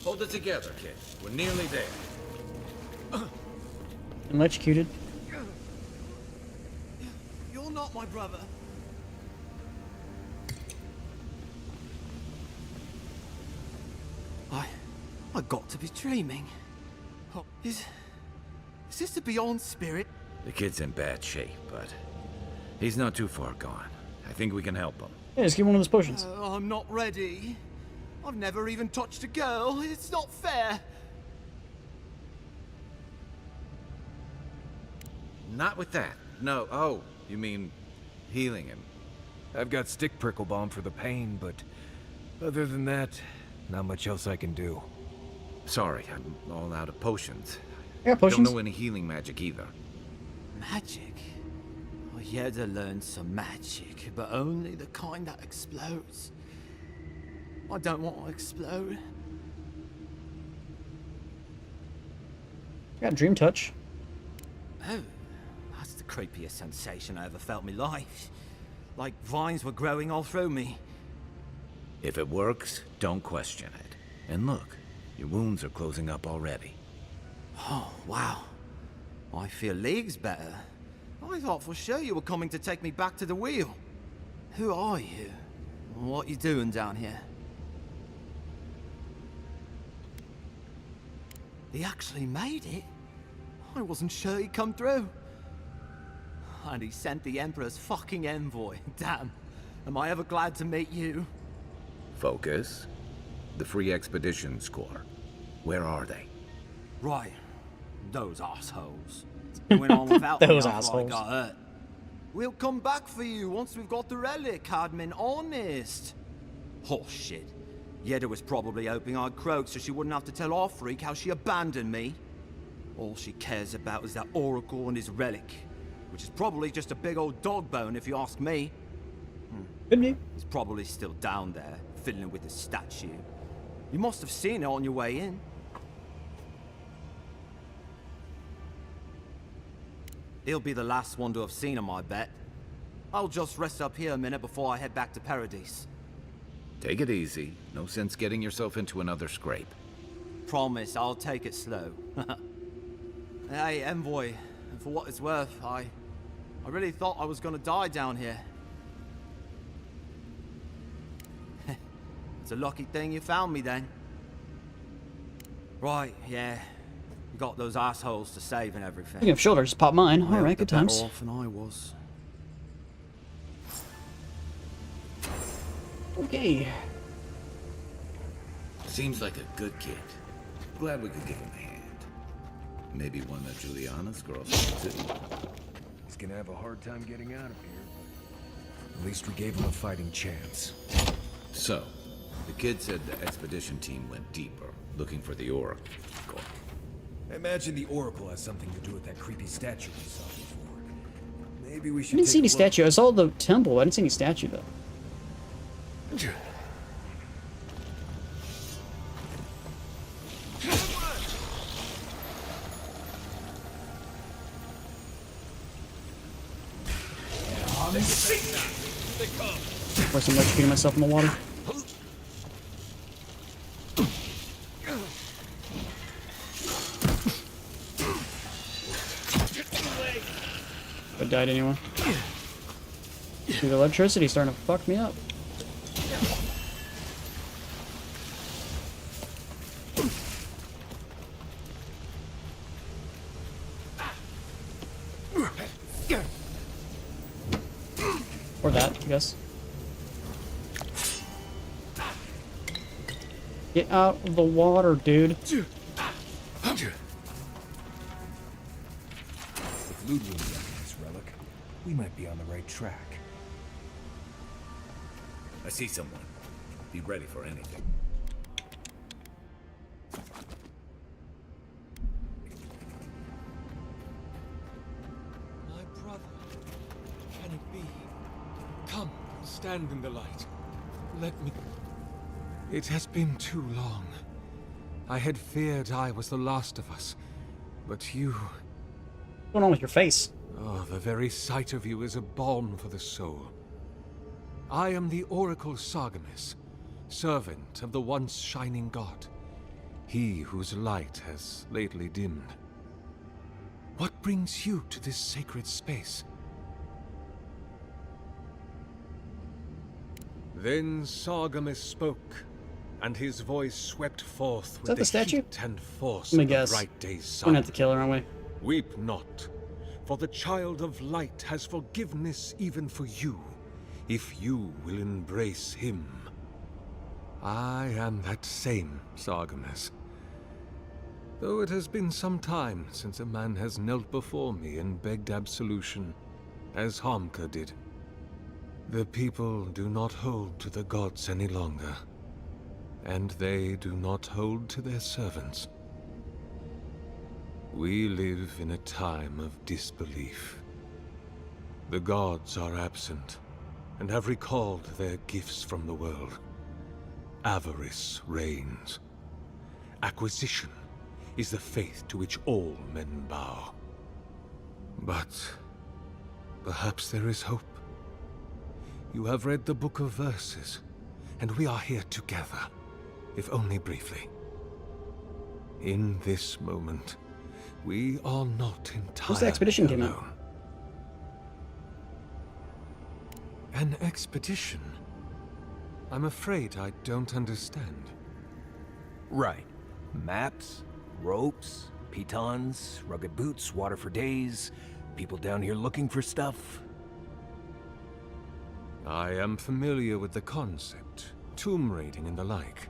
Hold it together, kid. We're nearly there. Electrocuted. You're not my brother. I got to be dreaming. Oh, is this the Beyond Spirit? The kid's in bad shape, but he's not too far gone. I think we can help him. Yeah, just give him one of those potions. I'm not ready. I've never even touched a girl. It's not fair. Not with that. No. Oh, you mean healing him? I've got stick prickle balm for the pain, but other than that, not much else I can do. Sorry, I'm all out of potions. I got potions. Don't know any healing magic either. Magic? I had to learn some magic, but only the kind that explodes. I don't want to explode. I got Dream Touch. Oh, that's the creepiest sensation I ever felt in my life. Like vines were growing all through me. If it works, don't question it. And look, your wounds are closing up already. Oh, wow. I feel leagues better. I thought for sure you were coming to take me back to the wheel. Who are you? What you doing down here? He actually made it? I wasn't sure he'd come through. And he sent the Emperor's fucking envoy. Damn. Am I ever glad to meet you? Focus. The Free Expeditions Corps. Where are they? Right. Those assholes. They went on without me Those after I assholes. got hurt. We'll come back for you once we've got the relic, Admin. Honest. Oh, shit. Yeda was probably hoping I'd croak so she wouldn't have to tell our freak how she abandoned me. All she cares about is that Oracle and his relic, which is probably just a big old dog bone if you ask me. He's probably still down there, fiddling with the statue. You must have seen it on your way in. He'll be the last one to have seen him, I bet. I'll just rest up here a minute before I head back to Paradise. Take it easy. No sense getting yourself into another scrape. Promise, I'll take it slow. Hey, Envoy, for what it's worth, I really thought I was gonna die down here. It's a lucky thing you found me then. Right, yeah. You got those assholes to save and everything. Speaking of shoulders, pop mine. Well, Alright, good they're better times. off than I was. Okay. Seems like a good kid. Glad we could give him a hand. Maybe one of Juliana's girls too. He's gonna have a hard time getting out of here, but at least we gave him a fighting chance. So, the kid said the expedition team went deeper, looking for the Oracle. I imagine the Oracle has something to do with that creepy statue we saw before. Maybe we I should didn't see take any a look. statue. I saw the temple. I didn't see any statue though. Of course, I'm electrocuting myself in the water. I died anyway. Dude, the electricity's starting to fuck me up. Or that, I guess. Get out of the water, dude. With Ludwig getting this relic, we might be on the right track. I see someone. Be ready for anything. My brother. Can it be? Come, stand in the light. Let me... It has been too long. I had feared I was the last of us. But you... What's going on with your face? Oh, the very sight of you is a balm for the soul. I am the Oracle Sargamus, servant of the once shining god. He whose light has lately dimmed. What brings you to this sacred space? Then Sargamus spoke, and his voice swept forth that with the statue? heat and force Let me of guess. the bright day's We're sun. gonna have to kill her, aren't we? Weep not, for the child of light has forgiveness even for you, if you will embrace him. I am that same Sargamus. Though it has been some time since a man has knelt before me and begged absolution, as Harmka did. The people do not hold to the gods any longer, and they do not hold to their servants. We live in a time of disbelief. The gods are absent, and have recalled their gifts from the world. Avarice reigns. Acquisition is the faith to which all men bow. But perhaps there is hope. You have read the Book of Verses, and we are here together, if only briefly. In this moment, we are not entirely What's the expedition came out? alone. An expedition? I'm afraid I don't understand. Right. Maps, ropes, pitons, rugged boots, water for days, people down here looking for stuff. I am familiar with the concept, tomb raiding and the like.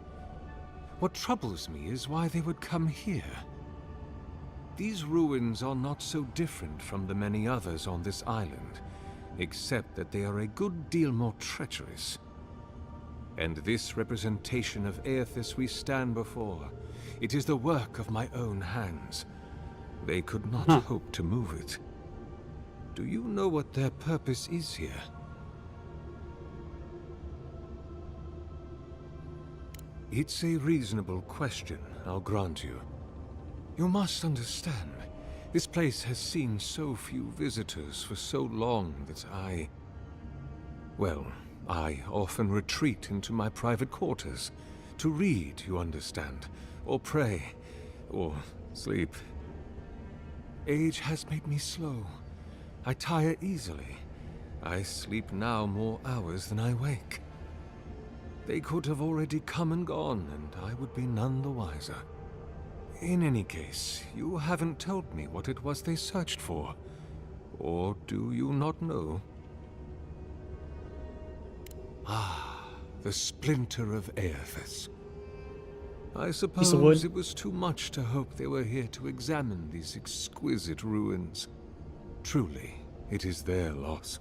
What troubles me is why they would come here. These ruins are not so different from the many others on this island, except that they are a good deal more treacherous. And this representation of Aethys we stand before, it is the work of my own hands. They could not hope to move it. Do you know what their purpose is here? It's a reasonable question, I'll grant you. You must understand, this place has seen so few visitors for so long that I often retreat into my private quarters. To read, you understand, or pray, or sleep. Age has made me slow. I tire easily. I sleep now more hours than I wake. They could have already come and gone, and I would be none the wiser. In any case, you haven't told me what it was they searched for. Or do you not know? Ah, the splinter of Aethys. I suppose it was too much to hope they were here to examine these exquisite ruins. Truly, it is their loss.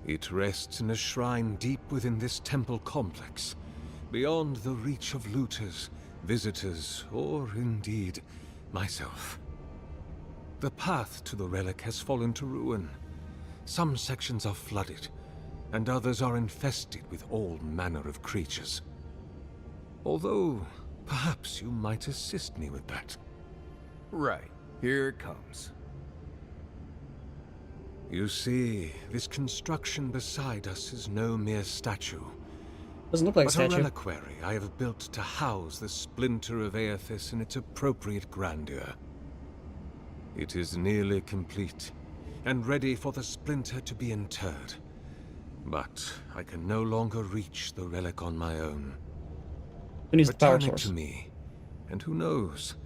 It rests in a shrine deep within this temple complex, beyond the reach of looters, visitors, or indeed, myself. The path to the relic has fallen to ruin. Some sections are flooded, and others are infested with all manner of creatures. Although, perhaps you might assist me with that. Right. Here it comes. You see, this construction beside us is no mere statue. Doesn't look like a statue. A reliquary I have built to house the splinter of Aethys in its appropriate grandeur. It is nearly complete, and ready for the splinter to be interred. But I can no longer reach the relic on my own. Who needs the power Return it source? to me, and who knows,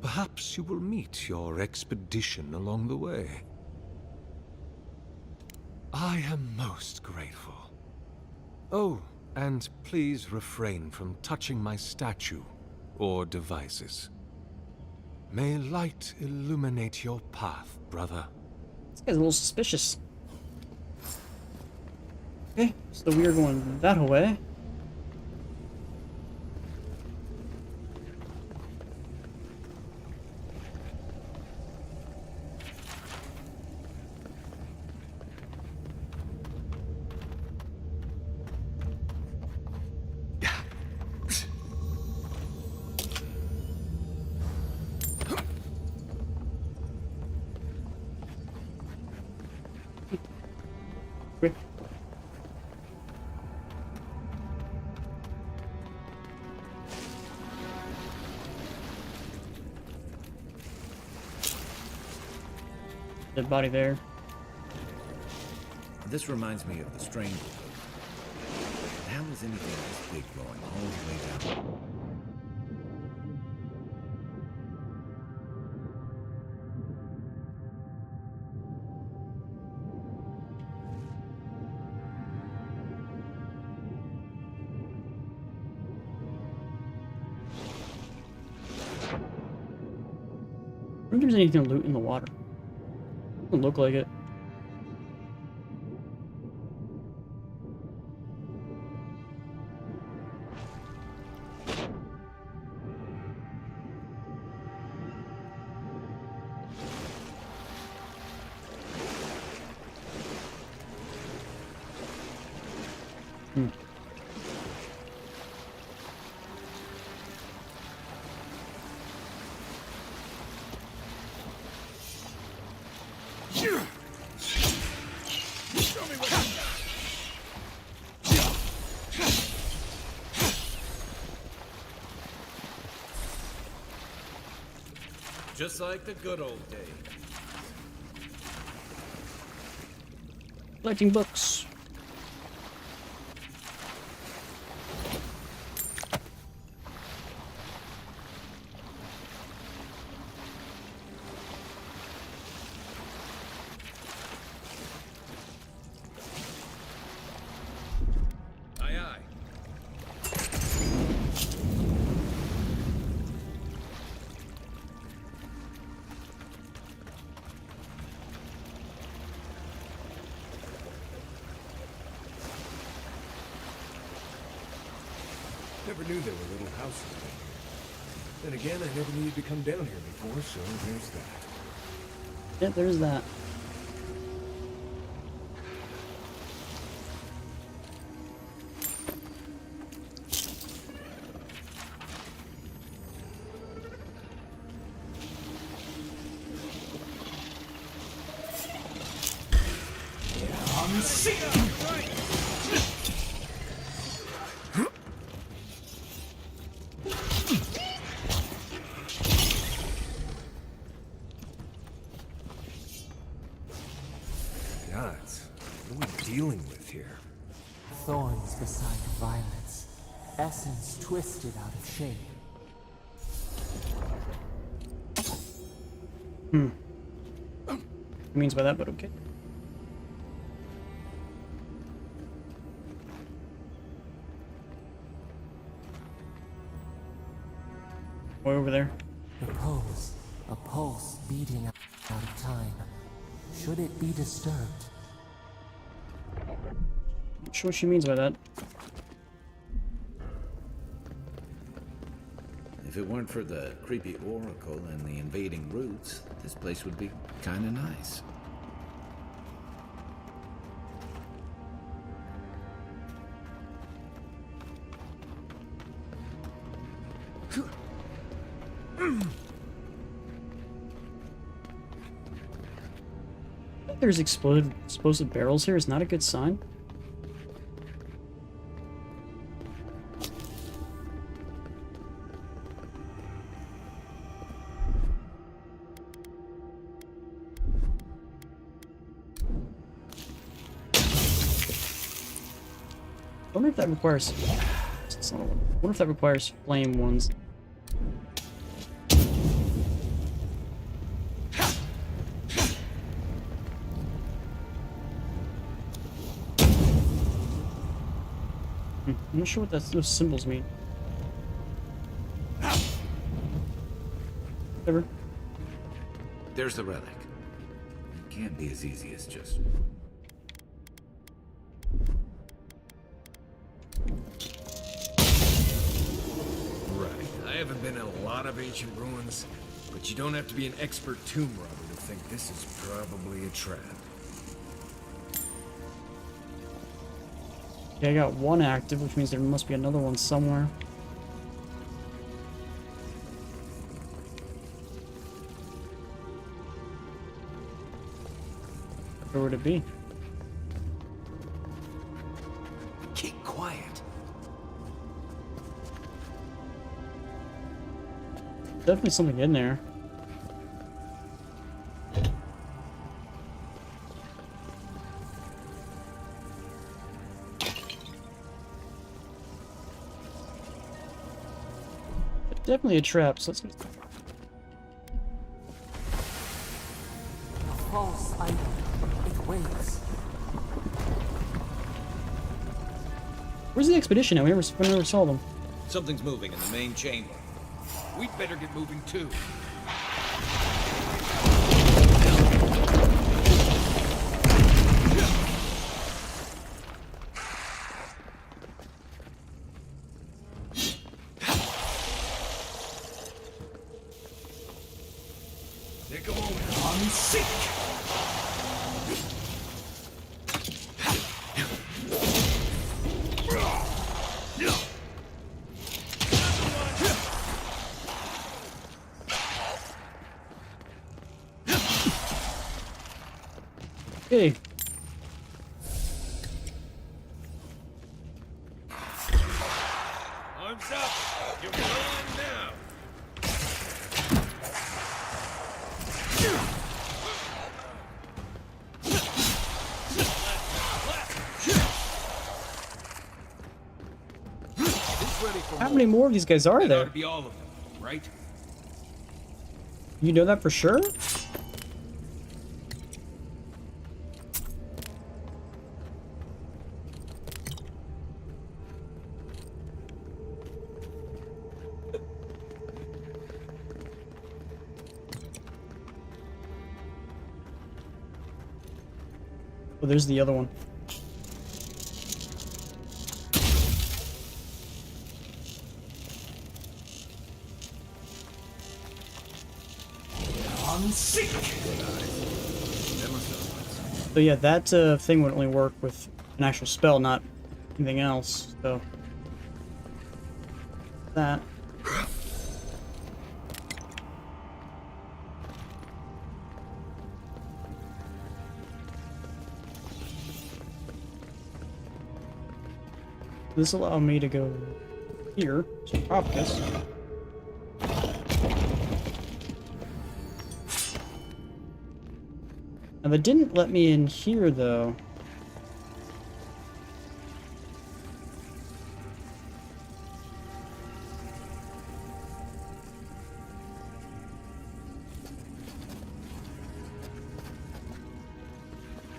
perhaps you will meet your expedition along the way. I am most grateful. Oh, and please refrain from touching my statue or devices. May light illuminate your path, brother. This guy's a little suspicious. Okay, so we are going that way. Dead body there. This reminds me of the Strangle. How is anything this big going all the way down? I wonder if there's anything to loot in the water. Doesn't look like it. Just like the good old days. Collecting books. Aye, aye. Never knew there were little houses down here. Then again, I never needed to come down here before, so there's that. Yeah, there's that. Gods, what are we dealing with here? Thorns beside violets, essence twisted out of shape. What he means by that, but okay. Way over there. Repose, a pulse beating out of time. Should it be disturbed? Not sure what she means by that. If it weren't for the creepy oracle and the invading roots, this place would be kinda nice. There's explosive barrels here is not a good sign. I wonder if that requires. It's not one. I wonder if that requires flame ones. I'm not sure what those symbols mean. Whatever. There's the relic. It can't be as easy as just... Right. I haven't been in a lot of ancient ruins, but you don't have to be an expert tomb robber to think this is probably a trap. Okay, I got one active, which means there must be another one somewhere. Where would it be? Keep quiet. Definitely something in there. Definitely a trap, so let's go. A false item. It waits. Where's the expedition now? We never saw them. Something's moving in the main chamber. We'd better get moving too. Take a moment. I'm sick. Hey. Arms up! You're flying now! How many more of these guys are That ought there? to be all of them, right? You know that for sure? Oh, there's the other one. So yeah, that thing would only work with an actual spell, not anything else. So that. This allow me to go here, sarcophagus. Now, they didn't let me in here, though.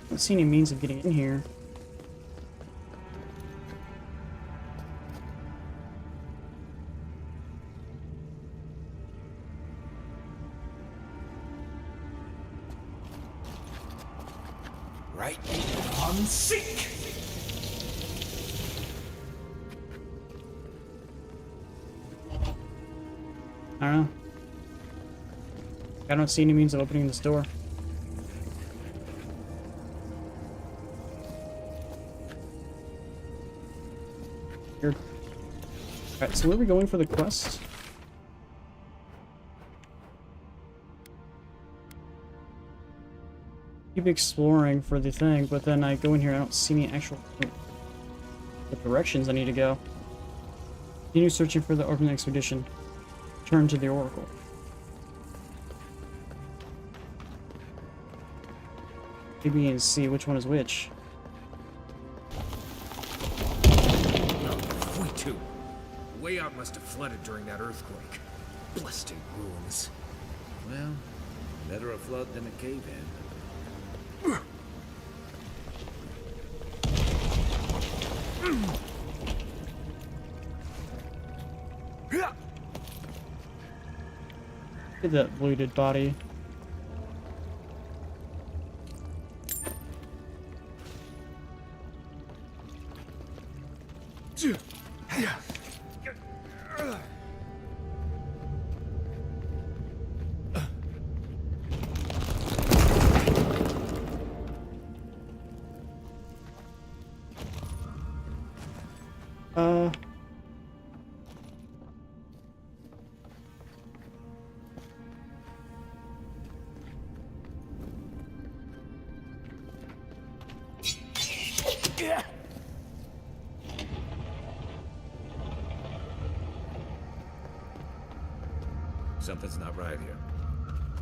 I don't see any means of getting in here. Right on sync. I don't know. I don't see any means of opening this door. Here. Alright, so where are we going for the quest? Keep exploring for the thing, but then I go in here, I don't see any actual the directions I need to go. Continue searching for the Orphan Expedition. Turn to the Oracle. A, B, and C, which one is which? We too. The way out must have flooded during that earthquake. Blasted ruins. Well, better a flood than a cave-in. Look at that looted body. Something's not right here.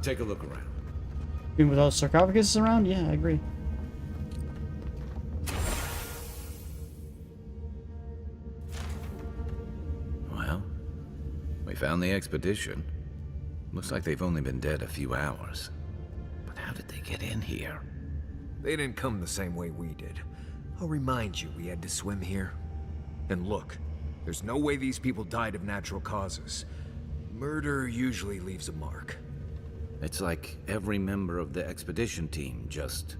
Take a look around. Even with all the sarcophaguses around? Yeah, I agree. Well, we found the expedition. Looks like they've only been dead a few hours. But how did they get in here? They didn't come the same way we did. I'll remind you, we had to swim here. And look, there's no way these people died of natural causes. Murder usually leaves a mark. It's like every member of the expedition team just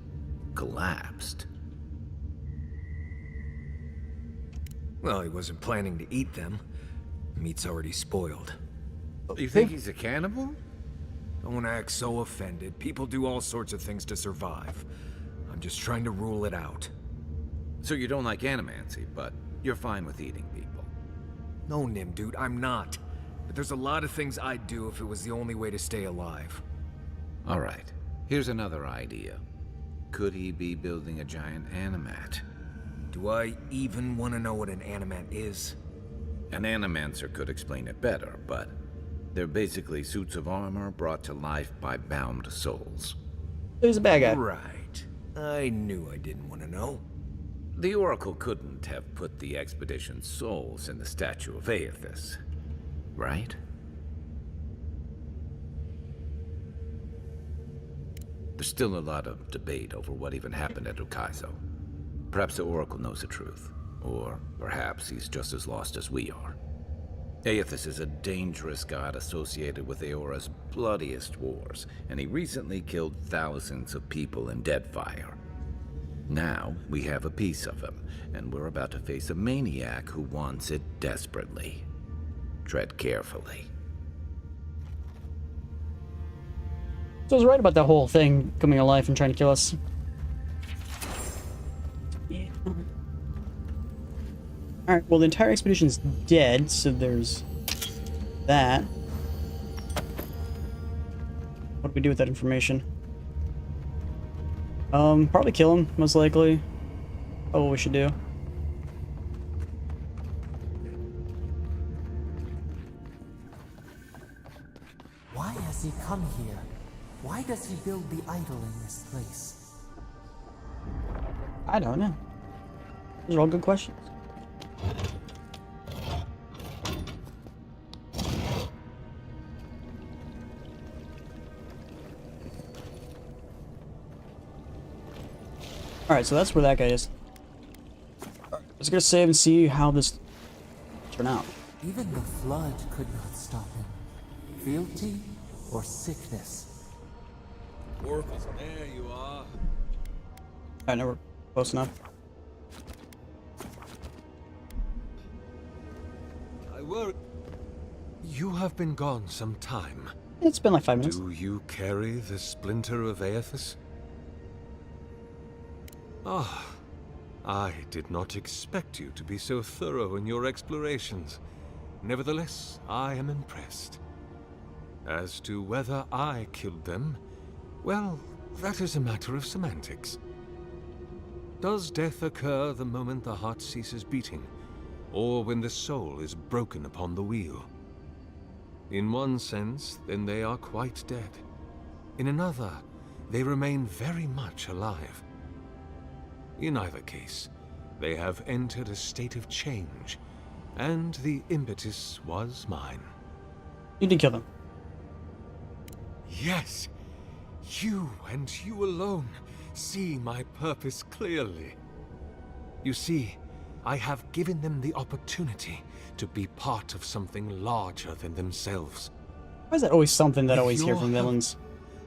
collapsed. Well, he wasn't planning to eat them. Meat's already spoiled. You think he's a cannibal? Don't act so offended. People do all sorts of things to survive. I'm just trying to rule it out. So you don't like animancy, but you're fine with eating people? No, Nim, dude, I'm not. But there's a lot of things I'd do if it was the only way to stay alive. All right. Here's another idea. Could he be building a giant animat? Do I even want to know what an animat is? An animancer could explain it better, but they're basically suits of armor brought to life by bound souls. He's a bad guy. Right. I knew I didn't want to know. The Oracle couldn't have put the expedition's souls in the statue of Aethys, right? There's still a lot of debate over what even happened at Ukaizo. Perhaps the Oracle knows the truth, or perhaps he's just as lost as we are. Aethys is a dangerous god associated with Eora's bloodiest wars, and he recently killed thousands of people in Deadfire. Now, we have a piece of him, and we're about to face a maniac who wants it desperately. Tread carefully. So I was right about that whole thing coming alive and trying to kill us. Yeah. Alright, well the entire expedition's dead, so there's that. What do we do with that information? Probably kill him, most likely. Oh, what we should do. Why has he come here? Why does he build the idol in this place? I don't know. Those are all good questions. Alright, so that's where that guy is. Let's go save and see how this turned out. Even the flood could not stop him. Fealty or sickness? Oracles, there you are. I know we're close enough. I worry. You have been gone some time. It's been like 5 minutes. Do you carry the splinter of Aethys? Ah, I did not expect you to be so thorough in your explorations. Nevertheless, I am impressed. As to whether I killed them, well, that is a matter of semantics. Does death occur the moment the heart ceases beating, or when the soul is broken upon the wheel? In one sense, then they are quite dead. In another, they remain very much alive. In either case, they have entered a state of change, and the impetus was mine. You did kill them. Yes, you and you alone see my purpose clearly. You see, I have given them the opportunity to be part of something larger than themselves. Why is that always something that I With always hear your from help, villains?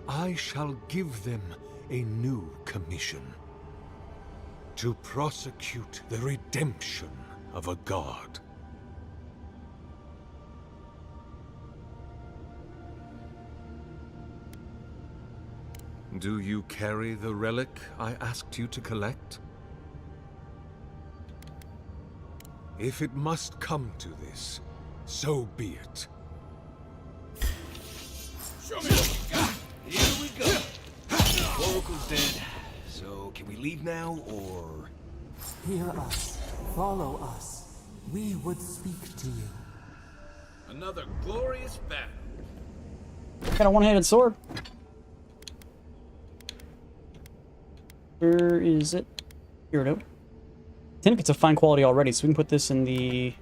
I shall give them a new commission. To prosecute the redemption of a god. Do you carry the relic I asked you to collect? If it must come to this, so be it. Show me what you got. Here we go. Oracle's dead. So, can we leave now, or...? Hear us. Follow us. We would speak to you. Another glorious battle. Got a one-handed sword. Where is it? Here it is. I think it's a fine quality already, so we can put this in the...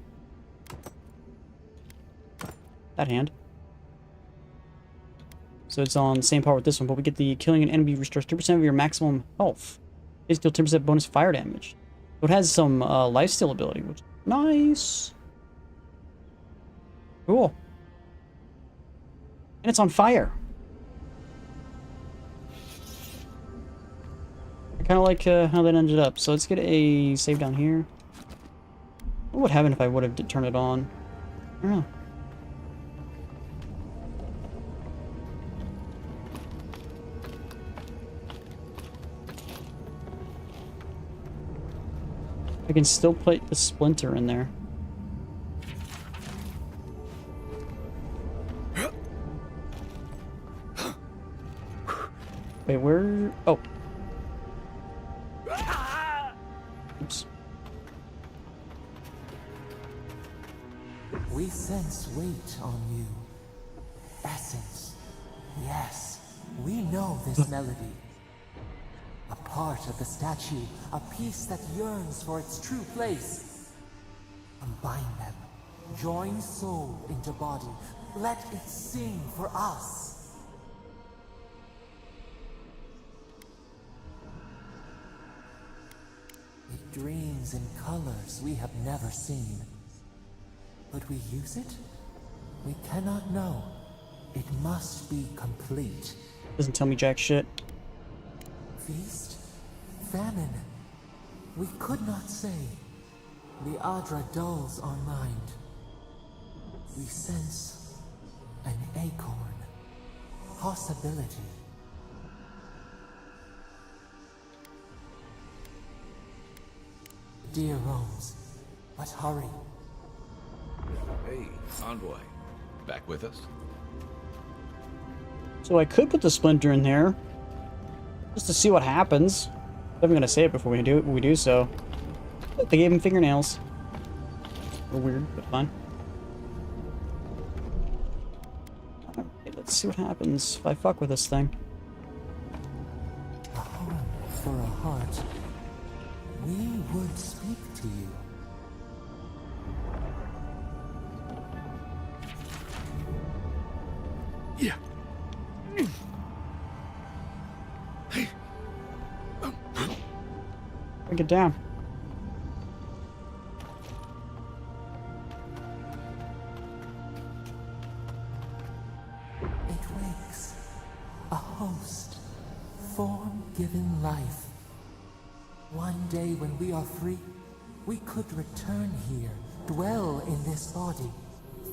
that hand. So it's on the same par with this one, but we get the killing an enemy restores 3% of your maximum health. It deals 10% bonus fire damage. So it has some lifesteal ability, which is nice. Cool. And it's on fire. I kind of like how that ended up. So let's get a save down here. What would happen if I would have turned it on? I don't know. I can still put the splinter in there. Wait, where? Oh. Oops. We sense weight on you. Essence. Yes, we know this melody. A part of the statue, a piece that yearns for its true place. Combine them. Join soul into body. Let it sing for us. It dreams in colors we have never seen. But we use it? We cannot know. It must be complete. Doesn't tell me jack shit. Feast? Famine? We could not say. The Adra dulls our mind. We sense an acorn. Possibility. Dear roams, but hurry. Hey, Envoy. Back with us? So I could put the splinter in there, just to see what happens. I'm gonna say it before we do so. They gave him fingernails. They're weird, but fine. Alright, let's see what happens if I fuck with this thing. A home for a heart. We would speak to you. Yeah. Break it down. It wakes. A host. Form given life. One day when we are free, we could return here, dwell in this body,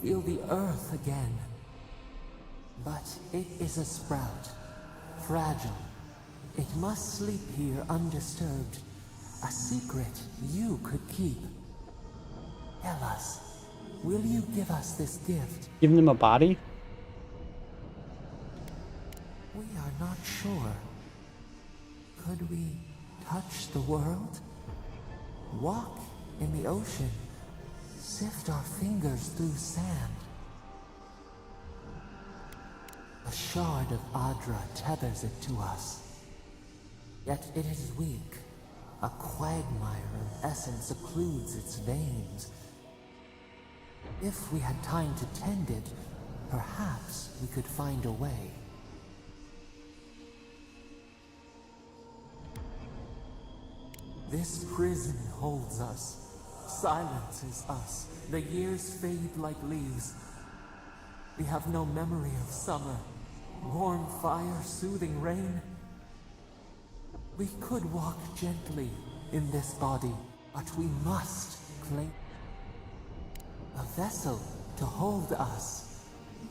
feel the earth again. But it is a sprout. Fragile. It must sleep here undisturbed. A secret you could keep. Tell us, will you give us this gift? Giving them a body? We are not sure. Could we touch the world? Walk in the ocean? Sift our fingers through sand? A shard of Adra tethers it to us. Yet it is weak. A quagmire of essence occludes its veins. If we had time to tend it, perhaps we could find a way. This prison holds us, silences us. The years fade like leaves. We have no memory of summer, warm fire, soothing rain. We could walk gently in this body, but we must claim a vessel to hold us.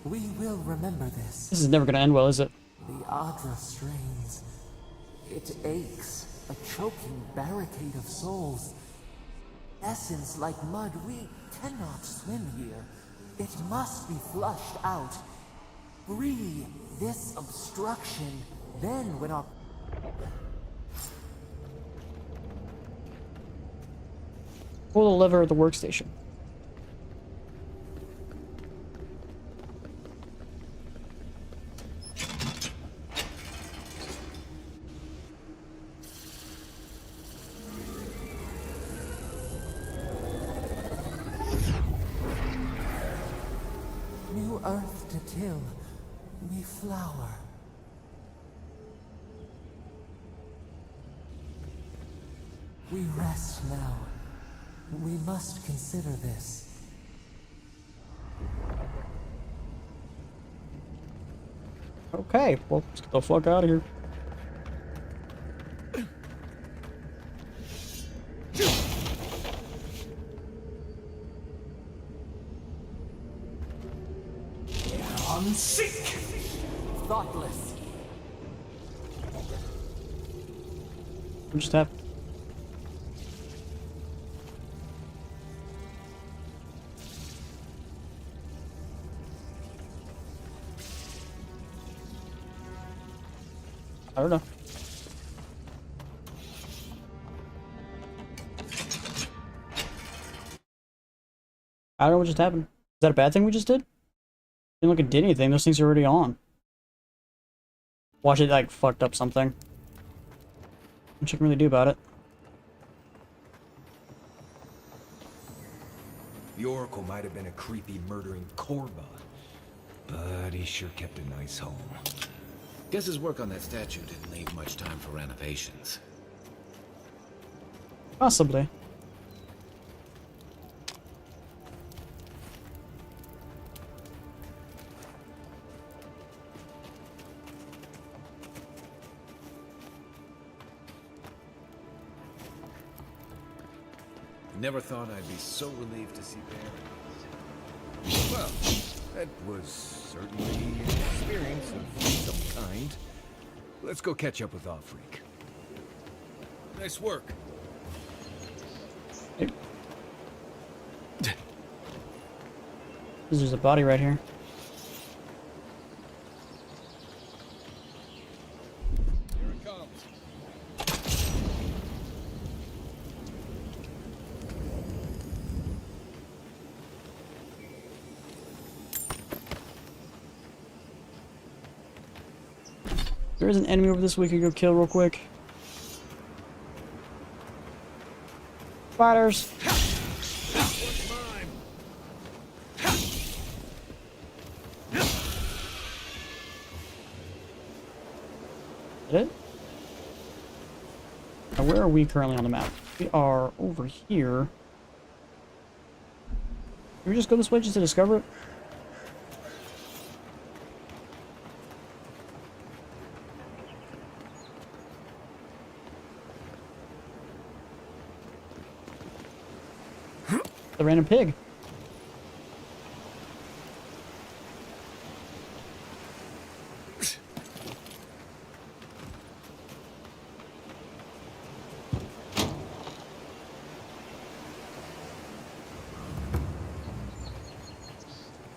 We will remember this. This is never gonna end well, is it? The Adra strains. It aches, a choking barricade of souls. Essence like mud, we cannot swim here. It must be flushed out. Free this obstruction, then when our... Pull the lever at the workstation. New earth to till, we flower. We rest now. We must consider this. Okay, well, let's get the fuck out of here. Unseek! Thoughtless. What just happened? I don't know. I don't know what just happened. Is that a bad thing we just did? Didn't look like it did anything. Those things are already on. Watch it like fucked up something. What you can really do about it. The Oracle might have been a creepy, murdering Korba, but he sure kept a nice home. Guess his work on that statue didn't leave much time for renovations. Possibly. Never thought I'd be so relieved to see Barry. Well, that was certainly an experience of some kind. Let's go catch up with Offreak. Nice work. Hey. There's a body right here. Here it comes. There is an enemy over this we can go kill real quick. Spiders! Is it? Now, where are we currently on the map? We are over here. Can we just go this way just to discover it? The random pig.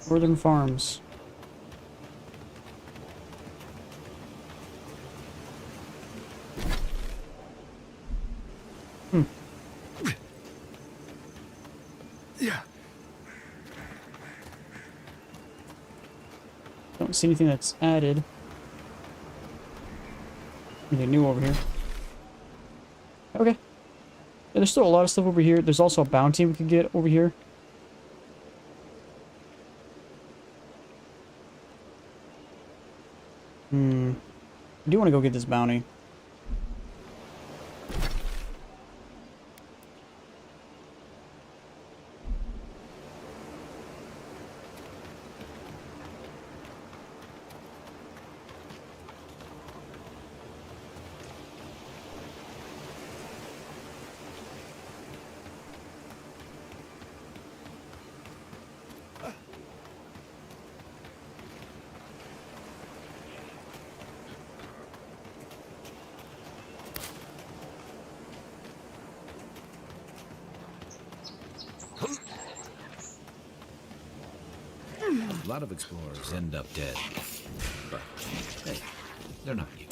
Northern Farms. Yeah. Don't see anything that's added. Anything new over here. Okay. Yeah, there's still a lot of stuff over here. There's also a bounty we could get over here. I do want to go get this bounty. A lot of explorers end up dead. But, hey, they're not you.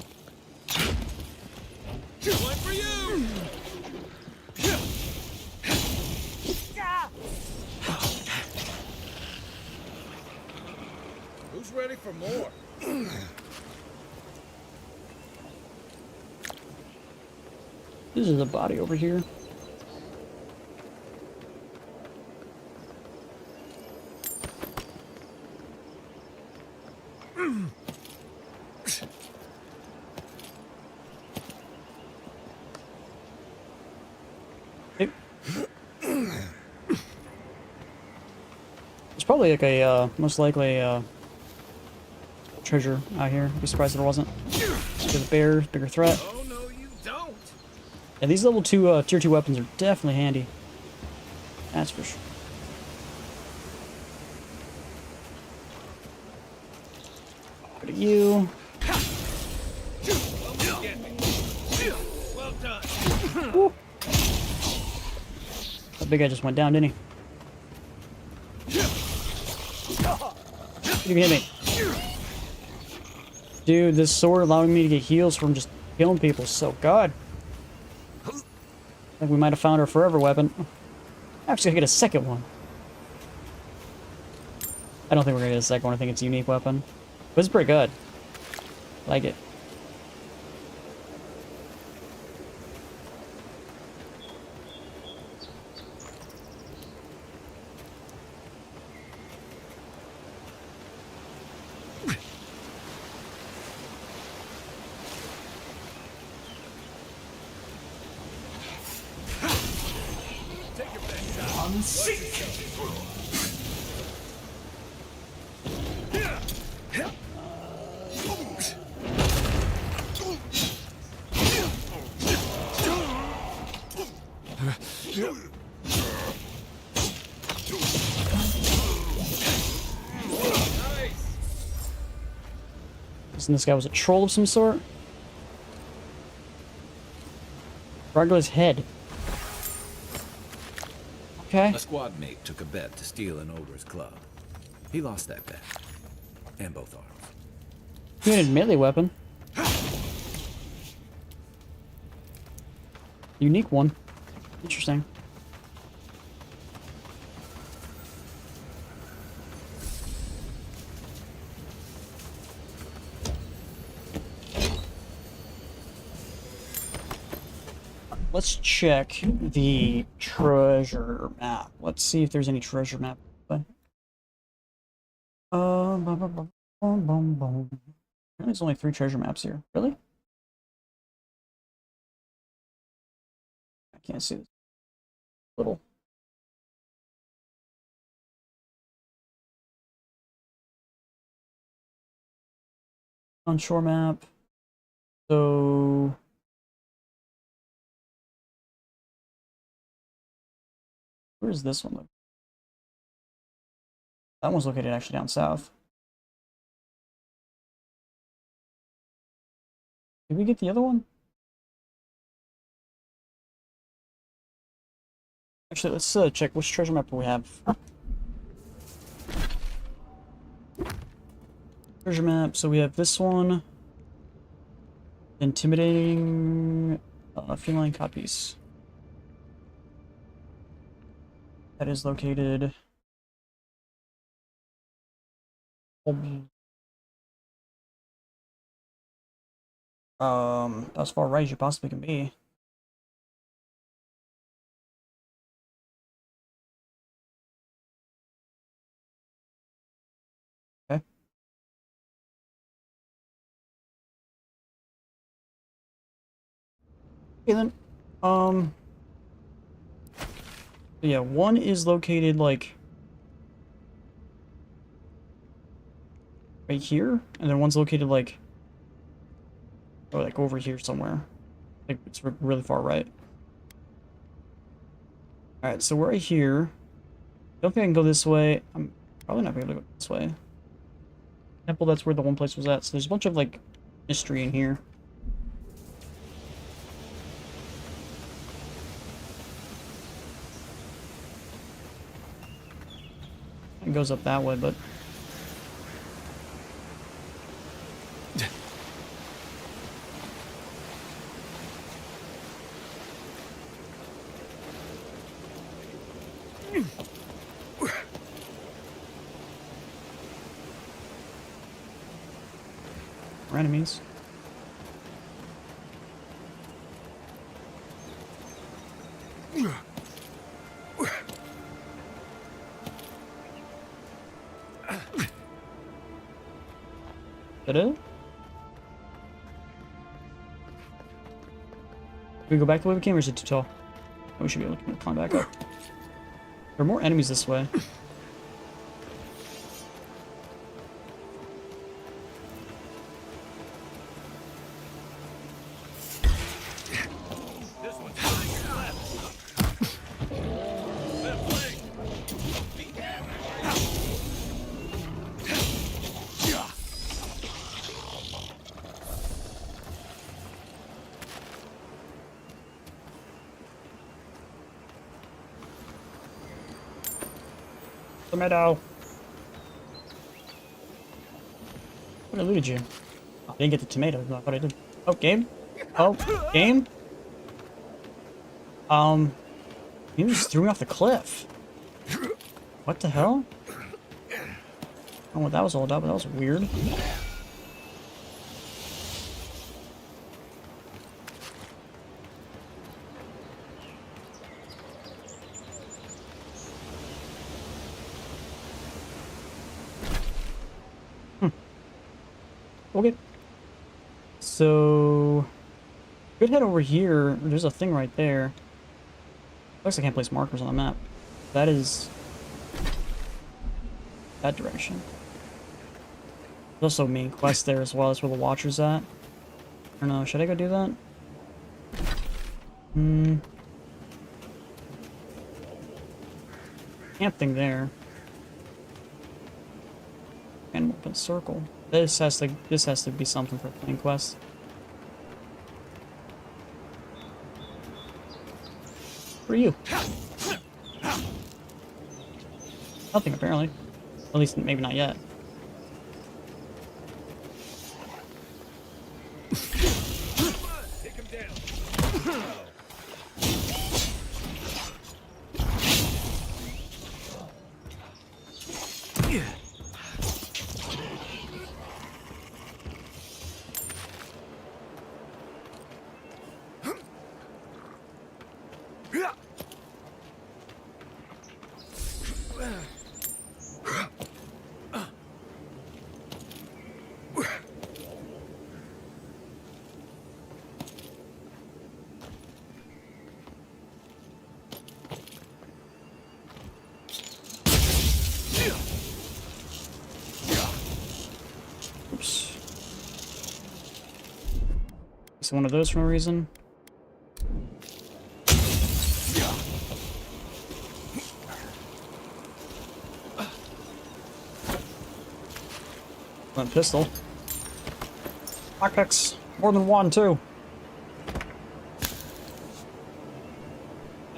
One for you! Who's ready for more? This is a body over here. Hey. There's probably like a, most likely, treasure out here. I'd be surprised if there wasn't. The bear, bigger threat. Oh, no, you don't. And these level 2, tier 2 weapons are definitely handy. That's for sure. Go to you. Well done. Woo. That big guy just went down, didn't he? You can hit me. Dude, this sword allowing me to get heals from just killing people is so good. I think we might have found our forever weapon. Actually, I get a second one. I don't think we're gonna get a second one. I think it's a unique weapon. But it's pretty good. I like it. Listen, this guy was a troll of some sort. Dragula's head. Okay. A squad mate took a bet to steal an ogre's club. He lost that bet. And both arms. He had a melee weapon. Unique one. Interesting. Let's check the treasure map. Let's see if there's any treasure map. There's only 3 treasure maps here. Really? I can't see this. Little. Onshore map. So where's this one? That one's located actually down south. Did we get the other one? Actually, let's check which treasure map we have. Treasure map, so we have this one. Intimidating feline copies. That is located... as far right as you possibly can be. Okay. Okay then. Yeah, one is located like right here, and then one's located like over here somewhere. Like it's really far right. Alright, so we're right here. Don't think I can go this way. I'm probably not gonna go this way. Temple, that's where the one place was at. So there's a bunch of like mystery in here. It goes up that way, but we're enemies. That it? Can we go back the way we came, or is it too tall? Oh, we should be able to climb back up. There are more enemies this way. Tomato. What eluded you? Oh, I didn't get the tomato. I thought I did. Oh, game? Oh, game? He just threw me off the cliff. What the hell? I don't know what that was all about, but that was weird. Okay. So, could head over here. There's a thing right there. Looks like I can't place markers on the map. That is that direction. There's also main quest there as well. That's where the Watcher's at. I don't know. Should I go do that? Camp thing there. And open circle. This has to be something for main quest. For you. Nothing apparently. At least maybe not yet. Take him down. Oops. Is one of those for no reason? One pistol. Lockpicks. More than one, too.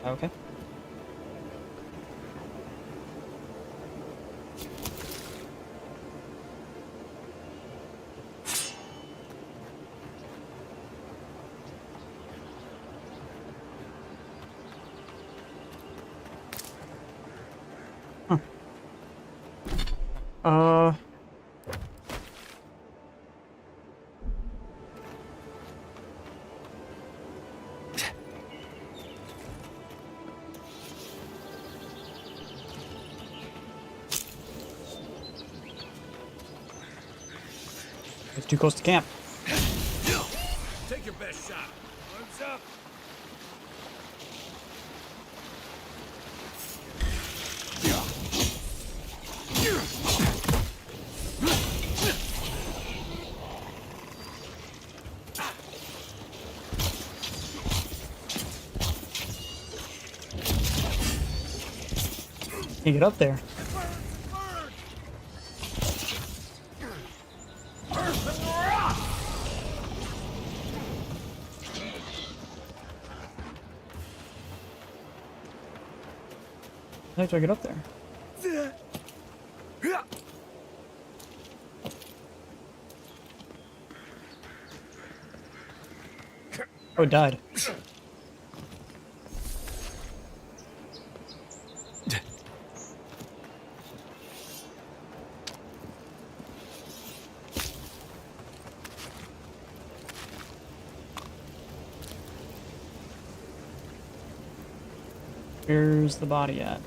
Okay. Huh. It's too close to camp. Take your best shot. Arms up. Can't get up there. How do I get up there? Oh, it died. Where's the body at?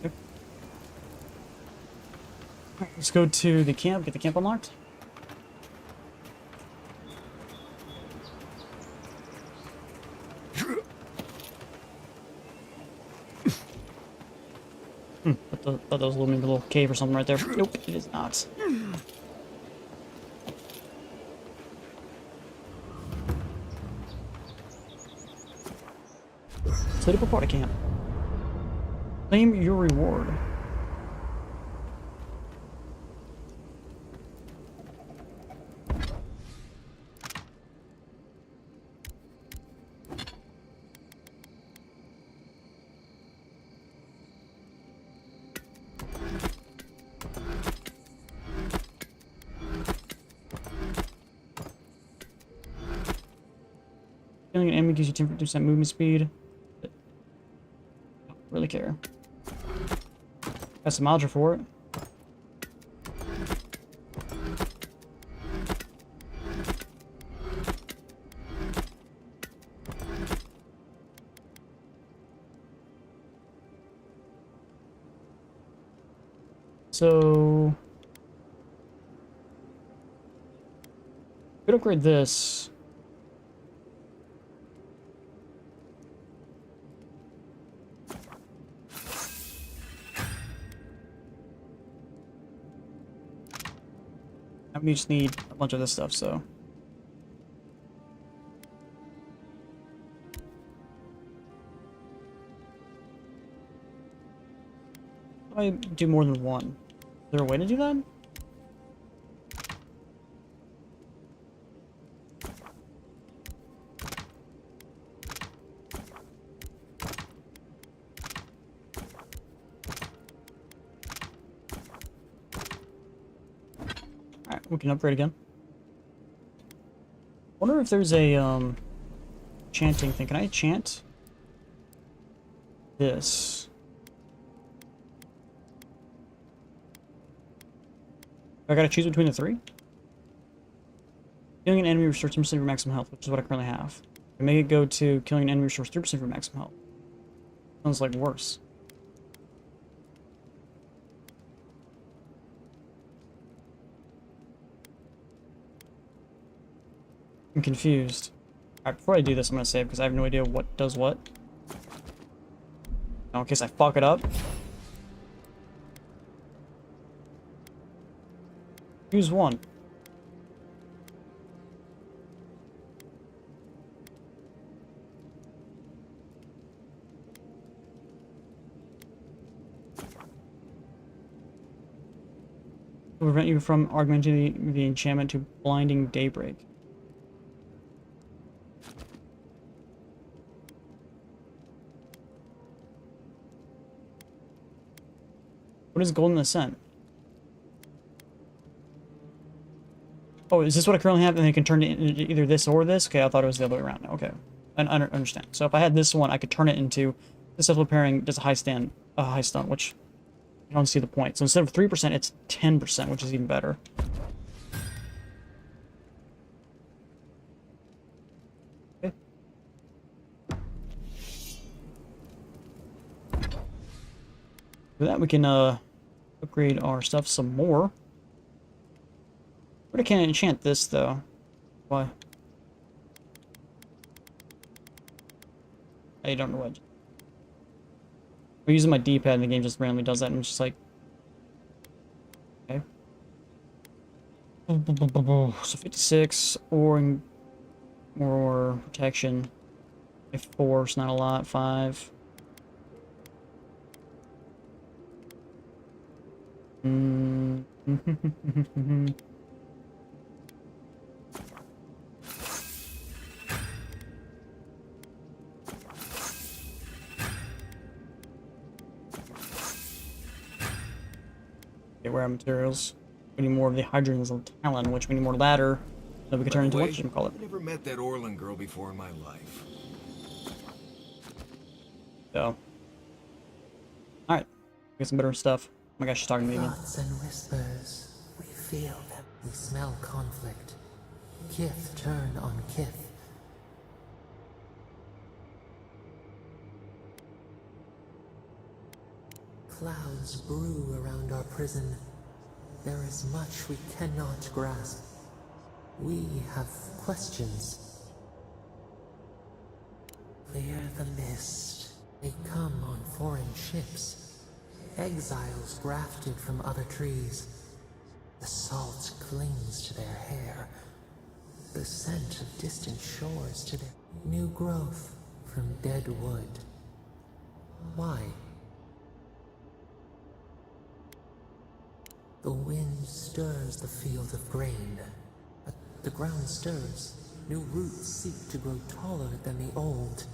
Yep. Alright, let's go to the camp, get the camp unlocked. Thought that was a little cave or something right there. Nope, it is not. Set up a party camp. Claim your reward. Killing an enemy gives you 10% movement speed. Don't really care. Got some Aldra for it. So could upgrade this. We just need a bunch of this stuff, so. I do more than one. Is there a way to do that? Alright, we can upgrade again. Wonder if there's a chanting thing. Can I chant this? I gotta choose between the three? Killing an enemy restores 10% of your maximum health, which is what I currently have. I make it go to killing an enemy restores 3% of your maximum health. Sounds like worse. I'm confused. Alright, before I do this, I'm gonna save because I have no idea what does what. Now, in case I fuck it up. Use one. To prevent you from augmenting the enchantment to blinding daybreak. What is Golden Ascent? Oh, is this what I currently have? And then I can turn it into either this or this? Okay, I thought it was the other way around. Okay. I understand. So if I had this one, I could turn it into the self pairing does a high stun, which I don't see the point. So instead of 3%, it's 10%, which is even better. Okay. With that, we can upgrade our stuff some more. But I can't enchant this, though. Why? I don't know what. I'm using my D-pad and the game just randomly does that, and I'm just like... Okay. So 56, or more protection. 4, it's not a lot. 5. Okay, rare materials. We need more of the Hydrogen's Talon, which we need more ladder. Then we can turn into what you call it. I've never met that Orlin girl before in my life. So. Alright. Get some better stuff. Oh my gosh, she's talking to me again. Thoughts and whispers, we feel them. We smell conflict. Kith turn on kith. Clouds brew around our prison. There is much we cannot grasp. We have questions. Clear the mist. They come on foreign ships. Exiles grafted from other trees. The salt clings to their hair. The scent of distant shores to their new growth from dead wood. Why? The wind stirs the field of grain. But the ground stirs. New roots seek to grow taller than the old.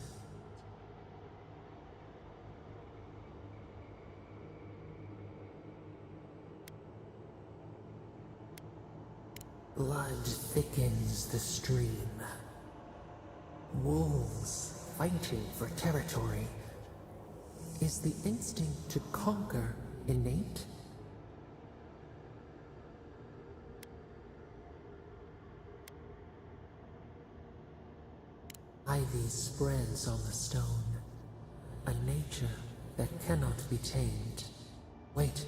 Blood thickens the stream. Wolves fighting for territory. Is the instinct to conquer innate? Ivy spreads on the stone. A nature that cannot be tamed. Wait.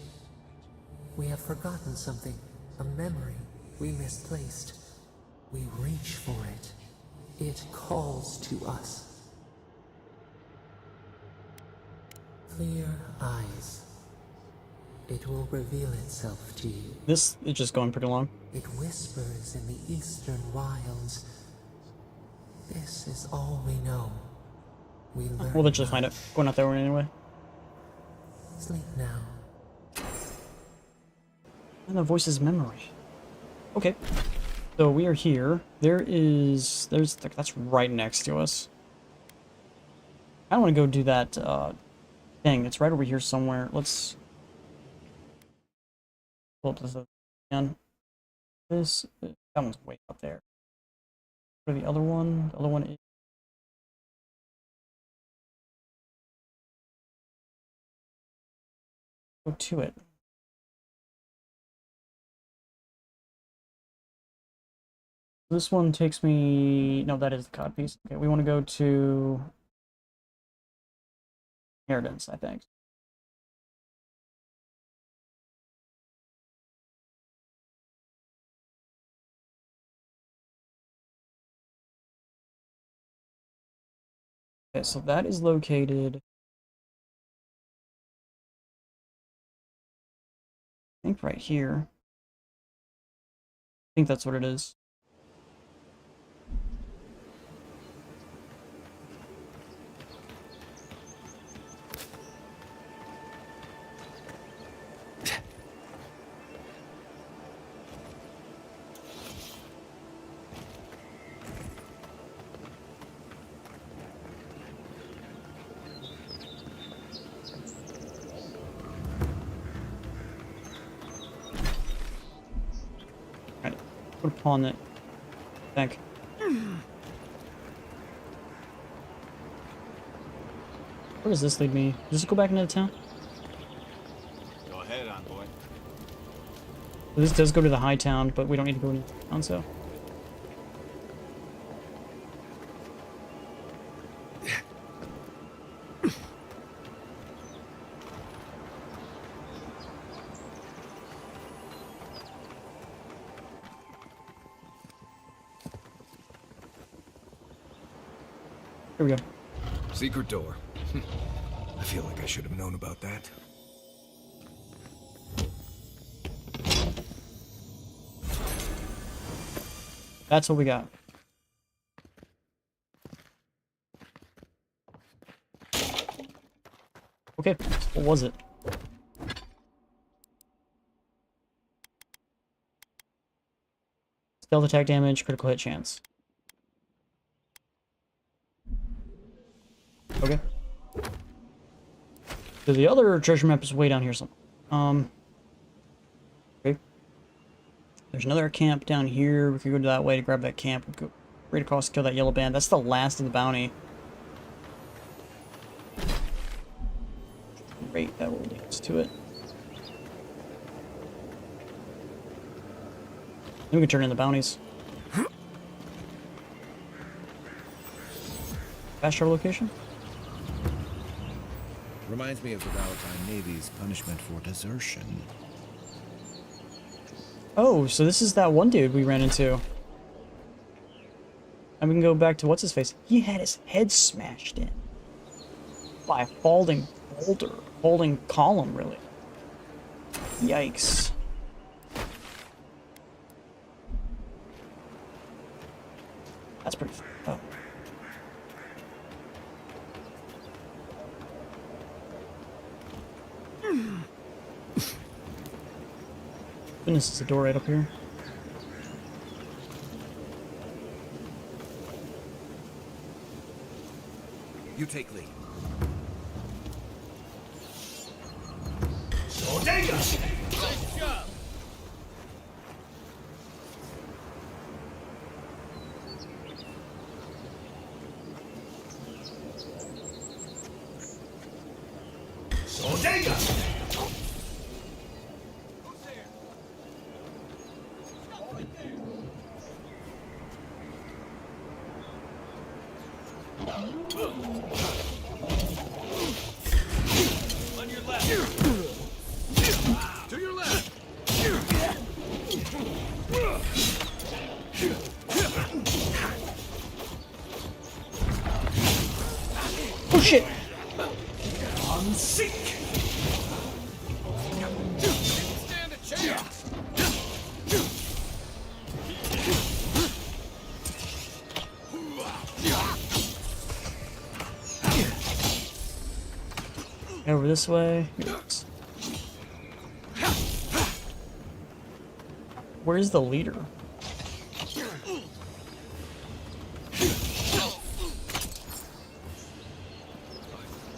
We have forgotten something. A memory we misplaced. We reach for it. It calls to us. Clear eyes. It will reveal itself to you. This is just going pretty long. It whispers in the eastern wilds. This is all we know. We learn. We'll eventually find it. Going out there anyway. Sleep now. And the voice's memory. Okay. So we are here. There's that's right next to us. I want to go do that thing. It's right over here somewhere. Let's pull up this again. That one's way up there. Go to the other one. The other one is go to it. This one takes me... No, that is the cod piece. Okay, we want to go to... Inheritance, I think. Okay, so that is located... I think right here. I think that's what it is. Put upon it. I think. Where does this lead me? Does it go back into the town? Go ahead, envoy. This does go to the high town, but we don't need to go into the town, so. Here we go. Secret door. I feel like I should have known about that. That's what we got. Okay, what was it? Stealth attack damage, critical hit chance. Okay. So the other treasure map is way down here somewhere. Okay. There's another camp down here. We could go that way to grab that camp. We could go right across to kill that yellow band. That's the last of the bounty. Great, that will lead us to it. Then we can turn in the bounties. Fast travel location? Reminds me of the Valentine Navy's punishment for desertion. Oh, so this is that one dude we ran into. And we can go back to what's-his-face. He had his head smashed in. By a falling boulder. Falling column, really. Yikes. That's pretty fucked up. Goodness, there's a door right up here. You take lead. On your left. To your left. Oh shit! On seek. over this way. Where's the leader?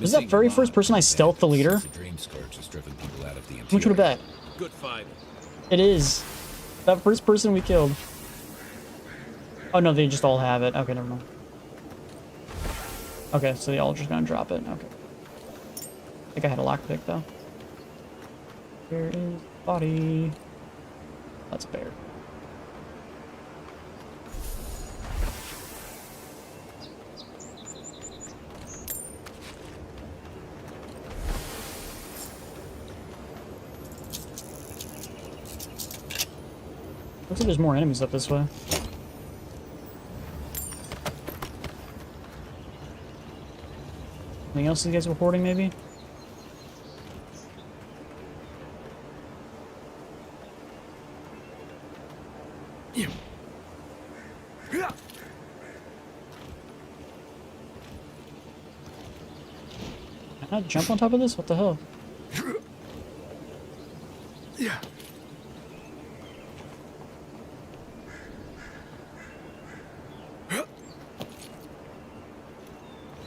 Is that very first person I stealthed the leader? The dream scourge has driven people out of the How much would have bet? Good fight. It is. That first person we killed. Oh no, they just all have it. Okay, never mind. Okay, so they all just gonna drop it. Okay. I think I had a lockpick though. Where is body? That's a bear. Looks like there's more enemies up this way. Anything else you guys are reporting, maybe? Can I jump on top of this? What the hell? Yeah.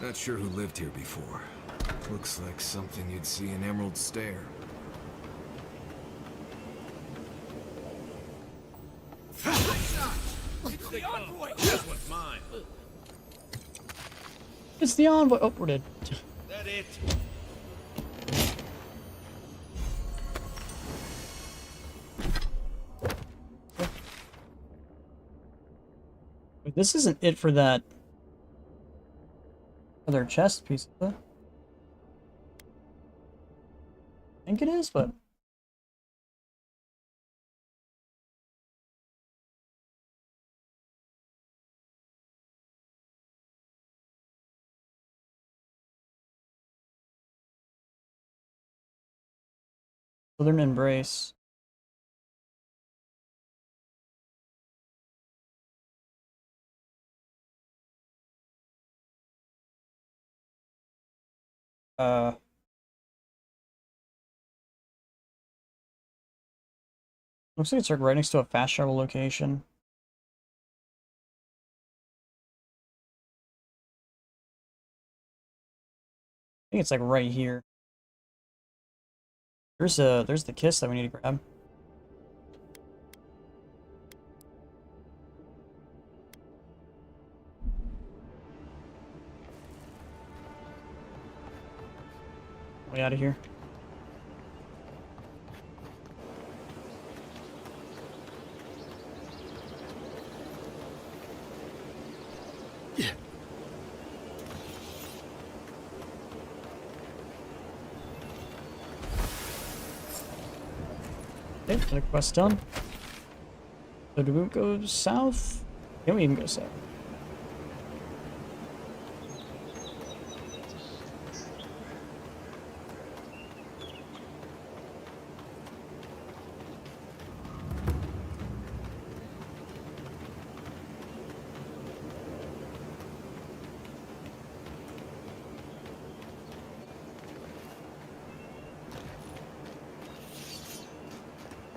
Not sure who lived here before. Looks like something you'd see in Emerald Stair. It's the envoy! This one's mine. It's the envoy. Oh, we're dead. That it? Wait, this isn't it for that other chest piece, is it? I think it is, but Southern Embrace. Looks like it's like right next to a fast travel location. I think it's like right here. There's the kiss that we need to grab. Way out of here. Okay, another quest done. So do we go south? Can we even go south?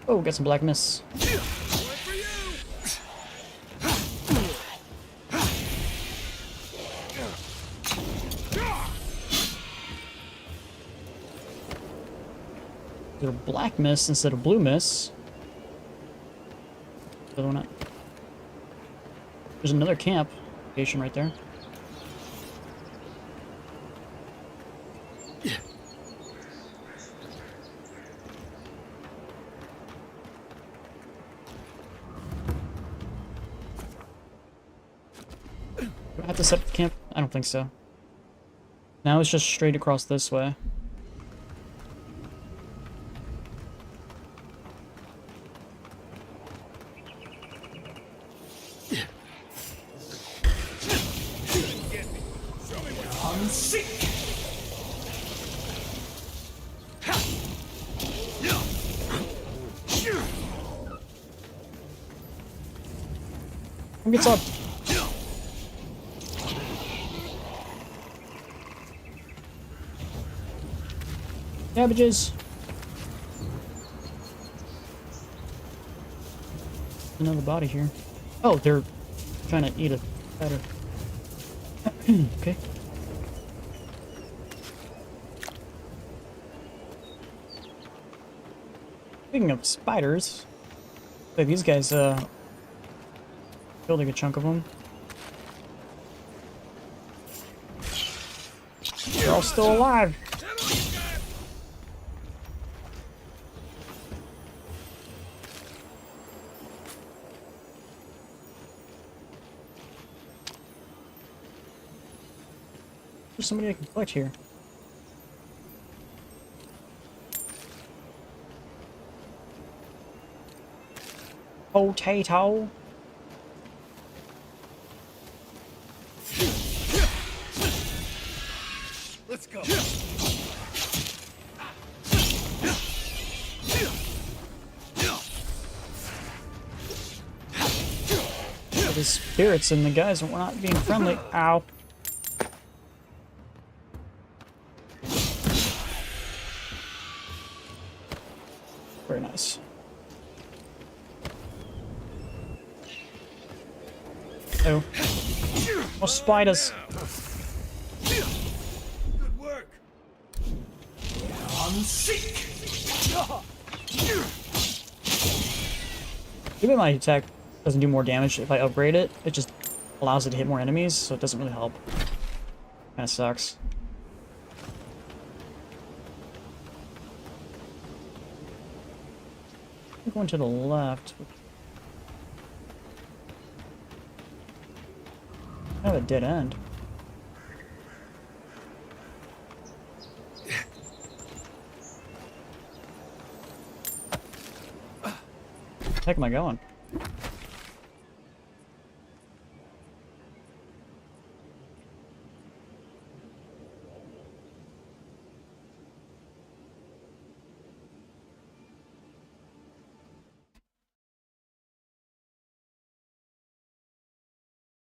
Oh, got some black mist. They're black mist instead of blue mist. There's another camp location right there. Do I have to set up the camp? I don't think so. Now it's just straight across this way. Who gets up? Cabbages! Another body here. Oh, they're trying to eat a spider. Okay. Speaking of spiders, like these guys killed like a chunk of them. They're all still alive. There's somebody I can collect here. Potato. Let's go. There's spirits and the guys are not being friendly. Ow. Very nice. Oh. More spiders. Good work. On seek. Even my attack doesn't do more damage if I upgrade it. It just allows it to hit more enemies, so it doesn't really help. Kinda sucks. I'm going to the left. I have a dead end. Where the heck am I going?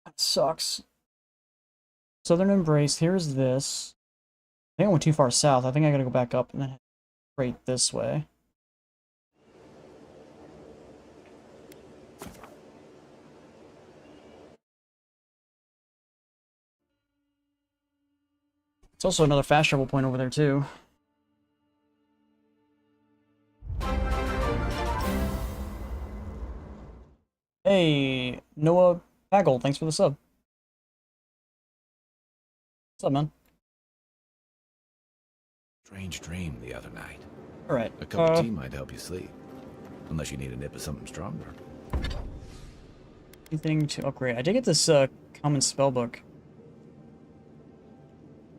That sucks. Southern Embrace, here's this. I think I went too far south. I think I gotta go back up and then head straight this way. It's also another fast travel point over there too. Hey, Noah Bagel, thanks for the sub. What's up, man? Strange dream the other night. Alright. A cup of tea might help you sleep. Unless you need a nip of something stronger. Anything to upgrade? I did get this common spell book.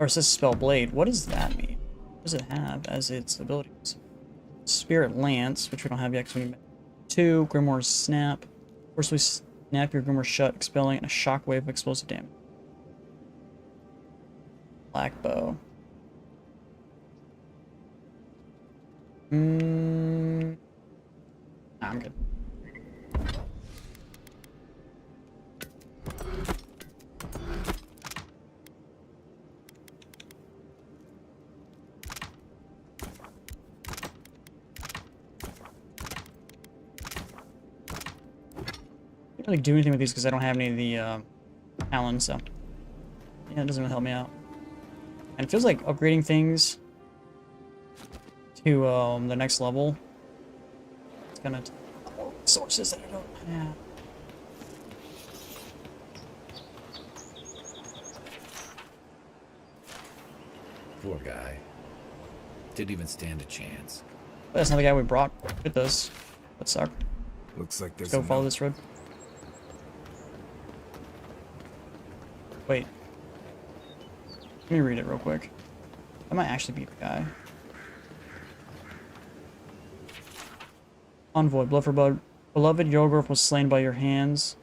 Or it says spell blade. What does that mean? What does it have as its abilities? Spirit Lance, which we don't have yet because we need 2. Grimoire Snap. Forcefully snap your Grimoire shut, expelling a shockwave of explosive damage. Black Bow. Nah, I'm good. I can't really do anything with these because I don't have any of the talons, so yeah, it doesn't really help me out. And it feels like upgrading things to the next level. It's gonna sources that I don't have. Poor guy. Didn't even stand a chance. That's not the guy we brought with us. That sucked. Looks like there's Let's go follow this road. Wait. Let me read it real quick. That might actually be the guy. Envoy, Blufferbud. Beloved Yogurth was slain by your hands,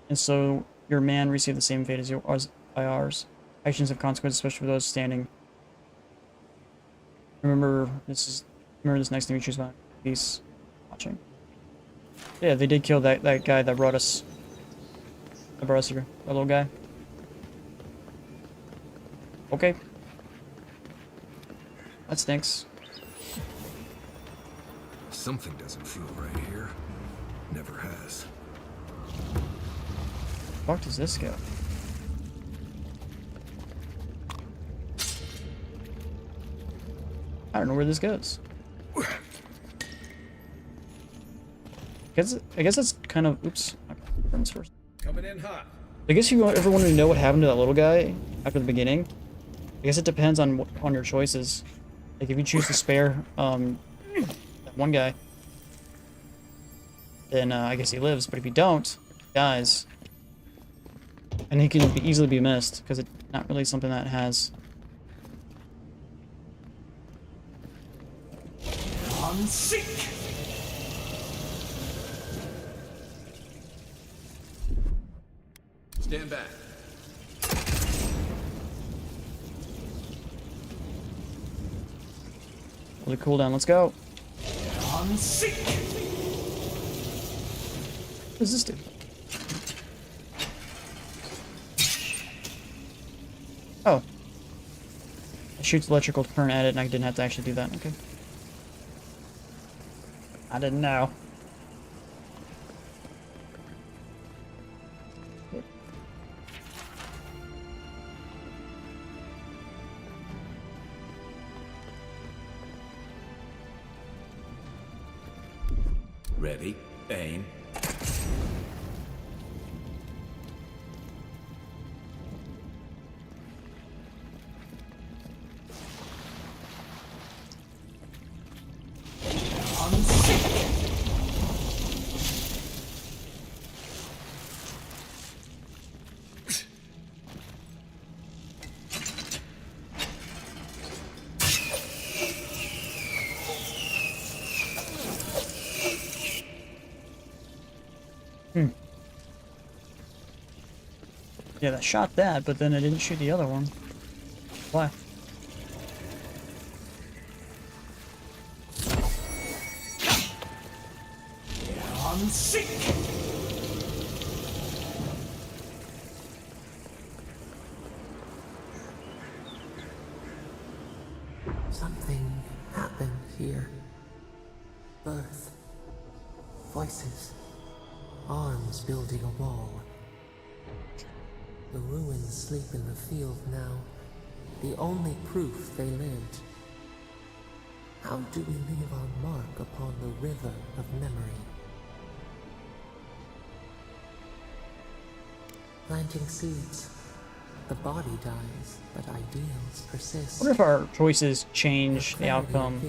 and so your man received the same fate as yours by ours. Actions have consequences, especially for those standing. Remember this next time you choose one. Peace. Watching. Yeah, they did kill that guy that brought us. That brought us here. That little guy. Okay. That stinks. Something doesn't feel right here. Never has. Where does this go? I don't know where this goes. I guess that's kind of... Oops. Okay, turn this first. Coming in hot. I guess you ever wanted to know what happened to that little guy after the beginning? I guess it depends on your choices. Like, if you choose to spare that one guy, then I guess he lives. But if you don't, he dies. And he can easily be missed, because it's not really something that has... On seek. Stand back. Really cool down. Let's go. On seek. What does this do? Oh. It shoots electrical current at it, and I didn't have to actually do that. Okay. I didn't know. Ready, aim. On seek. Yeah, that shot that, but then it didn't shoot the other one. Why? On seek. Something happened here. Birth. Voices. Arms building a wall. The ruins sleep in the field now. The only proof they lived. How do we leave our mark upon the river of memory? Planting seeds. The body dies, but ideals persist. I wonder if our choices change the outcome,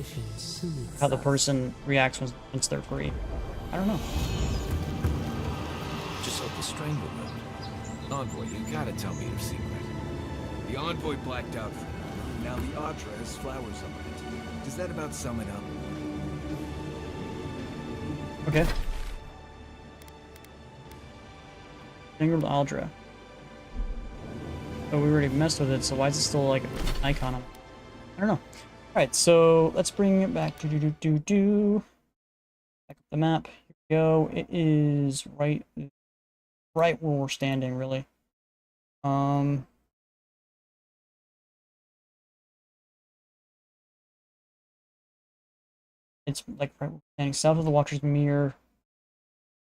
how the person reacts once they're free. I don't know. Just like the Stranglehold. Envoy, you gotta tell me your secret. The Envoy blacked out. Now the Audra has flowers on it. Does that about sum it up? Okay. Singled Aldra. Oh, we already messed with it, so why is it still like an icon on it? I don't know. Alright, so let's bring it back. Back up the map. Here we go. It is right where we're standing, really. It's like right where we're standing south of the Watcher's Mirror.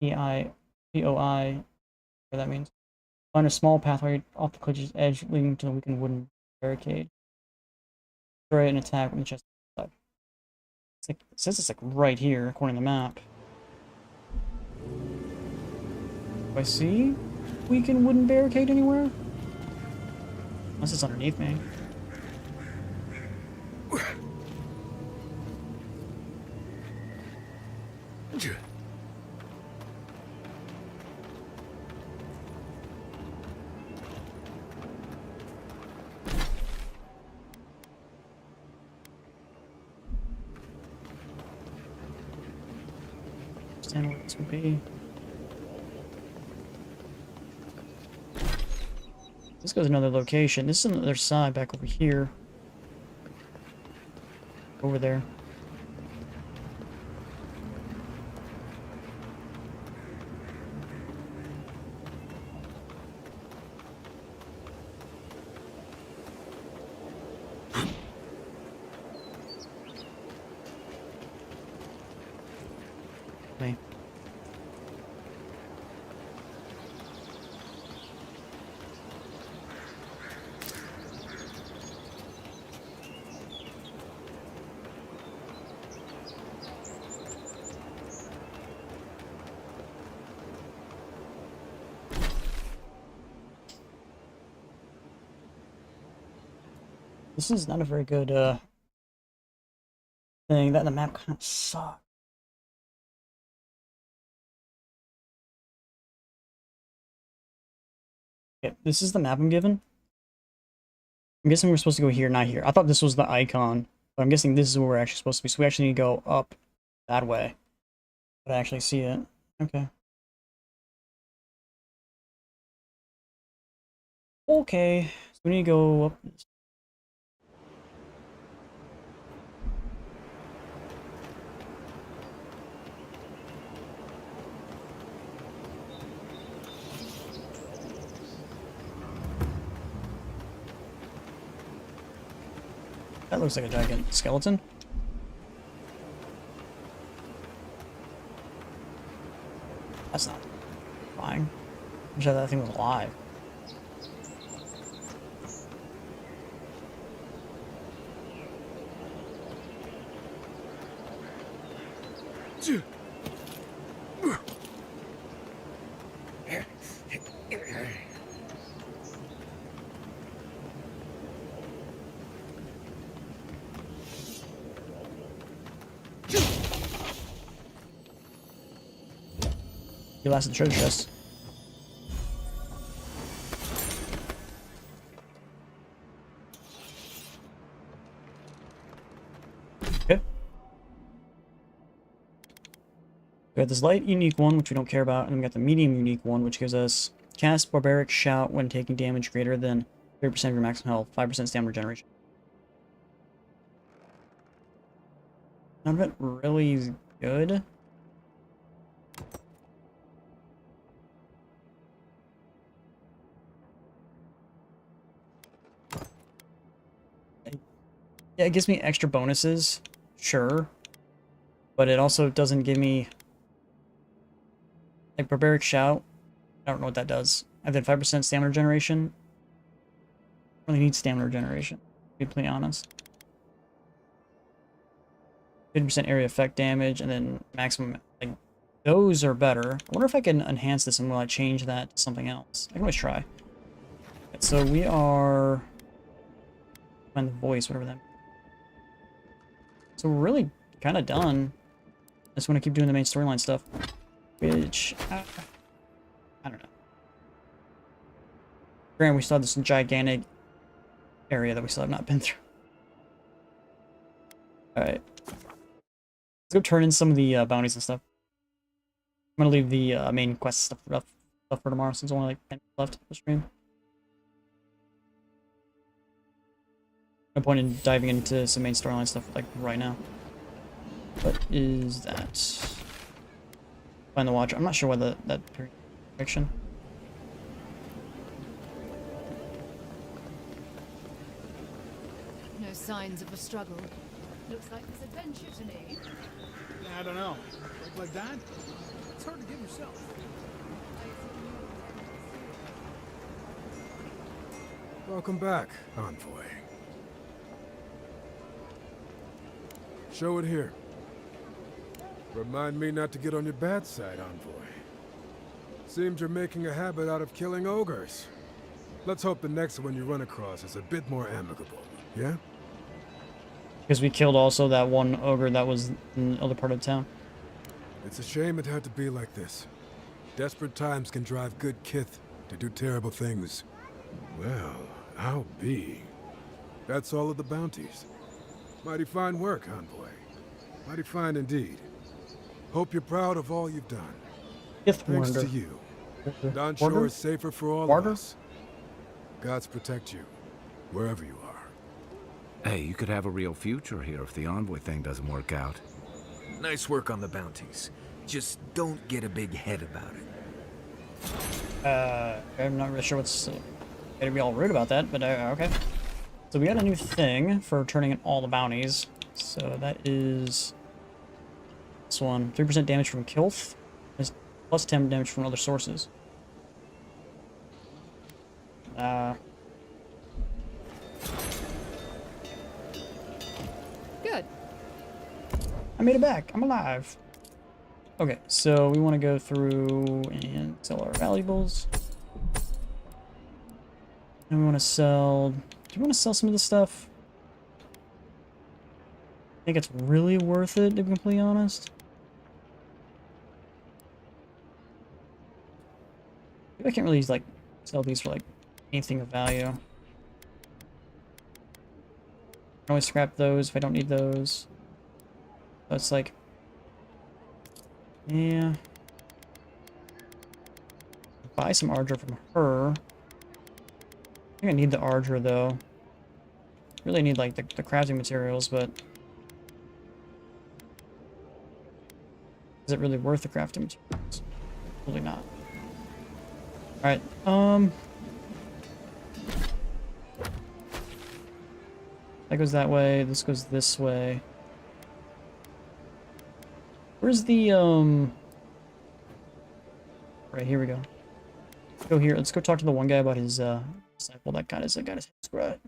POI, whatever that means. Find a small pathway off the cliff's edge leading to the weakened wooden barricade. Destroy an attack when the chest side. It's like, it says it's like right here, according to the map. Do I see weakened wooden barricade anywhere? Unless it's underneath me. Understand where this would be. This goes another location. This is on the other side, back over here. Over there. me. This is not a very good thing. That and the map kind of sucks. Okay, this is the map I'm given. I'm guessing we're supposed to go here, not here. I thought this was the icon, but I'm guessing this is where we're actually supposed to be. So we actually need to go up that way. But I actually see it. Okay. Okay, so we need to go up this. That looks like a giant skeleton. That's not fine. I wish that thing was alive. You lost the treasure chest. Okay. We got this light unique one, which we don't care about, and we got the medium unique one, which gives us cast barbaric shout when taking damage greater than 30% of your maximum health, 5% stamina regeneration. None of it really is good. Yeah, it gives me extra bonuses, sure, but it also doesn't give me, like, Barbaric Shout. I don't know what that does. I did 5% stamina regeneration. I really need stamina regeneration, to be completely honest. 50% area effect damage, and then maximum, like, those are better. I wonder if I can enhance this and will I change that to something else. I can always try. Okay, so we are, find the voice, whatever that means. So we're really kind of done. I just want to keep doing the main storyline stuff, which I don't know. Granted, we still have this gigantic area that we still have not been through. All right, let's go turn in some of the bounties and stuff. I'm gonna leave the main quest stuff for tomorrow, since there's only like 10 minutes left of the stream. No point in diving into some main storyline stuff like right now. What is that? Find the Watcher. I'm not sure what that fiction. No signs of a struggle. Looks like this adventure to me. I don't know. Like that? It's hard to give yourself. Welcome back, Envoy. Show it here. Remind me not to get on your bad side, Envoy. Seems you're making a habit out of killing ogres. Let's hope the next one you run across is a bit more amicable, yeah? Because we killed also that one ogre that was in the other part of town. It's a shame it had to be like this. Desperate times can drive good kith to do terrible things. Well, I'll be. That's all of the bounties. Mighty fine work, Envoy. Mighty fine indeed. Hope you're proud of all you've done. Thanks to you. Don Shore is safer for all of us. Gods protect you, wherever you are. Hey, you could have a real future here if the Envoy thing doesn't work out. Nice work on the bounties. Just don't get a big head about it. I'm not really sure what's gonna be all rude about that, but okay. So we got a new thing for turning in all the bounties. So that is This one, 3% damage from Kilth, plus 10 damage from other sources. Good. I made it back. I'm alive. Okay, so we want to go through and sell our valuables. And we want to sell... Do we want to sell some of this stuff? I think it's really worth it, to be completely honest. Maybe I can't really, like, sell these for, like, anything of value. I can always scrap those if I don't need those. So it's like... Yeah. Buy some Ardra from her. I think I need the Ardra, though. Really need, like, the crafting materials, but... Is it really worth the crafting materials? Probably not. Alright, that goes that way, this goes this way. Where's the, Right, here we go. Let's go here, let's go talk to the one guy about his, disciple that got his head scratched.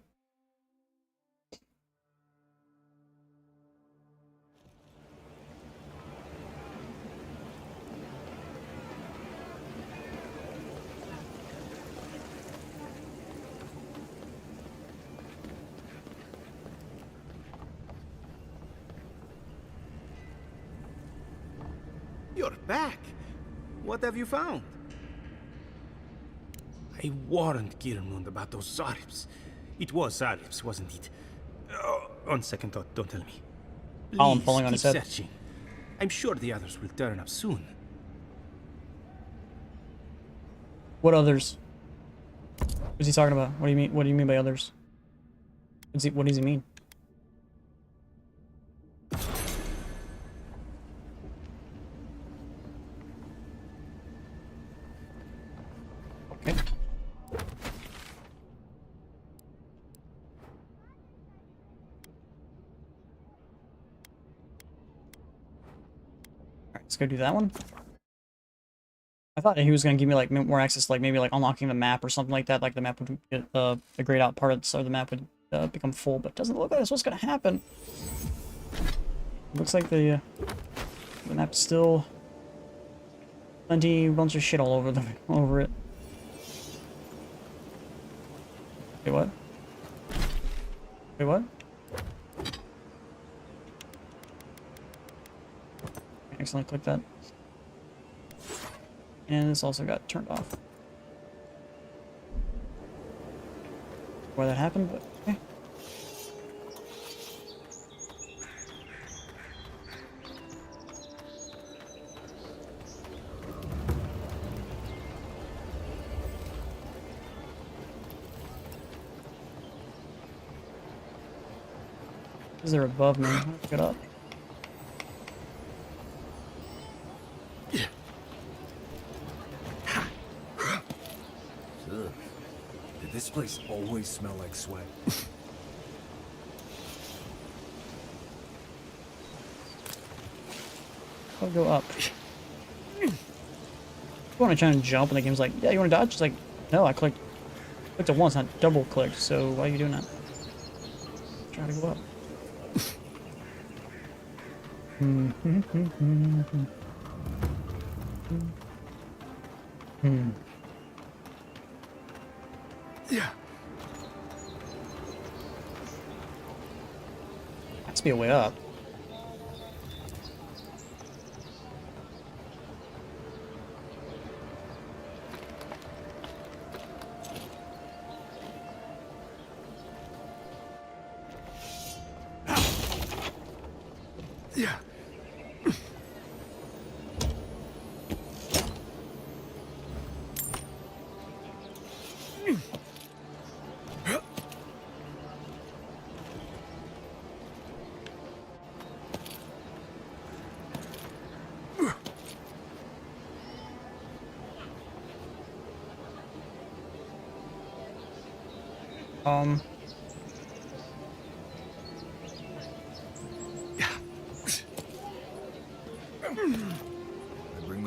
You're back. What have you found? I warned Girmund about those Zaribs. It was Zaribs, wasn't it? Oh, on second thought, don't tell me. Oh, I'm falling on keep his head. searching. I'm sure the others will turn up soon. What others? What's he talking about? What do you mean? What do you mean by others? What does he mean? Okay. Alright, let's go do that one. I thought he was going to give me like more access, like maybe like unlocking the map or something like that. Like the map would get the grayed out parts, or the map would become full. But it doesn't look like that's what's going to happen. Looks like the map's still plenty bunch of shit all over it. Wait, what? Wait, what? I accidentally clicked that. And this also got turned off. Why that happened, but okay. Is there above me? Let's get up. Ugh. Did this place always smell like sweat? I'll go up. I want to try and jump, and the game's like, yeah, you want to dodge? It's like, no, I clicked it once, not double clicked, so why are you doing that? Try to go up. Yeah. Has to be a way up. Yeah.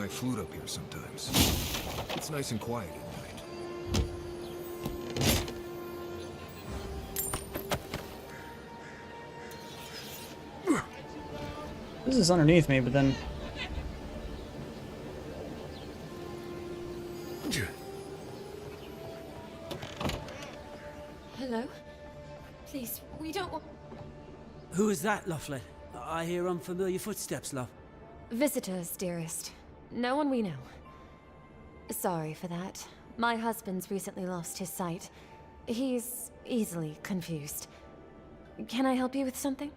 my flute up here sometimes. It's nice and quiet at night. This is underneath me, but then... Hello? Please, we don't want... Who is that, Loughlin? I hear unfamiliar footsteps, love. Visitors, dearest. No one we know. Sorry for that. My husband's recently lost his sight. He's easily confused. Can I help you with something?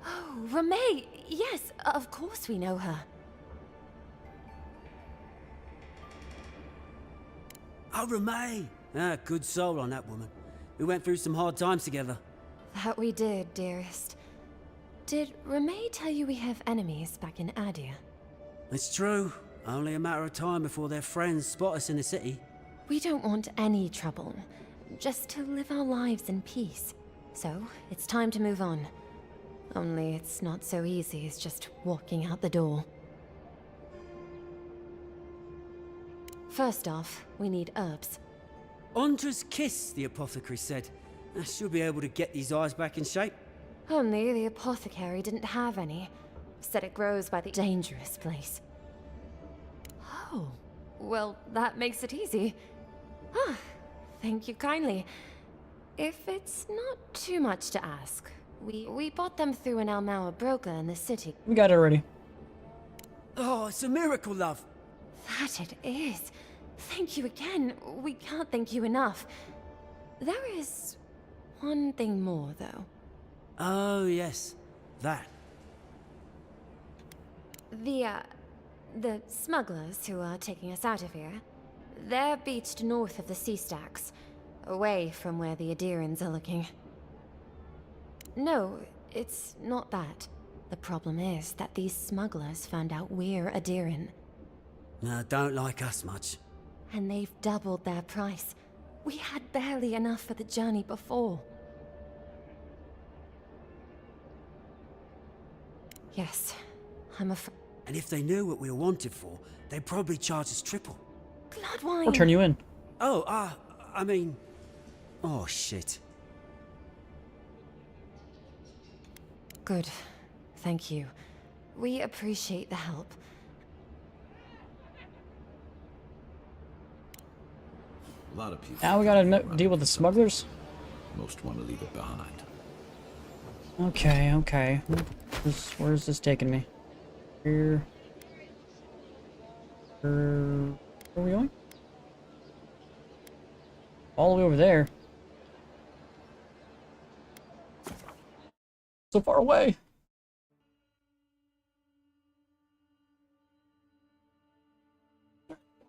Oh, Ramay! Yes, of course we know her. Oh, Ramay! Ah, good soul on that woman. We went through some hard times together. That we did, dearest. Did Ramay tell you we have enemies back in Adir? It's true. Only a matter of time before their friends spot us in the city. We don't want any trouble. Just to live our lives in peace. So, it's time to move on. Only it's not so easy as just walking out the door. First off, we need herbs. Andra's kiss, the apothecary said. She'll be able to get these eyes back in shape. Only the apothecary didn't have any. Said it grows by the dangerous place. Oh, well, that makes it easy. Ah, thank you kindly. If it's not too much to ask, we bought them through an Almaua broker in the city. We got it already. Oh, it's a miracle, love. That it is. Thank you again. We can't thank you enough. There is one thing more, though. Oh, yes. That. The smugglers who are taking us out of here, they're beached north of the sea stacks, away from where the Adirans are looking. No, it's not that. The problem is that these smugglers found out we're Adiran. No, don't like us much. And they've doubled their price. We had barely enough for the journey before. Yes, I'm afraid. And if they knew what we were wanted for, they'd probably charge us triple. Bloodwine! Or turn you in. Oh, I mean... Oh, shit. Good. Thank you. We appreciate the help. A lot of people. Now we gotta deal with the smugglers? Most want to leave it behind. Okay, okay. Where's this taking me? Here. Where are we going? All the way over there. So far away.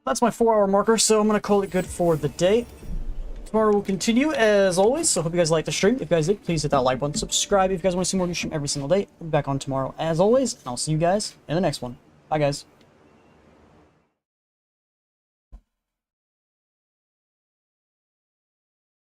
That's my 4-hour marker, so I'm gonna call it good for the day. Tomorrow will continue as always, so hope you guys liked the stream. If you guys did, please hit that like button, subscribe if you guys want to see more new stream every single day. We'll be back on tomorrow as always, and I'll see you guys in the next one. Bye guys.